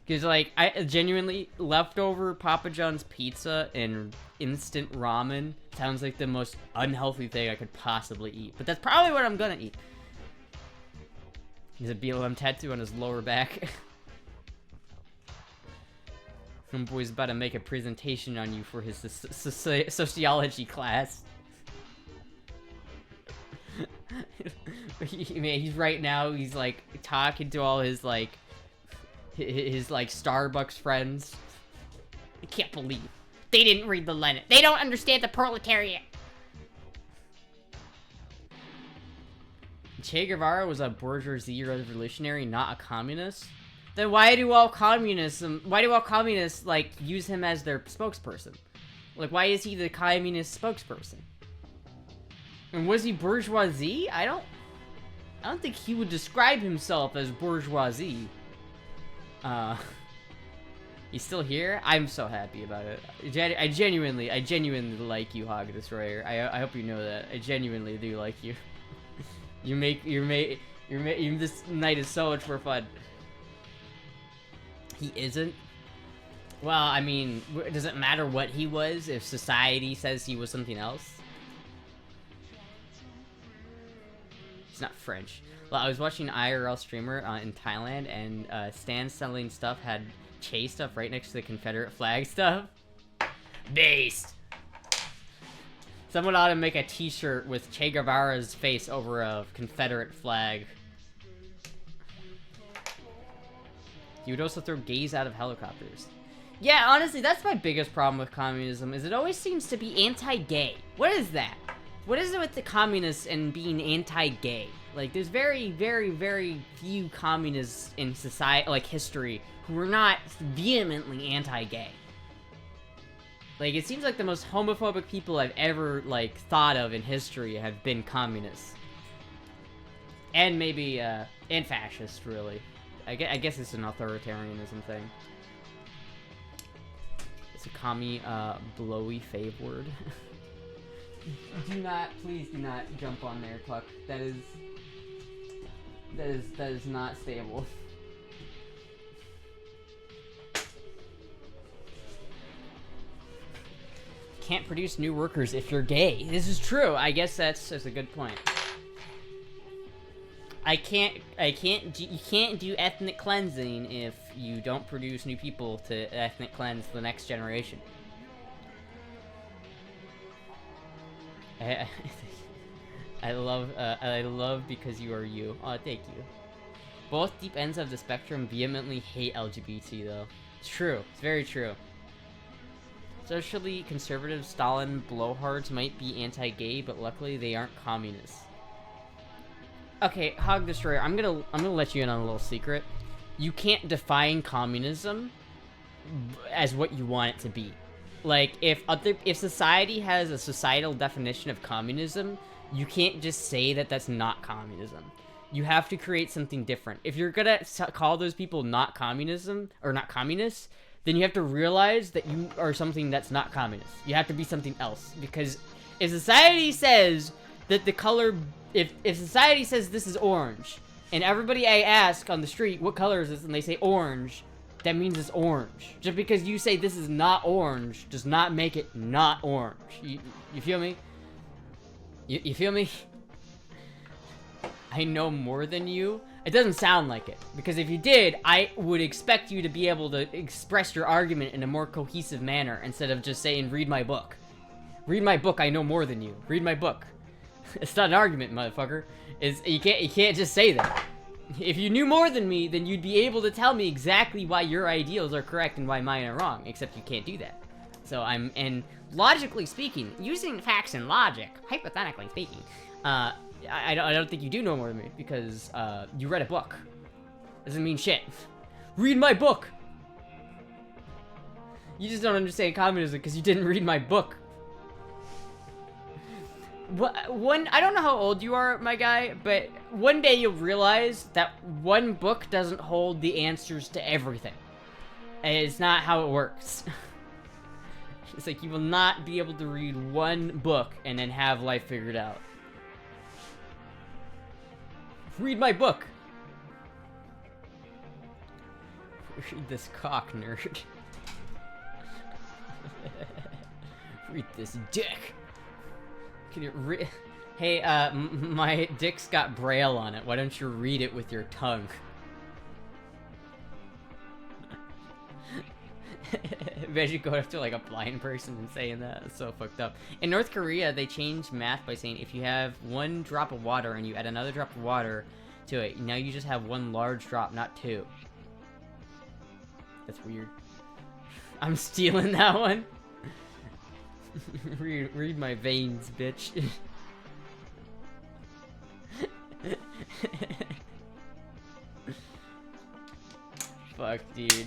Because like I genuinely leftover Papa John's pizza and instant ramen sounds like the most unhealthy thing I could possibly eat. But that's probably what I'm gonna eat. He has a BLM tattoo on his lower back. Femboy's about to make a presentation on you for his sociology class. Man, he's right now, he's like talking to all his like Starbucks friends. I can't believe they didn't read the Lenin. They don't understand the proletariat. Che Guevara was a bourgeoisie revolutionary, not a communist. Then why do all communists like use him as their spokesperson? Like, why is he the communist spokesperson? And was he bourgeoisie? I don't think he would describe himself as bourgeoisie. He's still here? I'm so happy about it. I genuinely like you, Hog Destroyer. I hope you know that. I genuinely do like you. This night is so much more fun. He isn't? Well, I mean, does it matter what he was if society says he was something else? He's not French. Well, I was watching an IRL streamer in Thailand, and Stan selling stuff had Che stuff right next to the Confederate flag stuff. Based. Someone ought to make a t-shirt with Che Guevara's face over a Confederate flag. You would also throw gays out of helicopters. Yeah, honestly, that's my biggest problem with communism, is it always seems to be anti-gay. What is that? What is it with the communists and being anti-gay? Like, there's very, very, very few communists in society, like, history, who are not vehemently anti-gay. Like, it seems like the most homophobic people I've ever, like, thought of in history have been communists. And maybe, and fascist, really. I guess it's an authoritarianism thing. It's a commie, blowy fave word. Please do not jump on there, Puck. That is not stable. Can't produce new workers if you're gay. This is true. I guess that's a good point. You can't do ethnic cleansing if you don't produce new people to ethnic cleanse the next generation. I love because you are you. Oh, thank you. Both deep ends of the spectrum vehemently hate LGBT, though. It's true. It's very true. Socially conservative Stalin blowhards might be anti-gay, but luckily they aren't communists. Okay, Hog Destroyer, I'm gonna let you in on a little secret. You can't define communism as what you want it to be. Like, if society has a societal definition of communism, you can't just say that that's not communism. You have to create something different. If you're gonna call those people not communism, or not communists, then you have to realize that you are something that's not communist. You have to be something else. Because if society says that the color... If society says this is orange, and everybody I ask on the street, what color is this, and they say orange, that means it's orange. Just because you say this is not orange does not make it not orange. You feel me? You feel me? I know more than you. It doesn't sound like it. Because if you did, I would expect you to be able to express your argument in a more cohesive manner instead of just saying, read my book. Read my book, I know more than you. Read my book. It's not an argument, motherfucker. You can't just say that. If you knew more than me, then you'd be able to tell me exactly why your ideals are correct and why mine are wrong. Except you can't do that. So and logically speaking, using facts and logic, hypothetically speaking, I don't think you do know more than me because you read a book. Doesn't mean shit. Read my book. You just don't understand communism because you didn't read my book. I don't know how old you are, my guy, but one day you'll realize that one book doesn't hold the answers to everything. It's not how it works. It's like you will not be able to read one book and then have life figured out. Read my book. Read this cock, nerd. Read this dick. Can you read? Hey, my dick's got braille on it. Why don't you read it with your tongue? Imagine going up to like a blind person and saying that. It's so fucked up. In North Korea, they changed math by saying if you have one drop of water and you add another drop of water to it, now you just have one large drop, not two. That's weird. I'm stealing that one. read my veins, bitch. Fuck, dude.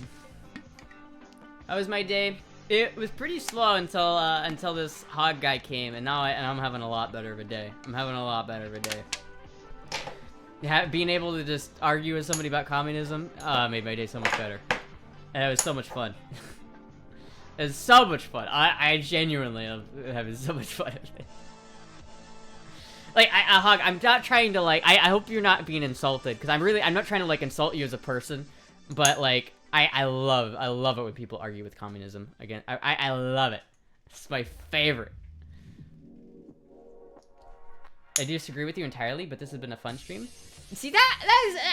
How was my day? It was pretty slow until this hog guy came, and now I'm having a lot better of a day. I'm having a lot better of a day. Being able to just argue with somebody about communism made my day so much better. And it was so much fun. It was so much fun. I genuinely am having so much fun. Like, Hog, I'm not trying to, like, I hope you're not being insulted, because I'm not trying to, like, insult you as a person, but, like, I love it when people argue with communism. Again, I love it. It's my favorite. I disagree with you entirely, but this has been a fun stream. See,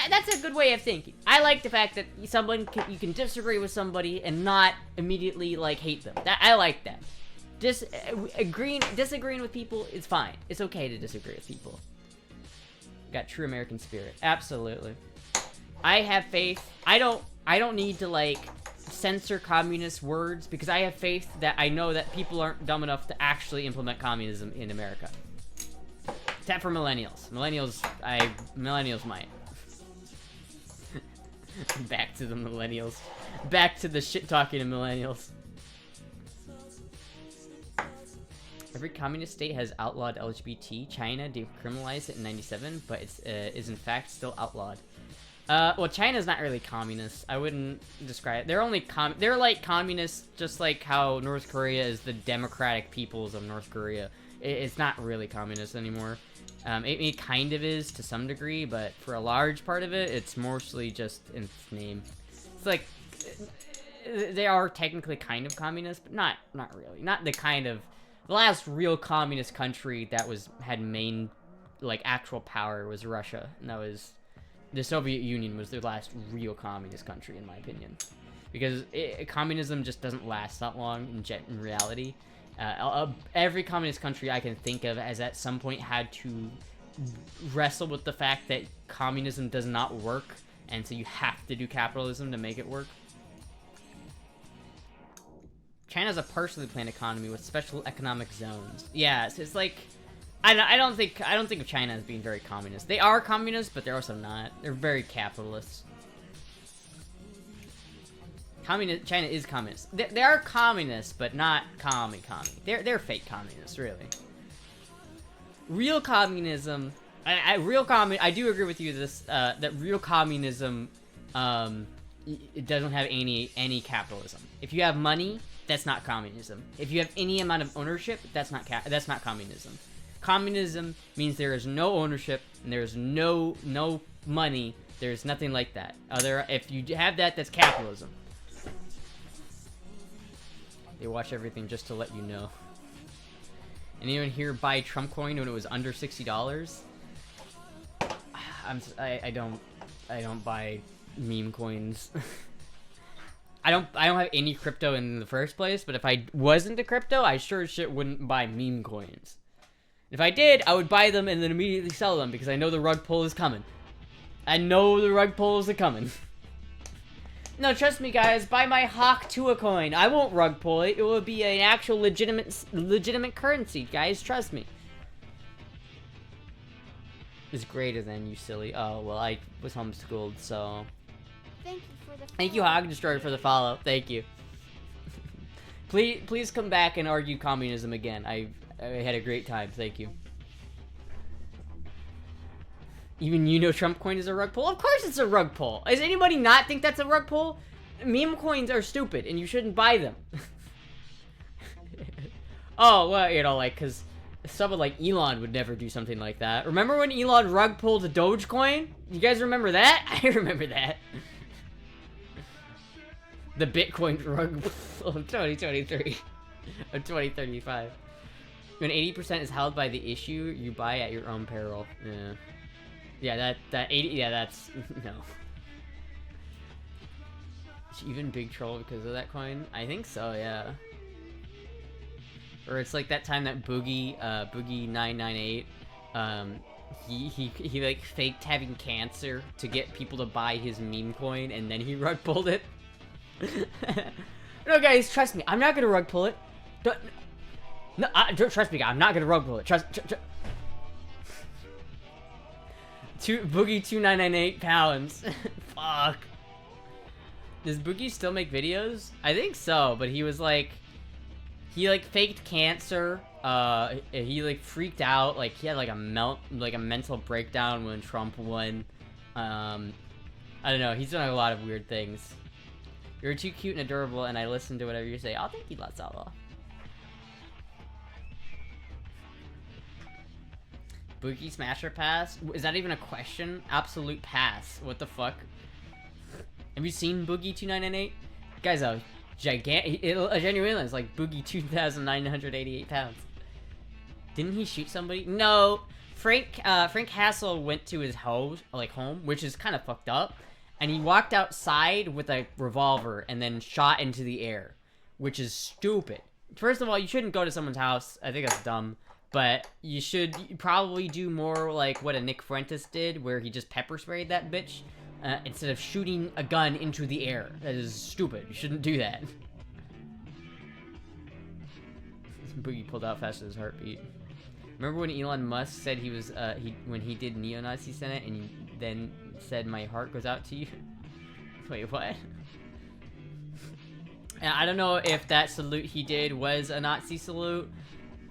that's a good way of thinking. I like the fact that you can disagree with somebody and not immediately like hate them. I like that. Disagreeing with people is fine. It's okay to disagree with people. Got true American spirit. Absolutely. I have faith. I don't need to like censor communist words because I have faith that I know that people aren't dumb enough to actually implement communism in America. Except for millennials. Millennials might. Back to the millennials. Back to the shit talking of millennials. Every communist state has outlawed LGBT. China decriminalized it in 97, but it is in fact still outlawed. Well, China's not really communist. I wouldn't describe it. They're like communists, just like how North Korea is the democratic peoples of North Korea. It's not really communist anymore. It kind of is to some degree, but for a large part of it, it's mostly just in its name. It's like they are technically kind of communist, but not really. Not the kind of the last real communist country that had main like actual power was Russia, and that was the Soviet Union was the last real communist country in my opinion, because communism just doesn't last that long in reality. Every communist country I can think of has at some point had to wrestle with the fact that communism does not work, and so you have to do capitalism to make it work. China's a partially planned economy with special economic zones. Yeah, so it's like I don't think of China as being very communist. They are communist, but they're also not. They're very capitalist. China is communist. They are communists, but not commie. They're fake communists, really. Real communism, I do agree with you that real communism, it doesn't have any capitalism. If you have money, that's not communism. If you have any amount of ownership, that's not communism. Communism means there is no ownership and there is no money. There's nothing like that. If you have that, that's capitalism. They watch everything just to let you know. Anyone here buy Trump coin when it was under $60? I don't buy meme coins. I don't have any crypto in the first place, but if I was into crypto, I sure as shit wouldn't buy meme coins. If I did, I would buy them and then immediately sell them because I know the rug pull is coming. I know the rug pulls are coming. No, trust me, guys. Buy my Hawk Tua coin. I won't rug pull it. It will be an actual legitimate currency, guys. Trust me. It's greater than you, silly. Oh well, I was homeschooled, so. Thank you for the. Thank you, Hog Destroyer, for the follow. Thank you. Please come back and argue communism again. I had a great time. Thank you. Even you know Trump coin is a rug pull? Of course it's a rug pull. Does anybody not think that's a rug pull? Meme coins are stupid and you shouldn't buy them. Oh, well, you know, like, because someone like Elon would never do something like that. Remember when Elon rug pulled a Dogecoin? You guys remember that? I remember that. The Bitcoin rug pull of 2023. Or 2035. When 80% is held by the issue, you buy at your own peril. Yeah. Yeah, that 80, yeah, that's, no. Is she even big troll because of that coin? I think so, yeah. Or it's like that time that Boogie 998, he like faked having cancer to get people to buy his meme coin, and then he rug pulled it. No, guys, trust me, I'm not gonna rug pull it. Trust me, guys, I'm not gonna rug pull it. Trust. Boogie 2998 pounds. Fuck. Does Boogie still make videos? I think so, but he was like, he like faked cancer. He like freaked out. Like he had like a mental breakdown when Trump won. I don't know. He's done a lot of weird things. You're too cute and adorable, and I listen to whatever you say. I'll thank you, lots, Allah. Boogie Smasher Pass? Is that even a question? Absolute pass. What the fuck? Have you seen Boogie 2998? Guy's a gigantic. A genuine is like Boogie 2,988 pounds. Didn't he shoot somebody? No. Frank Castle went to his home, which is kind of fucked up, and he walked outside with a revolver and then shot into the air, which is stupid. First of all, you shouldn't go to someone's house. I think that's dumb. But you should probably do more like what a Nick Fuentes did, where he just pepper sprayed that bitch instead of shooting a gun into the air. That is stupid. You shouldn't do that. Boogie pulled out fast as his heartbeat. Remember when Elon Musk said he was when he did Neo-Nazi Senate and he then said my heart goes out to you? Wait, what? And I don't know if that salute he did was a Nazi salute,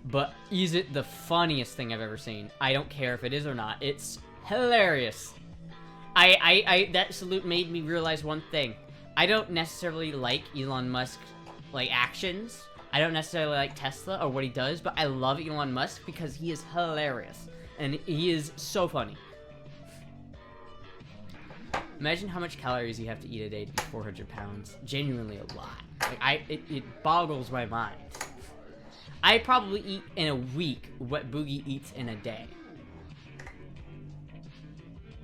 but is it the funniest thing I've ever seen? I don't care if it is or not. It's hilarious. That salute made me realize one thing. I don't necessarily like Elon Musk's actions. I don't necessarily like Tesla or what he does, but I love Elon Musk because he is hilarious and he is so funny. Imagine how much calories you have to eat a day to be 400 pounds. Genuinely a lot. It boggles my mind. I probably eat in a week what Boogie eats in a day.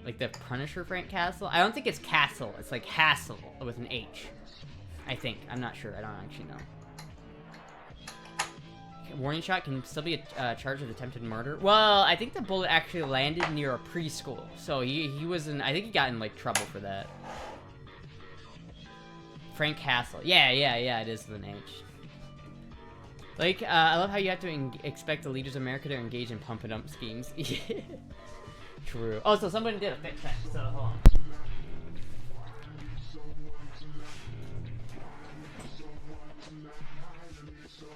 Like the Punisher Frank Castle? I don't think it's Castle. It's like Hassle with an H. I think. I'm not sure. I don't actually know. Warning shot can still be charged with attempted murder. Well, I think the bullet actually landed near a preschool. So he was in... I think he got in trouble for that. Frank Castle. Yeah, it is with an H. I love how you have to expect the leaders of America to engage in pump and dump schemes. True. Oh, so somebody did a fit check, so hold on.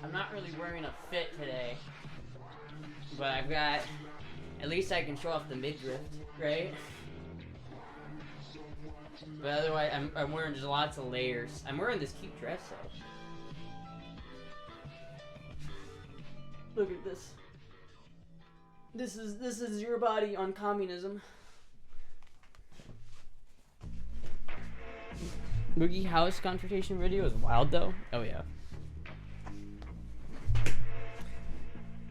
I'm not really wearing a fit today, but I've got... At least I can show off the midriff, right? But otherwise, I'm wearing just lots of layers. I'm wearing this cute dress, though. Look at this. This is your body on communism. Boogie House confrontation video is wild though. Oh yeah.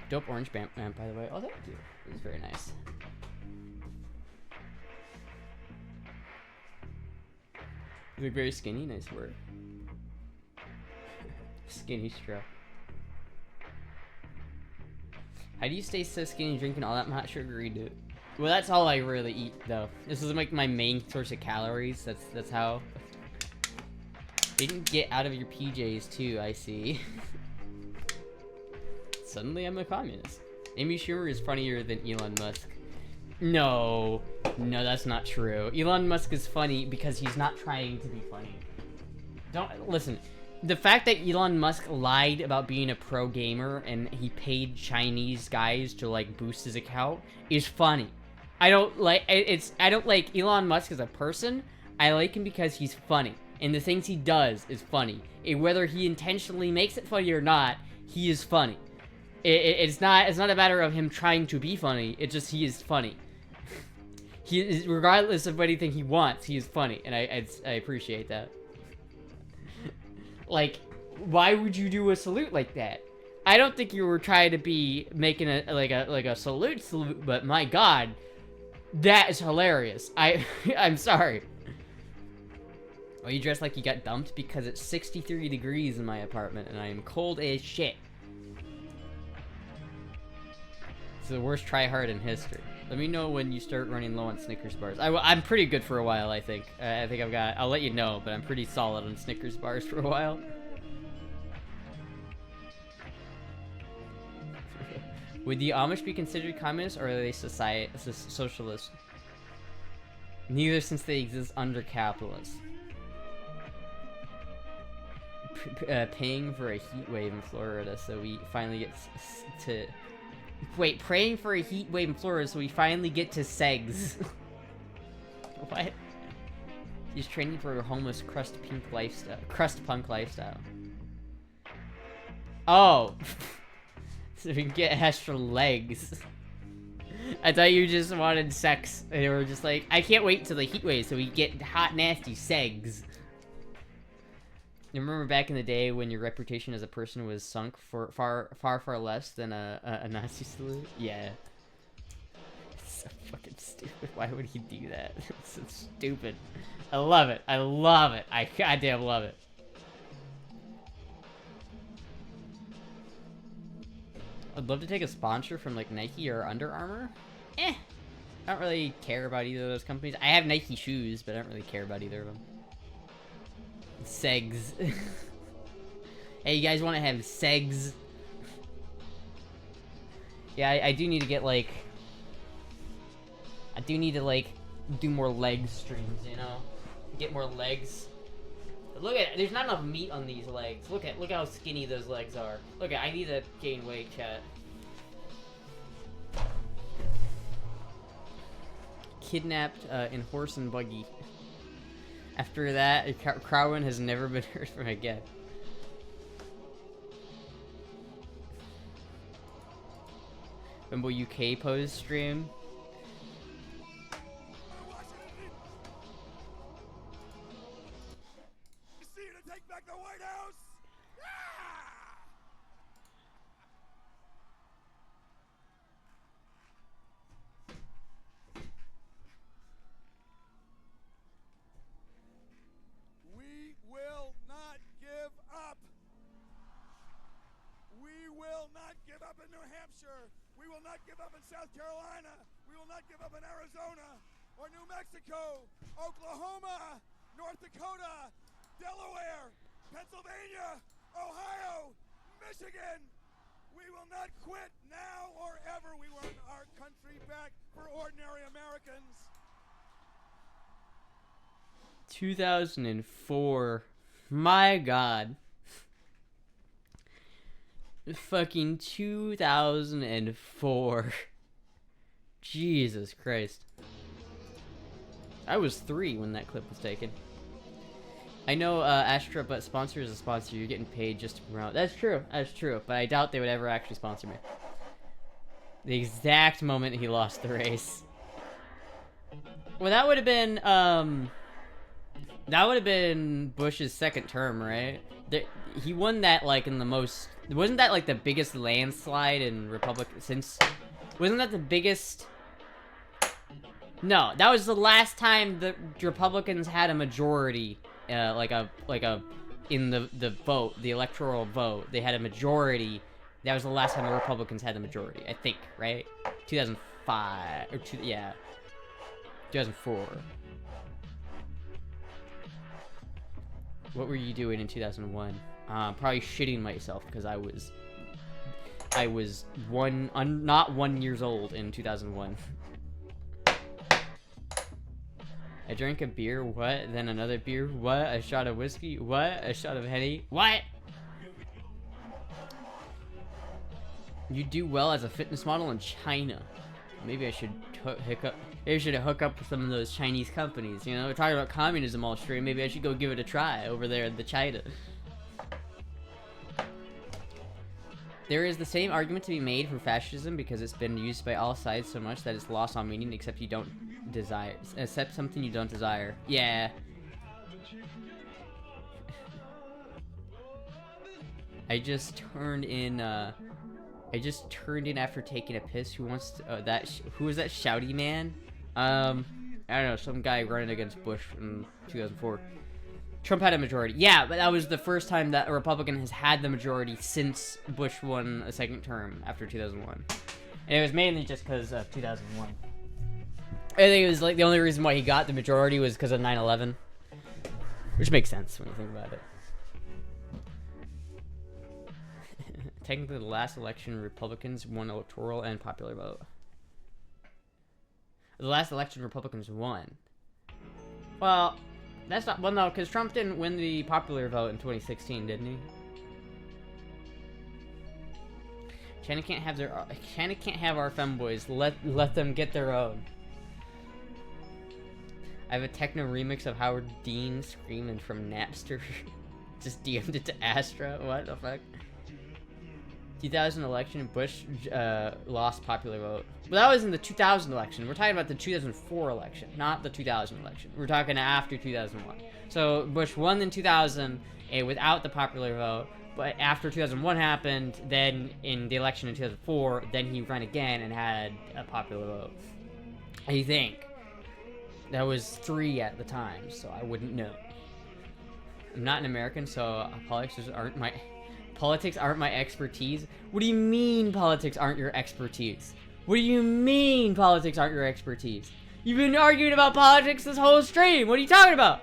Dope orange band, by the way. Oh, thank you. It was very nice. You look very skinny. Nice work. Skinny strap. How do you stay so skinny drinking all that hot sugary, dude? Well, that's all I really eat, though. This is like my main source of calories. That's how. You can get out of your PJs too. I see. Suddenly, I'm a communist. Amy Schumer is funnier than Elon Musk. No, that's not true. Elon Musk is funny because he's not trying to be funny. Don't listen. The fact that Elon Musk lied about being a pro gamer and he paid Chinese guys to boost his account is funny. I don't like Elon Musk as a person. I like him because he's funny and the things he does is funny. Whether he intentionally makes it funny or not, he is funny. It's not a matter of him trying to be funny. It's just he is funny. He is, regardless of anything he wants, he is funny, and I appreciate that. Why would you do a salute like that? I don't think you were trying to be making a salute, but my god, that is hilarious. I'm sorry. Oh, you dress like you got dumped? Because it's 63 degrees in my apartment and I am cold as shit. It's the worst try-hard in history. Let me know when you start running low on Snickers bars. I'm pretty good for a while, I think. I think I'll let you know, but I'm pretty solid on Snickers bars for a while. Would the Amish be considered communists, or are they socialists? Neither, since they exist under capitalists. Paying for a heat wave in Florida, so we finally get to... Wait, praying for a heat wave in Florida so we finally get to segs. What? He's training for a homeless crust punk lifestyle. Oh. So we can get extra legs. I thought you just wanted sex. And they were just like, I can't wait till the heat wave so we get hot, nasty segs. You remember back in the day when your reputation as a person was sunk for far less than a Nazi salute? Yeah. so fucking stupid. Why would he do that? It's so stupid. I love it. I love it. I goddamn love it. I'd love to take a sponsor from like Nike or Under Armour. I don't really care about either of those companies. I have Nike shoes, but I don't really care about either of them. Segs. Hey, you guys want to have segs? Yeah, I do need to get like... I do need to like do more leg streams, you know? Get more legs. But look at, there's not enough meat on these legs. Look how skinny those legs are. Look at, I need to gain weight, chat. Kidnapped in horse and buggy. After that, Crowin has never been heard from again. Femboy UK pose stream. Back the White House! We will not give up. We will not give up in New Hampshire. We will not give up in South Carolina. We will not give up in Arizona or New Mexico, Oklahoma, North Dakota, Delaware, Pennsylvania, Ohio, Michigan. We will not quit now or ever. We want our country back for ordinary Americans. 2004. My God. Fucking 2004. Jesus Christ. I was 3 when that clip was taken. I know Astra, but sponsor is a sponsor. You're getting paid just to promote. That's true. That's true. But I doubt they would ever actually sponsor me. The exact moment he lost the race. Well, that would have been Bush's second term, right? He won that like in the most. Wasn't that like the biggest landslide in Republican since? Wasn't that the biggest? No, that was the last time the Republicans had a majority. In the vote, the electoral vote, they had a majority. That was the last time the Republicans had the majority, I think, right? 2005 or 2004. What were you doing in 2001? Probably shitting myself because I was not 1 years old in 2001. I drank a beer, what? Then another beer, what? A shot of whiskey, what? A shot of Henny, what? You do well as a fitness model in China. Maybe I should hook up with some of those Chinese companies, you know? We're talking about communism all stream, maybe I should go give it a try over there in the China. There is the same argument to be made for fascism because it's been used by all sides so much that it's lost all meaning except something you don't desire. Yeah. I just turned in after taking a piss. Who wants to, who is that shouty man? I don't know, some guy running against Bush in 2004. Trump had a majority. Yeah, but that was the first time that a Republican has had the majority since Bush won a second term after 2001. And it was mainly just because of 2001. I think it was like the only reason why he got the majority was because of 9/11. Which makes sense when you think about it. Technically, the last election, Republicans won electoral and popular vote. The last election, Republicans won. Well, that's not... Well, no, because Trump didn't win the popular vote in 2016, didn't he? China can't have our femboys. Let them get their own. I have a techno remix of Howard Dean screaming from Napster. Just DM'd it to Astra. What the fuck? 2000 election, Bush lost popular vote. Well, that was in the 2000 election. We're talking about the 2004 election, not the 2000 election. We're talking after 2001. So Bush won in 2000 without the popular vote, but after 2001 happened, then in the election in 2004, then he ran again and had a popular vote. I think. That was 3 at the time, so I wouldn't know. I'm not an American, so politics aren't my expertise. What do you mean politics aren't your expertise? What do you mean politics aren't your expertise? You've been arguing about politics this whole stream. What are you talking about?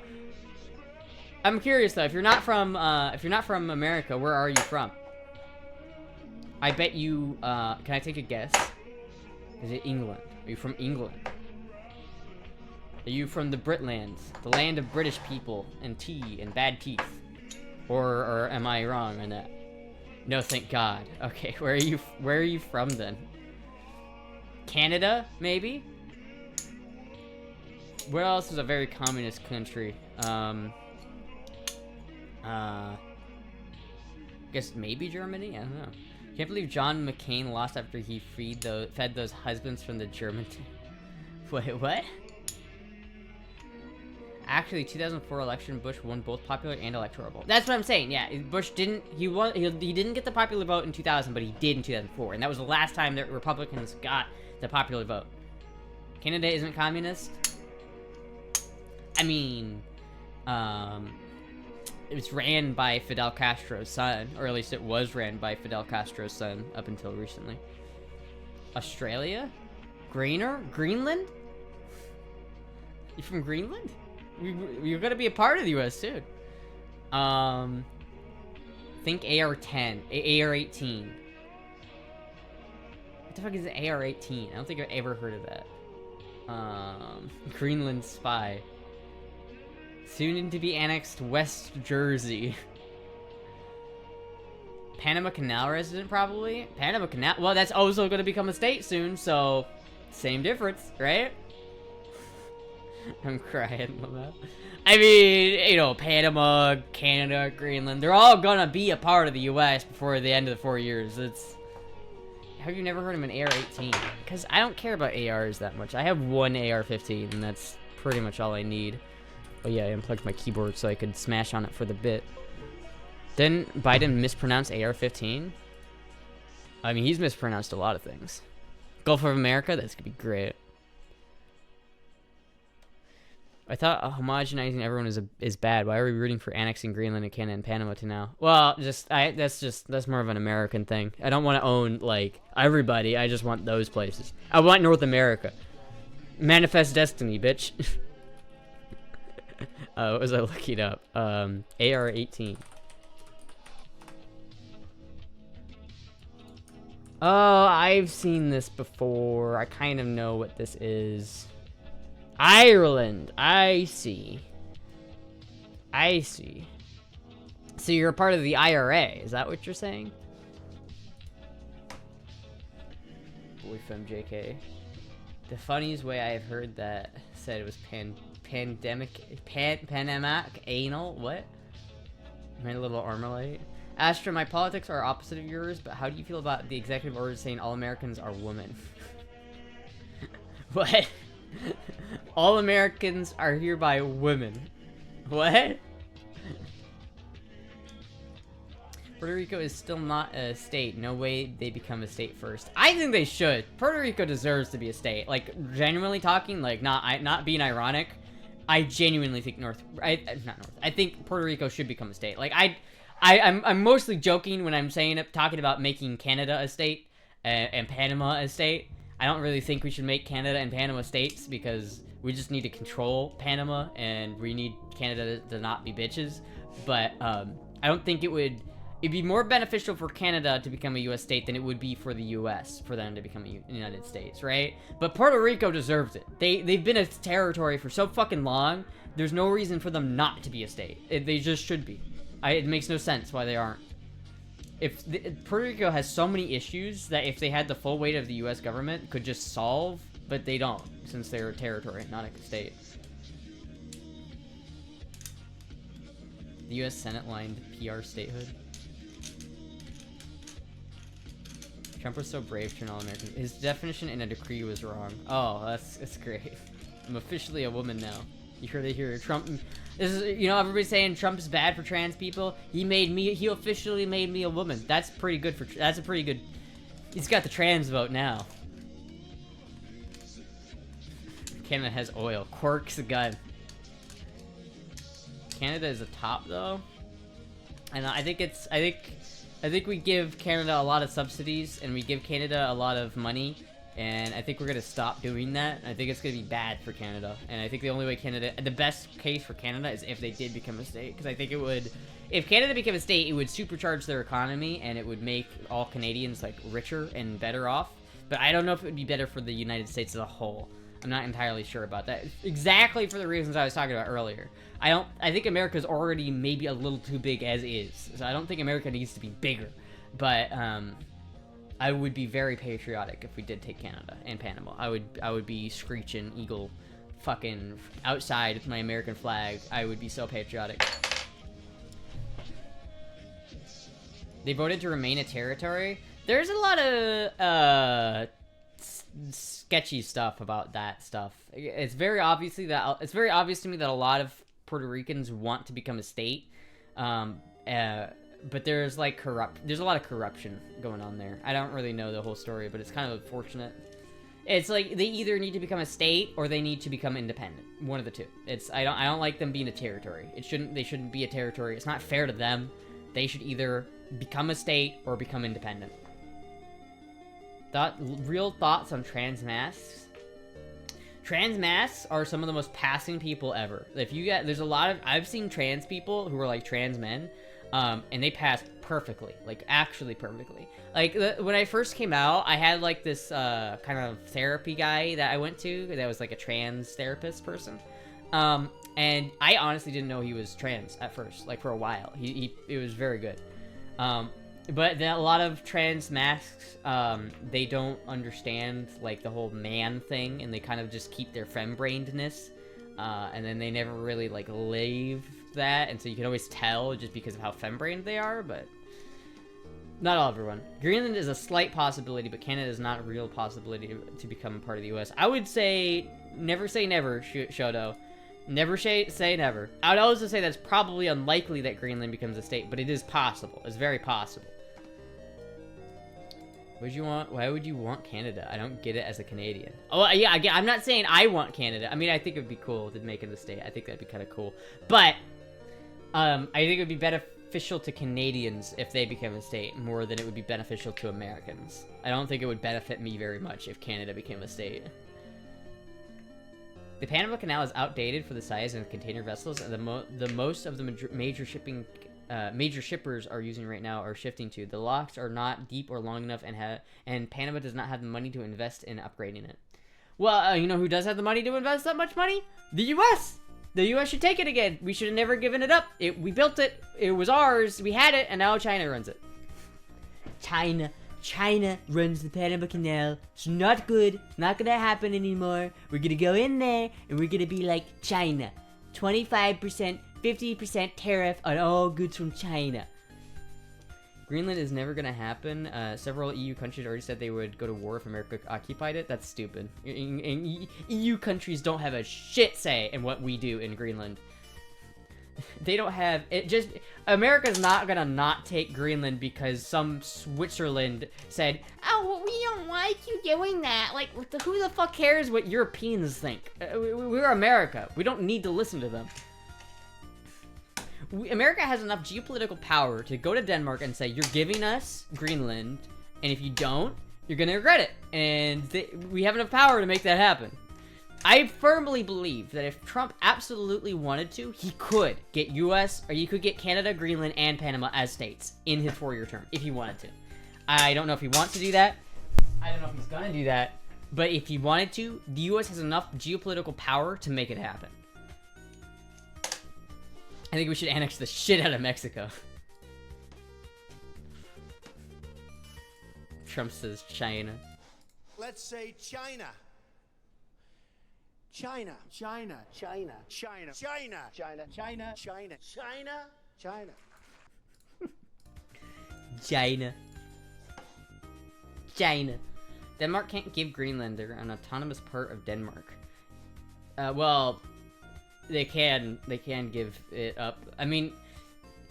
I'm curious though. If you're not from America, where are you from? I bet you. Can I take a guess? Is it England? Are you from England? Are you from the Britlands, the land of British people and tea and bad teeth? Or am I wrong on that? No, thank God. Okay, where are you from then? Canada, maybe? Where else is a very communist country? Guess maybe Germany? I don't know. Can't believe John McCain lost after he fed those husbands from the German Wait, what? Actually, 2004 election, Bush won both popular and electoral vote. That's what I'm saying. Yeah, Bush didn't. He didn't get the popular vote in 2000, but he did in 2004, and that was the last time that Republicans got the popular vote. Canada isn't communist. I mean, it was ran by Fidel Castro's son, or at least it was ran by Fidel Castro's son up until recently. Australia? Greenland? You from Greenland? You're gonna be a part of the U.S. too. Think AR-10, AR-18. What the fuck is an AR-18? I don't think I've ever heard of that. Greenland spy. Soon to be annexed West Jersey. Panama Canal resident, probably? Panama Canal? Well, that's also gonna become a state soon, so... Same difference, right? I'm crying, Mama. I mean, you know, Panama, Canada, Greenland, they're all gonna be a part of the U.S. before the end of the 4 years. It's... Have you never heard of an AR-18? Because I don't care about ARs that much. I have one AR-15, and that's pretty much all I need. Oh yeah, I unplugged my keyboard so I could smash on it for the bit. Didn't Biden mispronounce AR-15? I mean, he's mispronounced a lot of things. Gulf of America? That's gonna be great. I thought homogenizing everyone is bad. Why are we rooting for annexing Greenland and Canada and Panama to now? Well, that's more of an American thing. I don't want to own, like, everybody. I just want those places. I want North America. Manifest destiny, bitch. What was I looking up? AR-18. Oh, I've seen this before. I kind of know what this is. Ireland. I see. I see. So you're a part of the IRA. Is that what you're saying? Boy from JK. The funniest way I've heard that said it was pandemic anal. What? My little Armalite. Astra, my politics are opposite of yours, but how do you feel about the executive order saying all Americans are women? What? All Americans are hereby women. What? Puerto Rico is still not a state. No way they become a state first. I think they should. Puerto Rico deserves to be a state. Like, genuinely talking, like, not being ironic, I genuinely think I think Puerto Rico should become a state. Like, I'm mostly joking when I'm talking about making Canada a state and Panama a state. I don't really think we should make Canada and Panama states because we just need to control Panama and we need Canada to not be bitches. But I don't think it'd be more beneficial for Canada to become a U.S. state than it would be for the U.S. for them to become a United States, right? But Puerto Rico deserves it. They've been a territory for so fucking long. There's no reason for them not to be a state. They just should be. It makes no sense why they aren't. Puerto Rico has so many issues that if they had the full weight of the U.S. government, could just solve, but they don't, since they're a territory, not a state. The U.S. Senate lined PR statehood. Trump was so brave to turn all Americans. His definition in a decree was wrong. Oh, that's great. I'm officially a woman now. You heard it here. Trump. This is, you know, everybody's saying Trump is bad for trans people. He officially made me a woman. That's pretty good that's a pretty good. He's got the trans vote now. Canada has oil. Quirk's a gun. Canada is a top though, and I think we give Canada a lot of subsidies and we give Canada a lot of money, and I think we're gonna stop doing that. I think it's gonna be bad for Canada, and I think the only way the best case for Canada is if they did become a state, because I think it would, if Canada became a state, it would supercharge their economy and it would make all Canadians like richer and better off. But I don't know if it would be better for the United States as a whole. I'm not entirely sure about that. Exactly for the reasons I was talking about earlier. I think America's already maybe a little too big as is. So I don't think America needs to be bigger. But I would be very patriotic if we did take Canada and Panama. I would be screeching eagle fucking outside with my American flag. I would be so patriotic. They voted to remain a territory. There's a lot of sketchy stuff about that stuff. It's very obvious to me that a lot of Puerto Ricans want to become a state, but there's a lot of corruption going on there. I don't really know the whole story, but it's kind of unfortunate. It's like they either need to become a state or they need to become independent. One of the two. I don't like them being a territory. They shouldn't be a territory. It's not fair to them. They should either become a state or become independent. Real thoughts on trans masks? Trans masks are some of the most passing people ever. I've seen trans people who are like trans men, and they pass perfectly, like actually perfectly. Like when I first came out, I had like this kind of therapy guy that I went to that was like a trans therapist person, and I honestly didn't know he was trans at first, like for a while. It was very good. But then a lot of trans masks, they don't understand, like, the whole man thing, and they kind of just keep their fembrainedness, and then they never really, like, leave that, and so you can always tell just because of how fembrained they are, but not all everyone. Greenland is a slight possibility, but Canada is not a real possibility to become part of the U.S. I would say, never say never, Shoto. Never say never. I would also say that's probably unlikely that Greenland becomes a state, but it is possible. It's very possible. Why would you want Canada? I don't get it as a Canadian. Oh, yeah, I'm not saying I want Canada. I mean, I think it would be cool to make it a state. I think that'd be kind of cool. But, I think it would be beneficial to Canadians if they became a state more than it would be beneficial to Americans. I don't think it would benefit me very much if Canada became a state. The Panama Canal is outdated for the size of container vessels, and the most of the major shippers are using right now are shifting to. The locks are not deep or long enough, and Panama does not have the money to invest in upgrading it. Well, you know who does have the money to invest that much money? The U.S. The U.S. should take it again. We should have never given it up. We built it. It was ours. We had it, and now China runs it. China runs the Panama Canal. It's not good. It's not gonna happen anymore. We're gonna go in there and we're gonna be like China. 25%, 50% tariff on all goods from China. Greenland is never gonna happen. Several EU countries already said they would go to war if America occupied it. That's stupid. EU countries don't have a shit say in what we do in Greenland. They don't have it. America's not gonna not take Greenland because some Switzerland said, "Oh, well, we don't like you doing that." Like, who the fuck cares what Europeans think? We're America. We don't need to listen to them. America has enough geopolitical power to go to Denmark and say, "You're giving us Greenland, and if you don't, you're gonna regret it." And we have enough power to make that happen. I firmly believe that if Trump absolutely wanted to, he could get U.S. or he could get Canada, Greenland, and Panama as states in his 4-year term, if he wanted to. I don't know if he wants to do that. I don't know if he's gonna do that. But if he wanted to, the U.S. has enough geopolitical power to make it happen. I think we should annex the shit out of Mexico. Trump says China. Let's say China. China. China. China. China. China. China. China. China. China. China. China. China. Denmark can't give Greenland. They're an autonomous part of Denmark. Well, they can give it up. I mean,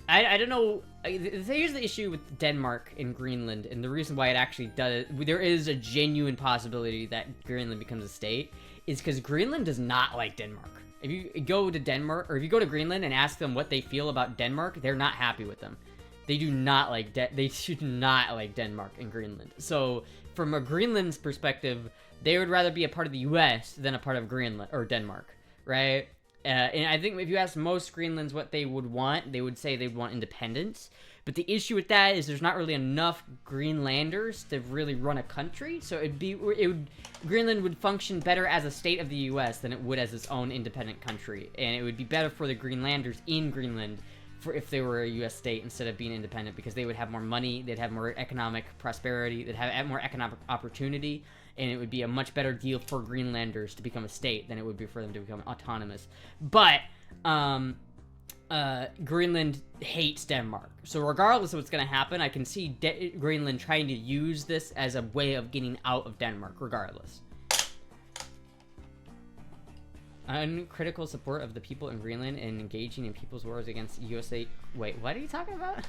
I don't know. Here's the issue with Denmark and Greenland, and the reason why it actually does. There is a genuine possibility that Greenland becomes a state. is because Greenland does not like Denmark. If you go to Denmark, or if you go to Greenland and ask them what they feel about Denmark, they're not happy with them. They do not like Denmark and Greenland. So from a Greenland's perspective, they would rather be a part of the U.S. than a part of Greenland or Denmark, right? And I think if you ask most Greenlands what they would want, they would say they'd want independence. But the issue with that is there's not really enough Greenlanders to really run a country. So Greenland would function better as a state of the U.S. than it would as its own independent country, and it would be better for the Greenlanders in Greenland if they were a U.S. state instead of being independent, because they would have more money, they'd have more economic prosperity, they'd have more economic opportunity, and it would be a much better deal for Greenlanders to become a state than it would be for them to become autonomous. But Greenland hates Denmark. So regardless of what's going to happen, I can see Greenland trying to use this as a way of getting out of Denmark, regardless. Uncritical support of the people in Greenland and engaging in people's wars against USA. Wait, what are you talking about?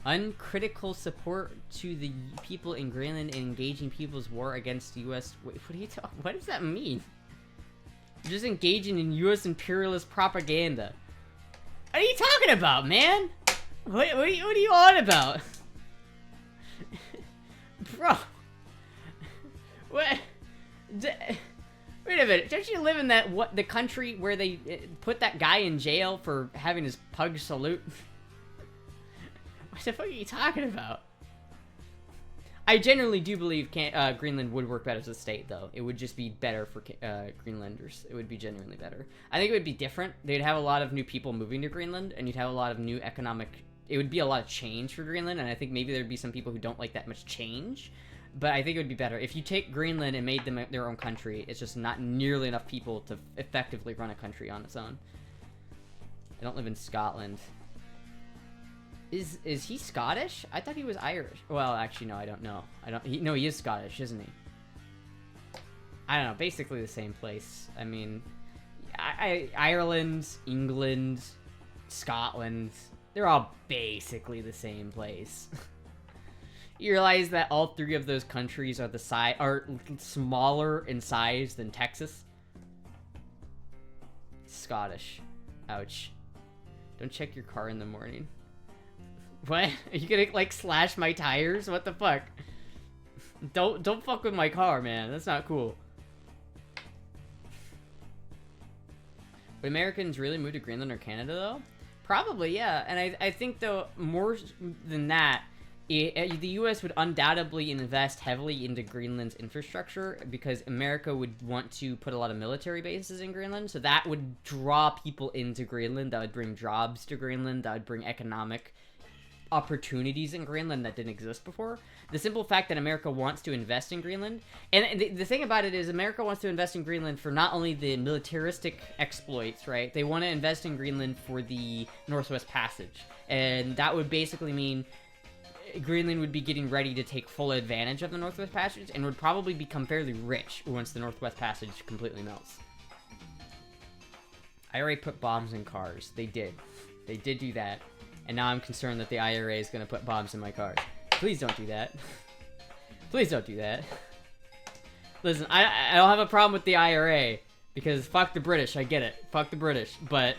Uncritical support to the people in Greenland and engaging people's war against US. Wait, what are you talking? What does that mean? You're just engaging in US imperialist propaganda. What are you talking about, man? What are you on about? Bro. What? Wait a minute, don't you live in the country where they put that guy in jail for having his pug salute? What the fuck are you talking about? I generally do believe Greenland would work better as a state, though. It would just be better for Greenlanders. It would be genuinely better. I think it would be different. They'd have a lot of new people moving to Greenland, and you'd have a lot of new economic... It would be a lot of change for Greenland, and I think maybe there'd be some people who don't like that much change. But I think it would be better. If you take Greenland and made them their own country, it's just not nearly enough people to effectively run a country on its own. I don't live in Scotland. Is he Scottish? I thought he was Irish. Well, actually, no, I don't know. No, he is Scottish, isn't he? I don't know. Basically the same place. I mean, Ireland, England, Scotland, they're all basically the same place. You realize that all three of those countries are smaller in size than Texas? Scottish. Ouch. Don't check your car in the morning. What? Are you gonna, like, slash my tires? What the fuck? Don't fuck with my car, man. That's not cool. Would Americans really move to Greenland or Canada, though? Probably, yeah. And I think, though, more than that, the U.S. would undoubtedly invest heavily into Greenland's infrastructure because America would want to put a lot of military bases in Greenland, so that would draw people into Greenland, that would bring jobs to Greenland, that would bring economic opportunities in Greenland that didn't exist before. The simple fact that America wants to invest in Greenland, and the thing about it is America wants to invest in Greenland for not only the militaristic exploits, right? They want to invest in Greenland for the Northwest Passage, and that would basically mean Greenland would be getting ready to take full advantage of the Northwest Passage and would probably become fairly rich once the Northwest Passage completely melts. IRA put bombs in cars. They did. They did do that. And now I'm concerned that the IRA is going to put bombs in my cars. Please don't do that. Please don't do that. Listen, I don't have a problem with the IRA because fuck the British. I get it. Fuck the British. But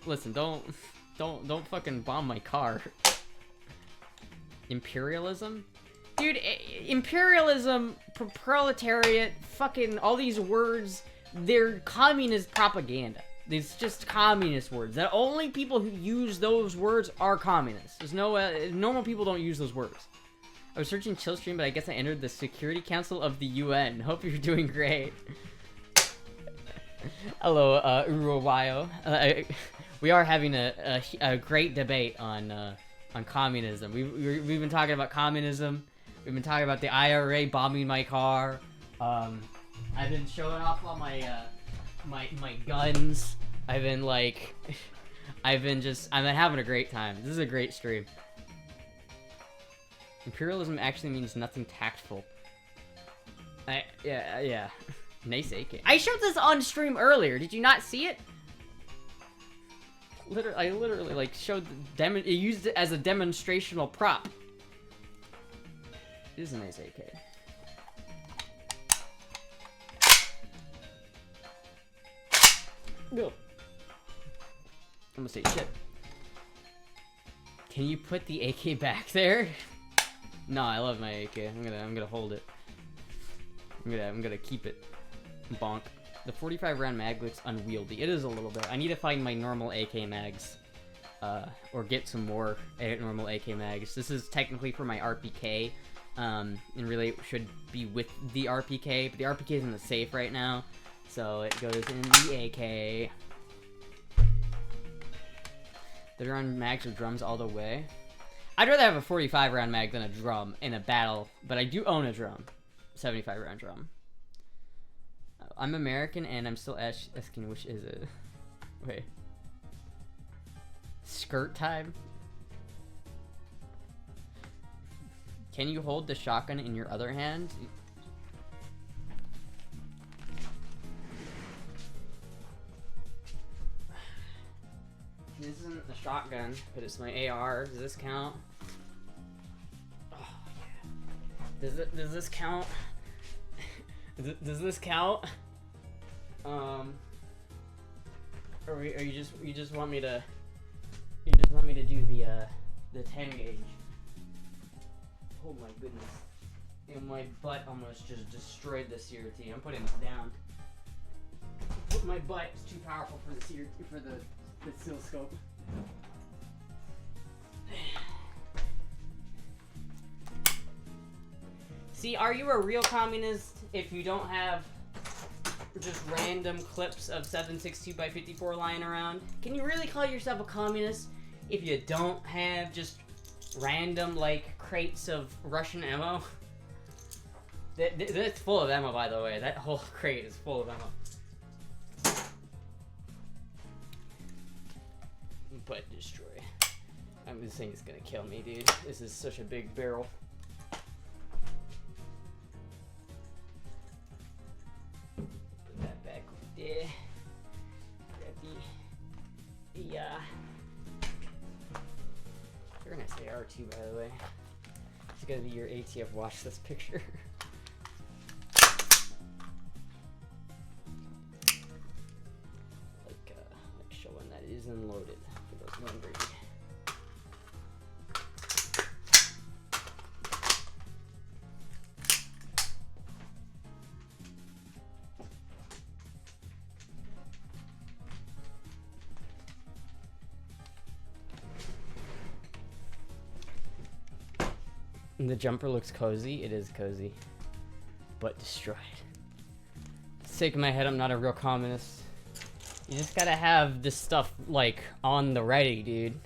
listen, don't fucking bomb my car. Imperialism? Dude, imperialism, proletariat, fucking all these words, they're communist propaganda. It's just communist words. The only people who use those words are communists. There's no, normal people don't use those words. I was searching Chillstream, but I guess I entered the Security Council of the UN. Hope you're doing great. Hello, Uruguayo. We are having a great debate on communism. We've been talking about communism. We've been talking about the IRA bombing my car. I've been showing off all my my guns. I've been having a great time. This is a great stream. Imperialism actually means nothing tactful. Yeah. Nice AK. I showed this on stream earlier. Did you not see it? I literally like showed used it as a demonstrational prop. It is a nice AK. Go. I'm gonna say shit. Can you put the AK back there? No, I love my AK. I'm gonna hold it. I'm gonna keep it. Bonk. The 45 round mag looks unwieldy. It is a little bit. I need to find my normal AK mags. Or get some more normal AK mags. This is technically for my RPK. And really it should be with the RPK, but the RPK is in the safe right now. So it goes in the AK. 30 round mags or drums all the way. I'd rather have a 45 round mag than a drum in a battle, but I do own a drum. 75 round drum. I'm American and I'm still asking which is it. Wait. Skirt time? Can you hold the shotgun in your other hand? This isn't a shotgun, but it's my AR. Does this count? Oh, yeah. Does this count? Does this count? Or you just want me to do the 10 gauge? Oh my goodness. And my butt almost just destroyed the CRT. I'm putting this down. My butt is too powerful for the CRT, for the oscilloscope. See, are you a real communist if you don't have just random clips of 7.62x54 lying around? Can you really call yourself a communist if you don't have just random, like, crates of Russian ammo? That's full of ammo, by the way. That whole crate is full of ammo. But destroy. This thing is gonna kill me, dude. This is such a big barrel. Put that back right there. Grab the Very nice AR too, by the way. It's gonna be your ATF watch this picture. like showing that it is unloaded for those wondering. The jumper looks cozy. It is cozy, but destroyed. For the sake of my head, I'm not a real communist. You just gotta have this stuff, like, on the ready, dude.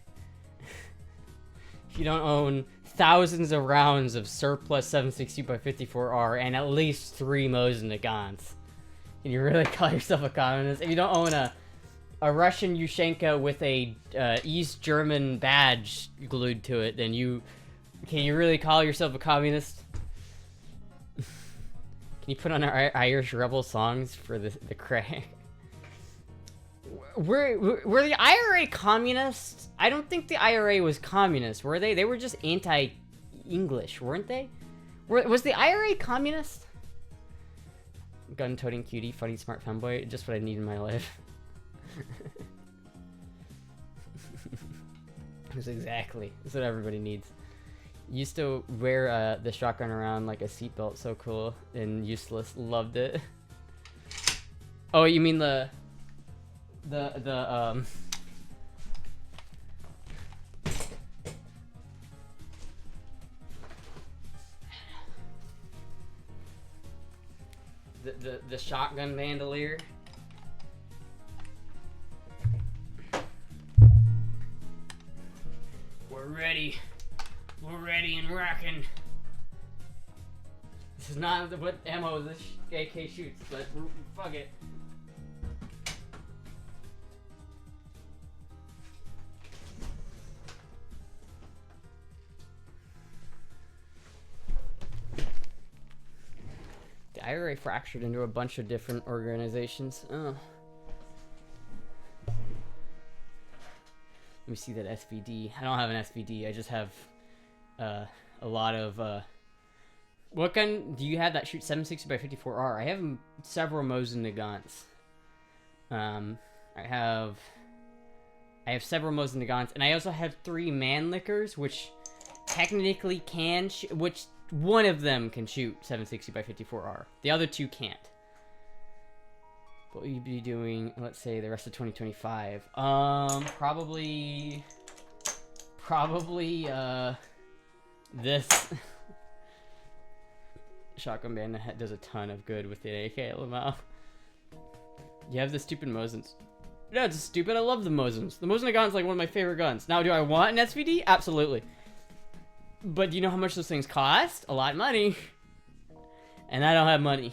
If you don't own thousands of rounds of surplus 7.62x54R and at least 3 Mosin Nagants, can you really call yourself a communist? If you don't own a Russian Yushenka with a East German badge glued to it, then can you really call yourself a communist? Can you put on our Irish rebel songs for the crack? Were the IRA communists? I don't think the IRA was communist, were they? They were just anti-English, weren't they? Was the IRA communist? Gun-toting cutie, funny, smart femboy. Just what I need in my life. That's what everybody needs. Used to wear the shotgun around like a seatbelt, so cool and useless. Loved it. Oh, you mean the shotgun bandolier? We're ready. We're ready and rocking. This is not what ammo this AK shoots, but fuck it. The IRA fractured into a bunch of different organizations. Oh. Let me see that SVD. I don't have an SVD. I just have a lot of what gun do you have that shoots 7.60x54R? I have several Mosin Nagants. I have several Mosin-Nagants, and I also have 3 man-lickers, which technically can which one of them can shoot 760 by 54R. The other 2 can't. What will you be doing, let's say, the rest of 2025? Probably, this. Shotgun Bandit does a ton of good with the AK Lamau. You have the stupid Mosins. No, it's stupid. I love the Mosins. The Mosin-Nagant's like one of my favorite guns. Now, do I want an SVD? Absolutely. But do you know how much those things cost? A lot of money. And I don't have money.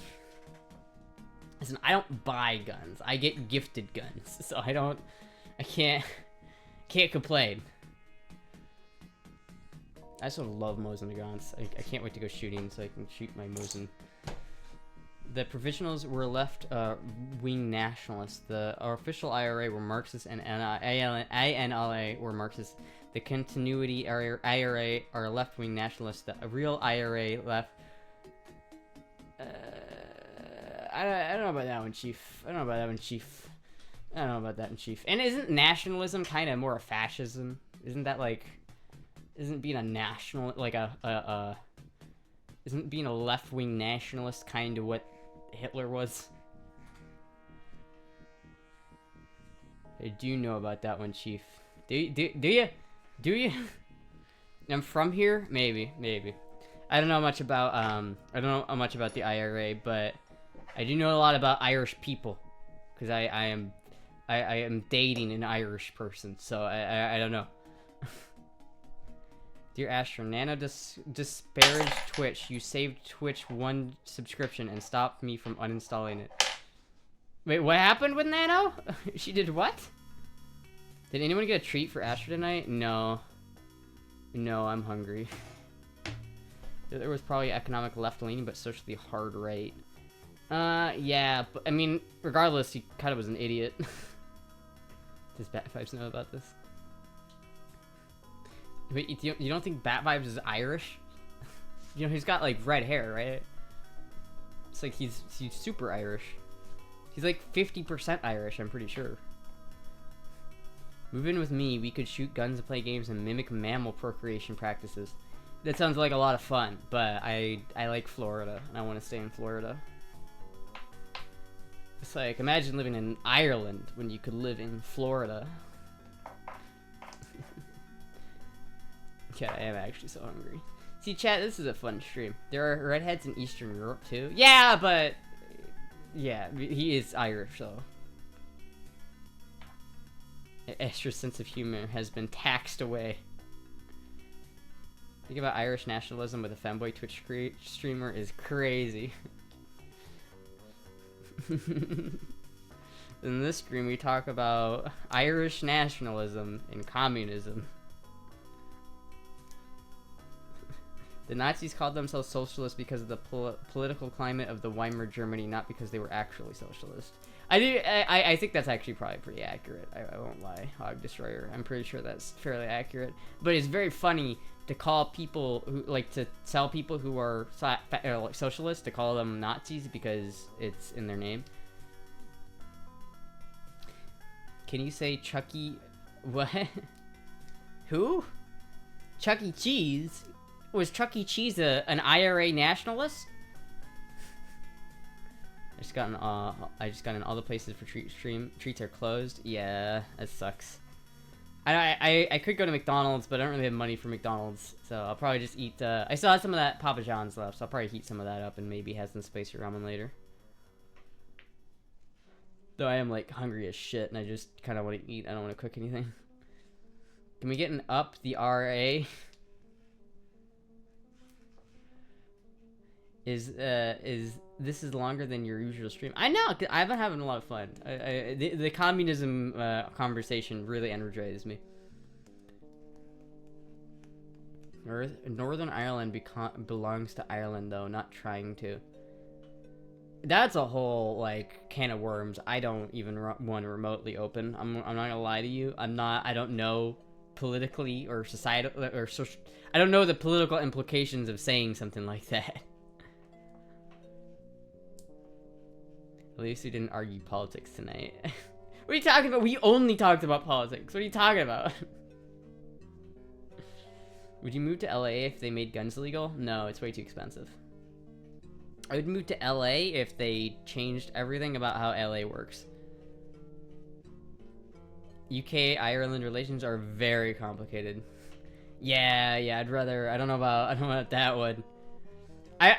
Listen, I don't buy guns. I get gifted guns. So I can't complain. I sort of love Mosin-Nagants. I can't wait to go shooting so I can shoot my Mosin. The provisionals were left-wing nationalists. Our official IRA were Marxist, and INLA were Marxist. The continuity IRA are left-wing nationalists. The real IRA left... I don't know about that one, Chief. I don't know about that one, Chief. And isn't nationalism kind of more a fascism? Isn't that like... Isn't being a national... Like isn't being a left-wing nationalist kind of what Hitler was? I do know about that one, Chief. Do you? I'm from here? Maybe. I don't know much about the IRA, but I do know a lot about Irish people, because I am dating an Irish person, so I don't know. Dear Astra, Nano disparaged Twitch. You saved Twitch 1 subscription and stopped me from uninstalling it. Wait, what happened with Nano? She did what? Did anyone get a treat for Astra tonight? No. No, I'm hungry. There was probably economic left-leaning, but socially hard right. Yeah, but I mean, regardless, he kind of was an idiot. Does Bat Vibes know about this? Wait, you don't think Bat Vibes is Irish? You know, he's got like red hair, right? It's like he's super Irish. He's like 50% Irish, I'm pretty sure. Move in with me, we could shoot guns and play games and mimic mammal procreation practices. That sounds like a lot of fun, but I like Florida, and I want to stay in Florida. It's like, imagine living in Ireland when you could live in Florida. Chat, I am actually so hungry. See, chat, this is a fun stream. There are redheads in Eastern Europe, too. Yeah, but... Yeah, he is Irish, though. Astra's sense of humor has been taxed away. Think about Irish nationalism with a Femboy Twitch streamer is crazy. In this stream, we talk about Irish nationalism and communism. The Nazis called themselves socialists because of the political climate of the Weimar Germany, not because they were actually socialist. I think that's actually probably pretty accurate. I won't lie, Hog Destroyer. I'm pretty sure that's fairly accurate. But it's very funny to call people who to tell people who are like socialists to call them Nazis because it's in their name. Can you say Chucky? What? Who? Chuck E. Cheese? Was Chuck E. Cheese an IRA nationalist? I just got in all the places for treats are closed. Yeah, that sucks. I could go to McDonald's, but I don't really have money for McDonald's, so I'll probably just eat. I still have some of that Papa John's left, so I'll probably heat some of that up and maybe have some spicy ramen later. Though I am like hungry as shit, and I just kind of want to eat. I don't want to cook anything. Can we get an up the RA? Is this is longer than your usual stream? I know, I've been having a lot of fun. The communism conversation really energizes me. Northern Ireland belongs to Ireland, though, not trying to. That's a whole like can of worms. I don't even want to remotely open. I'm not gonna lie to you. I don't know politically or societal or social. I don't know the political implications of saying something like that. At least we didn't argue politics tonight. What are you talking about? We only talked about politics. What are you talking about? Would you move to LA if they made guns illegal? No, it's way too expensive. I would move to LA if they changed everything about how LA works. UK-Ireland relations are very complicated. Yeah, I'd rather, I don't know about that one.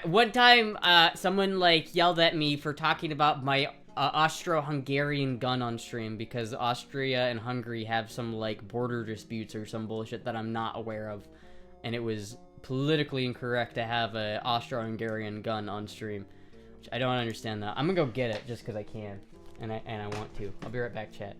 One time, someone, like, yelled at me for talking about my Austro-Hungarian gun on stream because Austria and Hungary have some, like, border disputes or some bullshit that I'm not aware of. And it was politically incorrect to have a Austro-Hungarian gun on stream. Which I don't understand that. I'm gonna go get it just because I can. And I want to. I'll be right back, chat.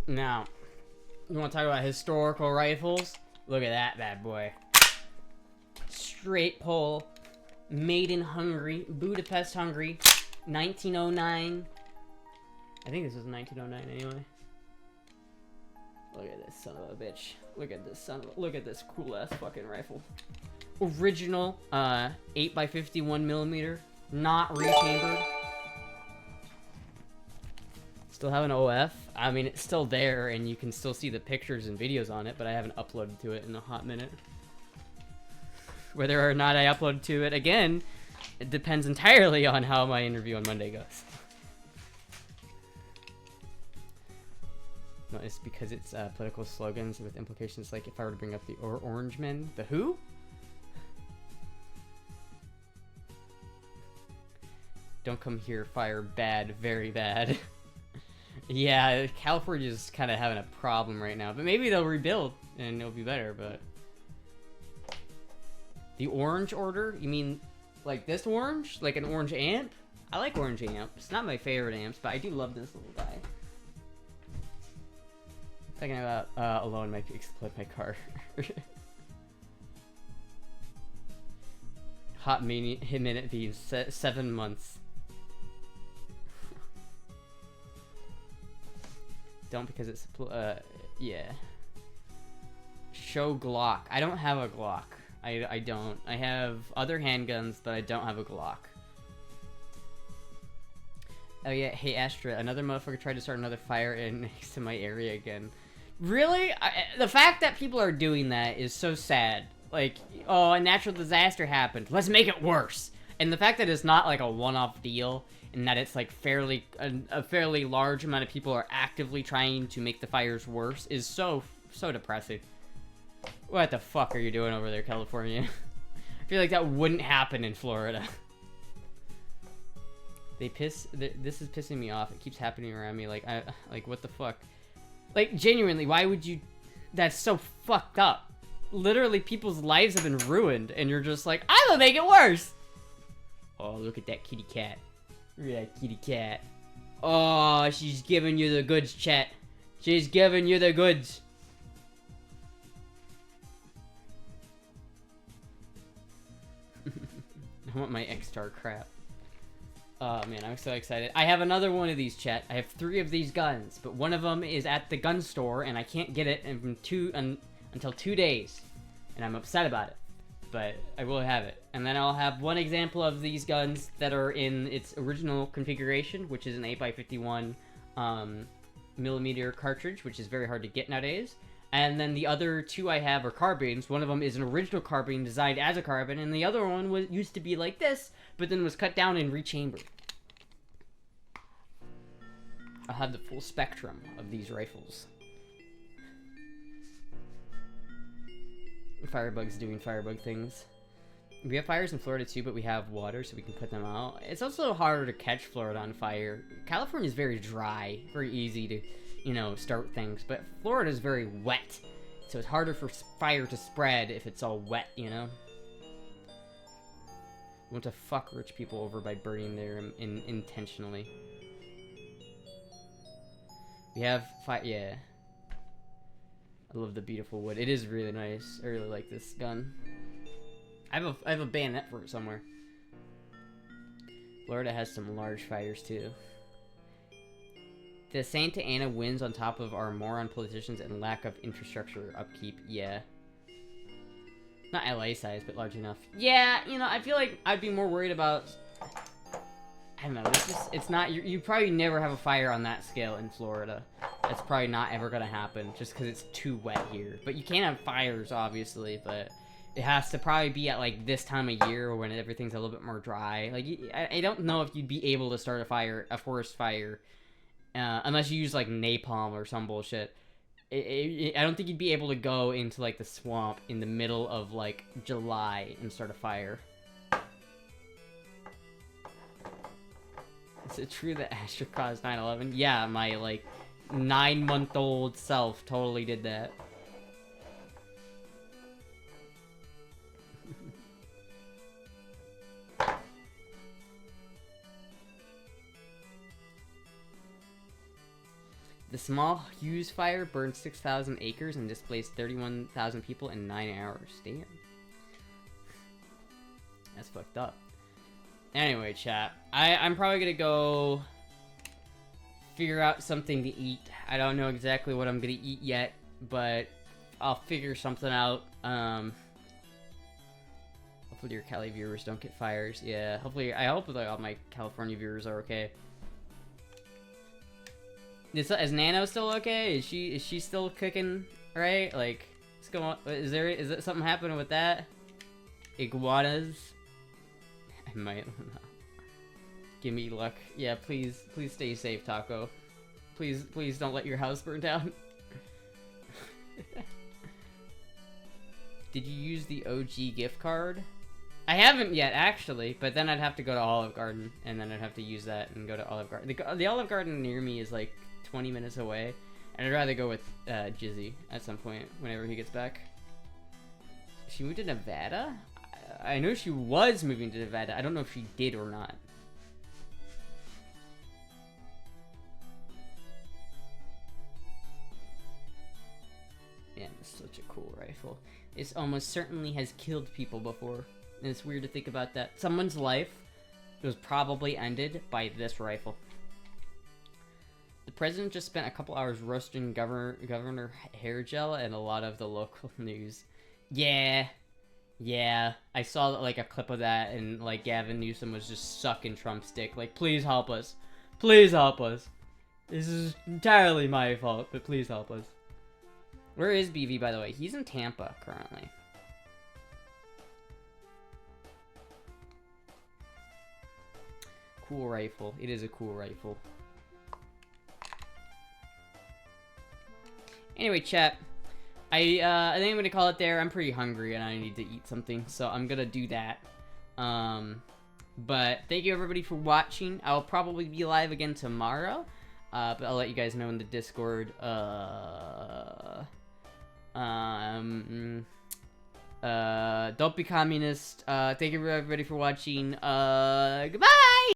Now, you want to talk about historical rifles? Look at that bad boy. Straight pull, made in Hungary, Budapest, Hungary, 1909. I think this was 1909 anyway. Look at this son of a bitch. Look at this look at this cool ass fucking rifle. Original, 8x51 millimeter, not rechambered. Still have an OF. I mean, it's still there, and you can still see the pictures and videos on it, but I haven't uploaded to it in a hot minute. Whether or not I upload to it again, it depends entirely on how my interview on Monday goes. No, it's because it's political slogans with implications like if I were to bring up the Orange Men. The who? Don't come here, fire bad, very bad. Yeah, California's kind of having a problem right now, but maybe they'll rebuild and it'll be better, but... The orange order? You mean like this orange? Like an orange amp? I like orange amps. It's not my favorite amps, but I do love this little guy. Thinking about alone might explode my car. Hot minute being 7 months. Don't because it's yeah. Show Glock. I don't have a Glock. I don't. I have other handguns, but I don't have a Glock. Oh yeah, hey Astra, another motherfucker tried to start another fire in next to my area again. Really? The fact that people are doing that is so sad. Like, oh, a natural disaster happened. Let's make it worse. And the fact that it's not like a one-off deal, and that it's like a fairly large amount of people are actively trying to make the fires worse is so depressing. What the fuck are you doing over there, California? I feel like that wouldn't happen in Florida. This is pissing me off. It keeps happening around me. Like, like what the fuck? Like, genuinely, why would you? That's so fucked up. Literally, people's lives have been ruined, and you're just like, I'm gonna make it worse. Oh, look at that kitty cat. Look at that kitty cat. Oh, she's giving you the goods, chat. She's giving you the goods. I want my X-Star crap. Oh man, I'm so excited. I have another one of these, chat. I have 3 of these guns, but one of them is at the gun store, and I can't get it until 2 days. And I'm upset about it. But I will have it. And then I'll have one example of these guns that are in its original configuration, which is an 8x51 millimeter cartridge, which is very hard to get nowadays. And then the other 2 I have are carbines. One of them is an original carbine designed as a carbine, and the other one used to be like this, but then was cut down and rechambered. I'll have the full spectrum of these rifles. Firebug's doing firebug things. We have fires in Florida too, but we have water, so we can put them out. It's also harder to catch Florida on fire. California is very dry, very easy to, you know, start things, but Florida is very wet, so it's harder for fire to spread if it's all wet, you know? We want to fuck rich people over by burning them intentionally. We have yeah. I love the beautiful wood. It is really nice. I really like this gun. I have a bayonet for it somewhere. Florida has some large fires too. The Santa Ana wins on top of our moron politicians and lack of infrastructure upkeep. Yeah. Not LA size, but large enough. Yeah, you know, I feel like I'd be more worried about... I don't know, it's not... You probably never have a fire on that scale in Florida. That's probably not ever gonna happen, just because it's too wet here. But you can have fires, obviously, but... It has to probably be at, like, this time of year when everything's a little bit more dry. Like, I don't know if you'd be able to start a forest fire... unless you use, like, napalm or some bullshit. I don't think you'd be able to go into, like, the swamp in the middle of, like, July and start a fire. Is it true that Astra caused 9/11? Yeah, my, like, 9-month-old self totally did that. The small Hughes fire burned 6,000 acres and displaced 31,000 people in 9 hours. Damn. That's fucked up. Anyway, chat. I'm probably gonna go figure out something to eat. I don't know exactly what I'm gonna eat yet, but I'll figure something out. Hopefully your Cali viewers don't get fires. Yeah, hopefully, I hope that all my California viewers are okay. Is Nano still okay? Is she still cooking, right? Like, what's going on? Is there something happening with that? Iguanas? I might. Give me luck. Yeah, please stay safe, Taco. Please don't let your house burn down. Did you use the OG gift card? I haven't yet, actually, but then I'd have to go to Olive Garden, and then I'd have to use that and go to Olive Garden. The Olive Garden near me is like 20 minutes away, and I'd rather go with Jizzy at some point whenever he gets back. She moved to Nevada? I know she was moving to Nevada. I don't know if she did or not. Man, it's such a cool rifle. This almost certainly has killed people before. And it's weird to think about that. Someone's life was probably ended by this rifle. The president just spent a couple hours roasting Governor Hair Gel and a lot of the local news. Yeah. Yeah. I saw like a clip of that, and like Gavin Newsom was just sucking Trump's dick. Like, please help us. Please help us. This is entirely my fault, but please help us. Where is BV, by the way? He's in Tampa currently. Cool rifle. It is a cool rifle. Anyway, chat. I think I'm gonna call it there. I'm pretty hungry and I need to eat something, so I'm gonna do that. But thank you everybody for watching. I'll probably be live again tomorrow, but I'll let you guys know in the Discord. Don't be communist. Thank you everybody for watching. Goodbye.